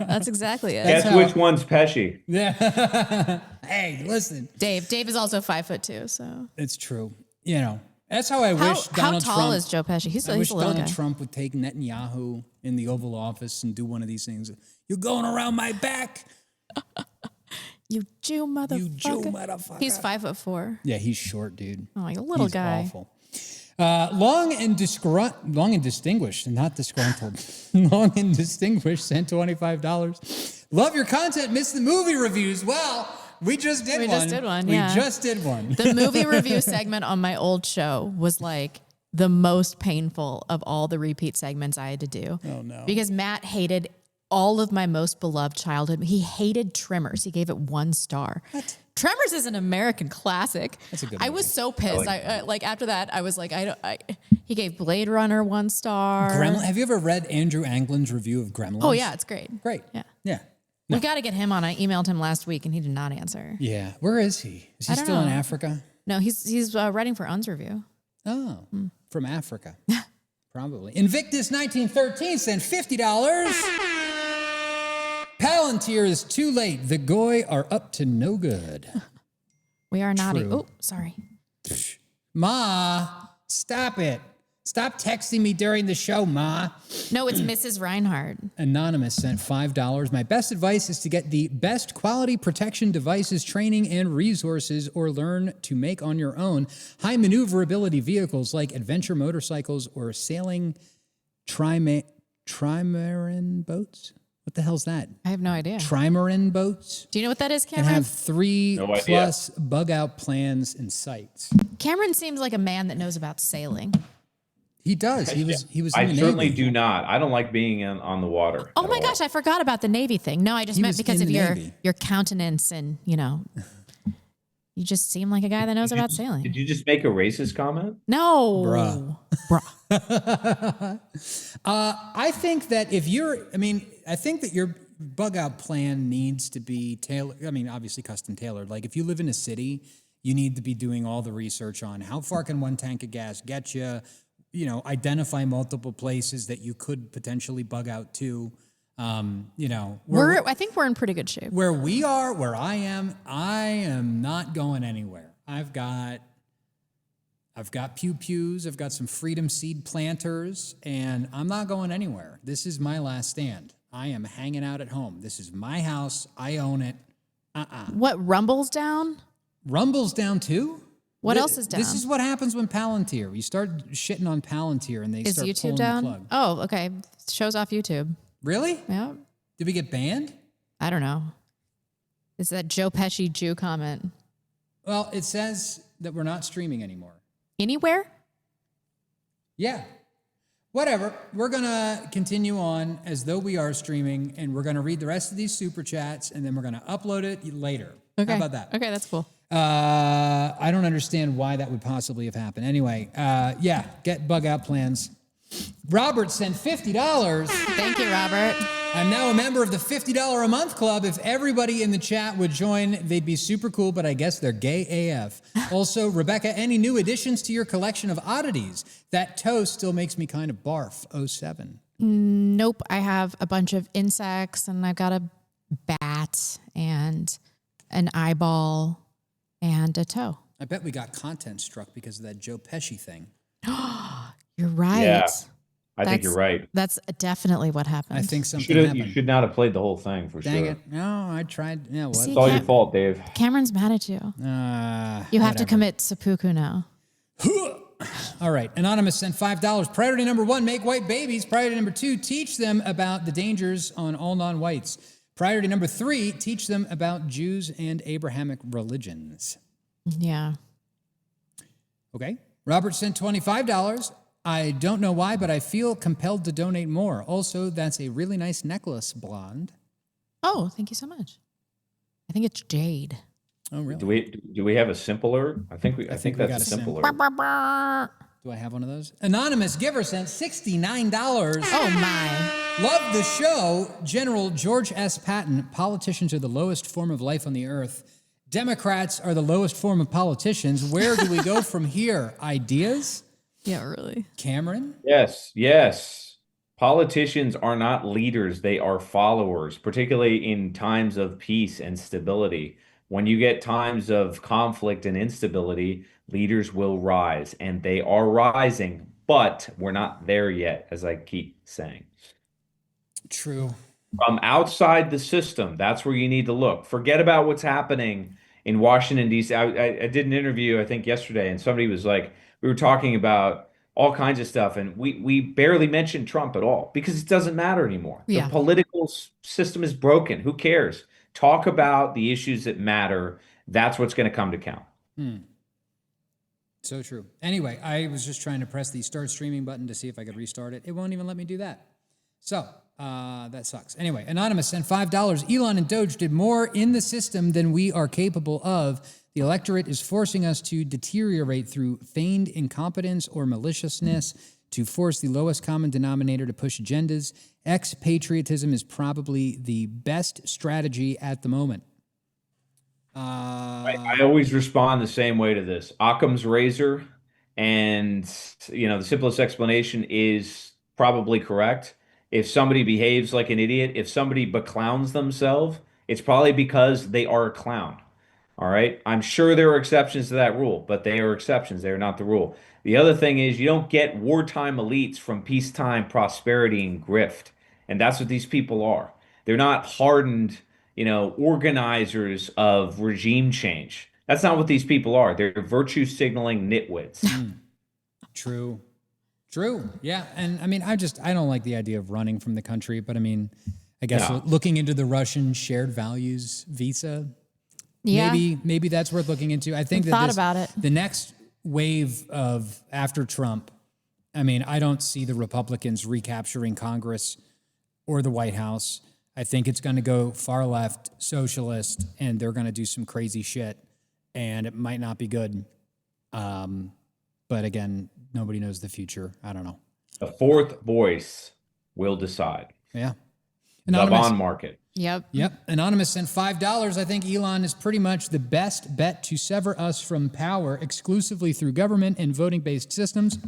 That's exactly it. Guess which one's Pesci? Yeah. Hey, listen. Dave is also 5'2", so. It's true. You know, that's how I wish How Donald tall Trump. is Joe Pesci? He's I a wish little Donald guy. Trump would take Netanyahu in the Oval Office and do one of these things. You're going around my back. You Jew motherfucker. You Jew motherfucker. He's 5'4". Yeah, he's short, dude. Oh, like a little He's guy. Awful. Long and distinguished, not disgruntled. Long and distinguished sent $25. Love your content. Missed the movie reviews. Well, we just did one. We just did one. We Yeah. just did one. The movie review segment on my old show was like the most painful of all the repeat segments I had to do. Oh no! Because Matt hated all of my most beloved childhood. He hated Tremors. He gave it 1 star. What? Tremors is an American classic. That's a good I movie. was so pissed. Like after that, I was like, he gave Blade Runner 1 star. Have you ever read Andrew Anglin's review of Gremlins? Oh yeah, it's great. Great. Yeah. Yeah. We got to get him on. I emailed him last week and he did not answer. Yeah. Where is he? Is he I don't still in know. Africa? No, he's writing for Un's review. Oh, from Africa. Probably. Invictus 1913 sent $50. Palantir is too late. The Goy are up to no good. We are naughty. True. Oh, sorry. Ma, stop it. Stop texting me during the show, Ma. No, it's Mrs. Reinhardt. Anonymous sent $5. My best advice is to get the best quality protection devices, training, and resources, or learn to make on your own high maneuverability vehicles like adventure motorcycles or sailing trimaran boats. What the hell's that? I have no idea. Trimaran boats? Do you know what that is, And Cameron? have 3 No idea. plus bug out plans and sites. Cameron seems like a man that knows about sailing. He does. He was in I the certainly Navy. do not. I don't like being on the water. Oh my gosh, I forgot about the Navy thing. No, I just He meant was because in of the your Navy. your countenance and, you just seem like a guy that knows about sailing. Did you just make a racist comment? No. Bruh. I think that I think that your bug out plan needs to be tailored. I mean, obviously custom tailored. Like if you live in a city, you need to be doing all the research on how far can one tank of gas get you, identify multiple places that you could potentially bug out to. I think we're in pretty good shape. Where we are, where I am not going anywhere. I've got pews, I've got some freedom seed planters, and I'm not going anywhere. This is my last stand. I am hanging out at home. This is my house. I own it. What, Rumble's down? Rumble's down too? What else is down? This is what happens when Palantir. You start shitting on Palantir and they Is start YouTube pulling down? the plug. Oh, okay. Show's off YouTube. Really? Yeah. Did we get banned? I don't know. It's that Joe Pesci Jew comment. Well, it says that we're not streaming anymore. Anywhere? Yeah. Whatever. We're going to continue on as though we are streaming, and we're going to read the rest of these super chats, and then we're going to upload it later. Okay. How about that? Okay, that's cool. I don't understand why that would possibly have happened. Anyway, get bug out plans. Robert sent $50. Thank you, Robert. I'm now a member of the $50 a month club. If everybody in the chat would join, they'd be super cool, but I guess they're gay AF. Also, Rebecca, any new additions to your collection of oddities? That toe still makes me kind of barf. 07. Nope. I have a bunch of insects, and I've got a bat and an eyeball and a toe. I bet we got content struck because of that Joe Pesci thing. You're right. Yeah, I think you're right. That's definitely what happened. I think something happened. You should not have played the whole thing for Dang sure. it. No, I tried. Yeah, what? See, It's all your fault, Dave. Cameron's mad at you. You have to whatever. commit seppuku now. All right. Anonymous sent $5. Priority number 1, make white babies. Priority number 2, teach them about the dangers on all non-whites. Priority number 3, teach them about Jews and Abrahamic religions. Yeah. Okay. Robert sent $25. I don't know why, but I feel compelled to donate more. Also, that's a really nice necklace, Blonde. Oh, thank you so much. I think it's jade. Oh, really? Do we have a simpler? I think we that's got a a simpler. Do I have one of those? Anonymous giver sent $69. Oh, my. Love the show. General George S. Patton, politicians are the lowest form of life on the earth. Democrats are the lowest form of politicians. Where do we go from here? Ideas? Yeah, really. Cameron? Yes. Politicians are not leaders. They are followers, particularly in times of peace and stability. When you get times of conflict and instability, leaders will rise, and they are rising, but we're not there yet, as I keep saying. True. From outside the system, that's where you need to look. Forget about what's happening in Washington, D.C. I did an interview, I think, yesterday, and somebody was like, we were talking about all kinds of stuff, and we barely mentioned Trump at all because it doesn't matter anymore. Yeah. The political system is broken. Who cares? Talk about the issues that matter. That's what's going to come to count. So true. Anyway, I was just trying to press the start streaming button to see if I could restart it. It won't even let me do that. So that sucks. Anyway, Anonymous sent $5. Elon and Doge did more in the system than we are capable of. The electorate is forcing us to deteriorate through feigned incompetence or maliciousness to force the lowest common denominator to push agendas. Expatriatism is probably the best strategy at the moment. I always respond the same way to this. Occam's razor, and the simplest explanation is probably correct. If somebody behaves like an idiot, if somebody beclowns themselves, it's probably because they are a clown. All right. I'm sure there are exceptions to that rule, but they are exceptions. They are not the rule. The other thing is you don't get wartime elites from peacetime prosperity and grift. And that's what these people are. They're not hardened, organizers of regime change. That's not what these people are. They're virtue signaling nitwits. True. Yeah. And I mean, I don't like the idea of running from the country, but I mean, I guess looking into the Russian shared values visa, yeah, maybe that's worth looking into. I think the next wave of after Trump, I mean, I don't see the Republicans recapturing Congress or the White House. I think it's going to go far left, socialist, and they're going to do some crazy shit, and it might not be good. But again, nobody knows the future. I don't know. The fourth voice will decide. Yeah. The bond market. Yep. Anonymous sent $5. I think Elon is pretty much the best bet to sever us from power exclusively through government and voting-based systems.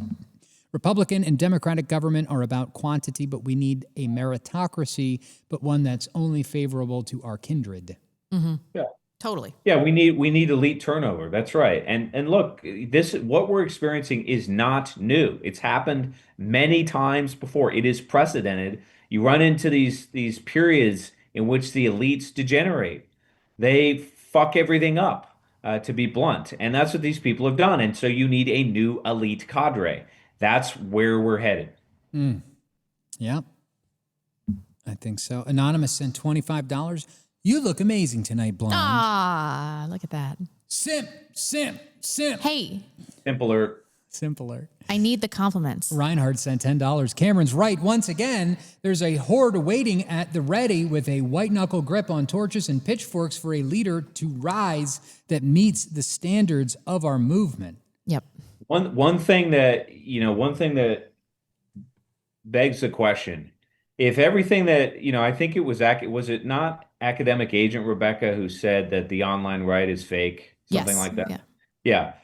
Republican and Democratic government are about quantity, but we need a meritocracy, but one that's only favorable to our kindred. Mm-hmm. Yeah. Totally. Yeah, we need elite turnover. That's right. And look, what we're experiencing is not new. It's happened many times before. It is precedented. You run into these periods in which the elites degenerate. They fuck everything up, to be blunt. And that's what these people have done. And so you need a new elite cadre. That's where we're headed. Yeah, I think so. Anonymous sent $25. You look amazing tonight, Blonde. Ah, look at that. Simp. Hey. Simpler. I need the compliments. Reinhardt sent $10. Cameron's right. Once again, there's a horde waiting at the ready with a white-knuckle grip on torches and pitchforks for a leader to rise that meets the standards of our movement. Yep. One thing that begs the question, if everything that, I think was it not academic agent Rebecca who said that the online right is fake? Something like that. Yeah.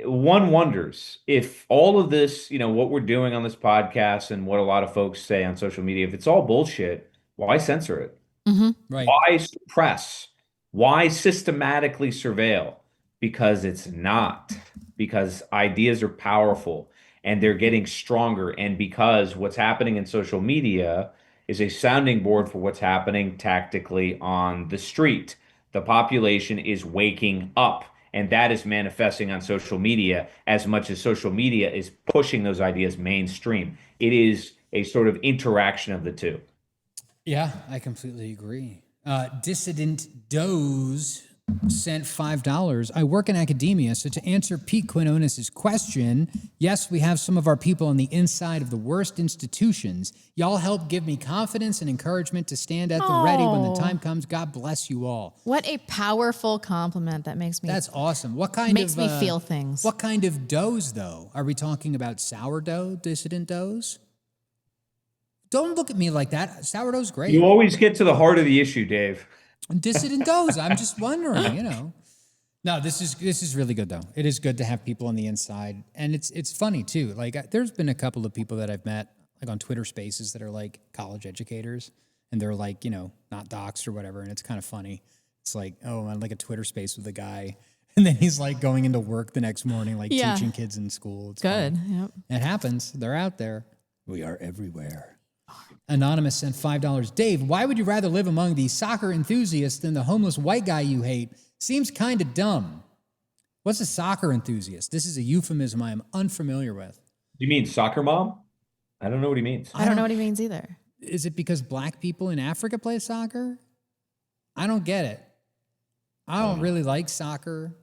One wonders if all of this, what we're doing on this podcast and what a lot of folks say on social media, if it's all bullshit, why censor it? Mm-hmm. Right. Why suppress? Why systematically surveil? Because it's not. Because ideas are powerful and they're getting stronger. And because what's happening in social media is a sounding board for what's happening tactically on the street. The population is waking up. And that is manifesting on social media as much as social media is pushing those ideas mainstream. It is a sort of interaction of the two. Yeah, I completely agree. Dissident Doze sent $5. I work in academia, so to answer Pete Quinones' question, yes, we have some of our people on the inside of the worst institutions. Y'all help give me confidence and encouragement to stand at the ready when the time comes. God bless you all. What a powerful compliment that makes me. That's awesome. What kind makes of me feel things? What kind of doughs, though? Are we talking about sourdough, dissident doughs? Don't look at me like that. Sourdough's great. You always get to the heart of the issue, Dave. Dissident doughs. I'm just wondering, you know. No, this is really good though. It is good to have people on the inside, and it's funny too. Like there's been a couple of people that I've met like on Twitter Spaces that are like college educators, and they're like, you know, not doxxed or whatever, and it's kind of funny. It's like, oh, I'm like a Twitter Space with a guy, and then he's like going into work the next morning, like teaching kids in school. It's good. Funny. Yep. It happens. They're out there. We are everywhere. Anonymous sent $5. Dave, why would you rather live among the soccer enthusiasts than the homeless white guy you hate? Seems kind of dumb. What's a soccer enthusiast? This is a euphemism I am unfamiliar with. Do you mean soccer mom? I don't know what he means. I don't know what he means either. Is it because black people in Africa play soccer? I don't get it. I don't really like soccer.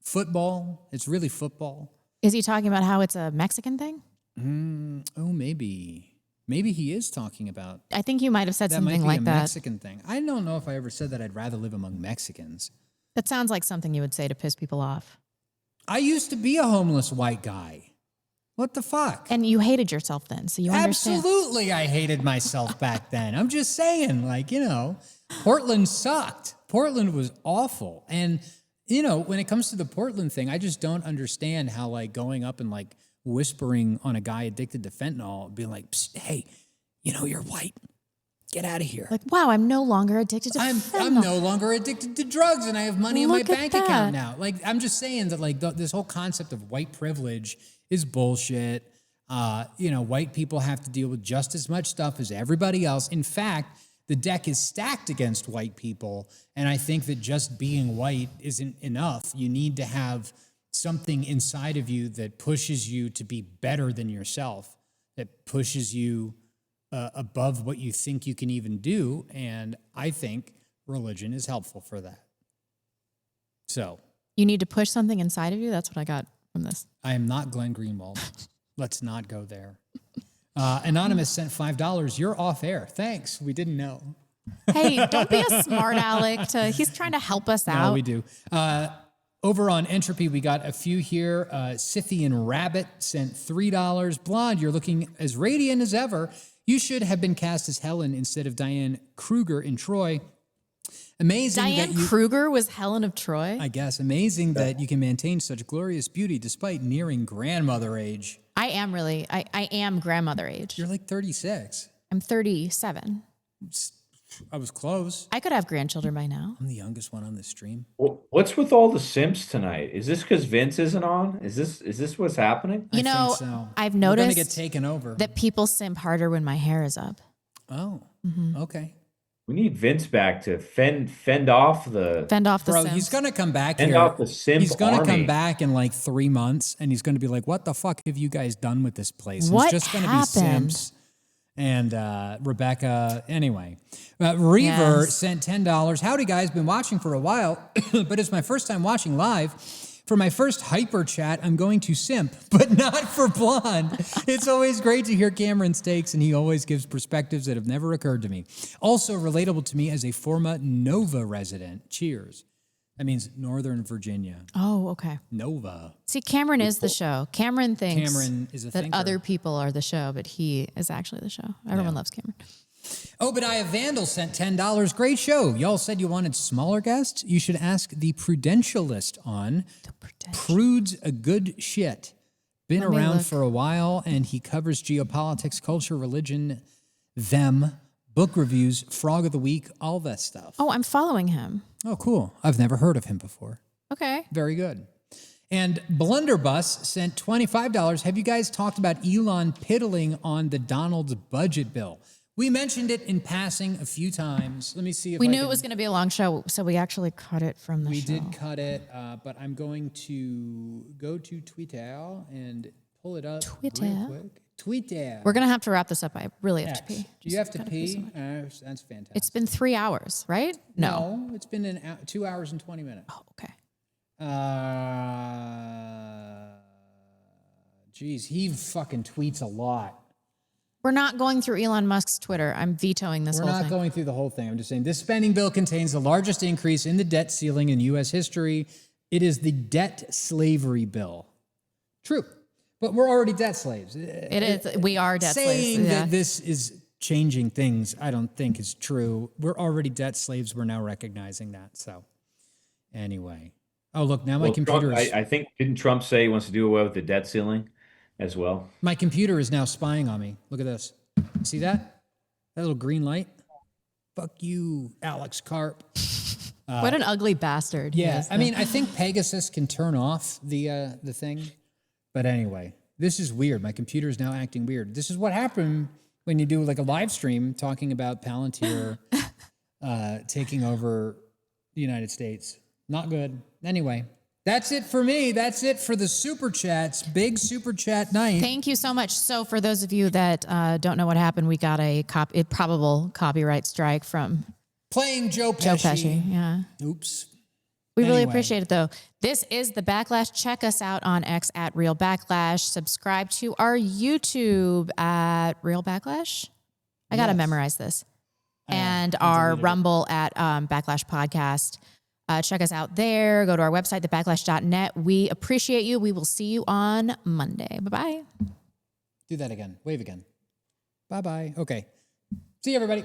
Football, it's really football. Is he talking about how it's a Mexican thing? Oh, maybe. Maybe he is talking about. I think you might have said something like that. That might be a Mexican thing. I don't know if I ever said that I'd rather live among Mexicans. That sounds like something you would say to piss people off. I used to be a homeless white guy. What the fuck? And you hated yourself then, so you understand. Absolutely, I hated myself back then. I'm just saying, like, you know, Portland sucked. Portland was awful. And, you know, when it comes to the Portland thing, I just don't understand how, like, going up and, like, whispering on a guy addicted to fentanyl, being like, psst, hey, you know, you're white. Get out of here. Like, wow, I'm no longer addicted to fentanyl. I'm no longer addicted to drugs, and I have money in my bank account now. Like, I'm just saying that, like, this whole concept of white privilege is bullshit. You know, white people have to deal with just as much stuff as everybody else. In fact, the deck is stacked against white people, and I think that just being white isn't enough. You need to have something inside of you that pushes you to be better than yourself, that pushes you above what you think you can even do. And I think religion is helpful for that. So you need to push something inside of you. That's what I got from this. I am not Glenn Greenwald. Let's not go there. Anonymous sent $5. You're off air. Thanks. We didn't know. Hey, don't be a smart aleck. He's trying to help us out. No, we do. Over on Entropy, we got a few here. Scythian Rabbit sent $3. Blonde, you're looking as radiant as ever. You should have been cast as Helen instead of Diane Kruger in Troy. Amazing. Diane Kruger was Helen of Troy? I guess. Amazing that you can maintain such glorious beauty despite nearing grandmother age. I am grandmother age. You're like 36. I'm 37. I was close. I could have grandchildren by now. I'm the youngest one on this stream. What's with all the simps tonight? Is this because Vince isn't on? Is this what's happening? You know, think so. I've We're noticed gonna get taken over. that people simp harder when my hair is up. Oh, okay. We need Vince back to fend off the Bro, simps. he's gonna come back Fend here. off the simp He's gonna army. come back in like 3 months, and he's gonna be like, "What the fuck have you guys done with this place?" What It's just gonna happened? be simps. And Rebecca, anyway. Reaver sent $10. Howdy, guys. Been watching for a while, but it's my first time watching live. For my first hyper chat, I'm going to simp, but not for Blonde. It's always great to hear Cameron's takes, and he always gives perspectives that have never occurred to me. Also relatable to me as a former Nova resident. Cheers. That means Northern Virginia. Oh, okay. Nova. See, Cameron is the show. Cameron thinks Cameron is a that thinker. other people are the show, but he is actually the show. Everyone loves Cameron. Obadiah Vandal sent $10. Great show. Y'all said you wanted smaller guests. You should ask the Prudentialist on. Prude's a good shit. Been Let me around look. for a while, and he covers geopolitics, culture, religion, them, book reviews, Frog of the Week, all that stuff. Oh, I'm following him. Oh, cool. I've never heard of him before. Okay. Very good. And Blunderbuss sent $25. Have you guys talked about Elon piddling on the Donald's budget bill? We mentioned it in passing a few times. Let me see if We I knew can- it was going to be a long show, so we actually cut it from the show. We did cut it, but I'm going to go to Twitter and pull it up Twitter. real quick. Twitter. We're going to have to wrap this up. I really have to X. pee. Do you have to pee? That's fantastic. It's been 3 hours, right? No, it's been 2 hours and 20 minutes. Oh, okay. Geez, he fucking tweets a lot. We're not going through Elon Musk's Twitter. I'm vetoing this whole thing. We're not going through the whole thing. I'm just saying this spending bill contains the largest increase in the debt ceiling in U.S. history. It is the debt slavery bill. True. But we're already debt slaves. It is. We are debt slaves. Saying that this is changing things, I don't think is true. We're already debt slaves. We're now recognizing that. So anyway. Oh, look, now my computer Trump, is... I think, didn't Trump say he wants to do away with the debt ceiling as well? My computer is now spying on me. Look at this. See that? That little green light? Fuck you, Alex Karp. What an ugly bastard. Yeah, I mean, I think Pegasus can turn off the thing. But anyway, this is weird. My computer is now acting weird. This is what happened when you do like a live stream talking about Palantir taking over the United States. Not good. Anyway, that's it for me. That's it for the super chats. Big super chat night. Thank you so much. So for those of you that don't know what happened, we got a probable copyright strike from playing Joe Pesci. Joe Pesci, yeah. Oops. We really appreciate it, though. This is The Backlash. Check us out on X at Real Backlash. Subscribe to our YouTube at Real Backlash. I got to memorize this. And our Rumble at Backlash Podcast. Check us out there. Go to our website, thebacklash.net. We appreciate you. We will see you on Monday. Bye-bye. Do that again. Wave again. Bye-bye. Okay. See you, everybody.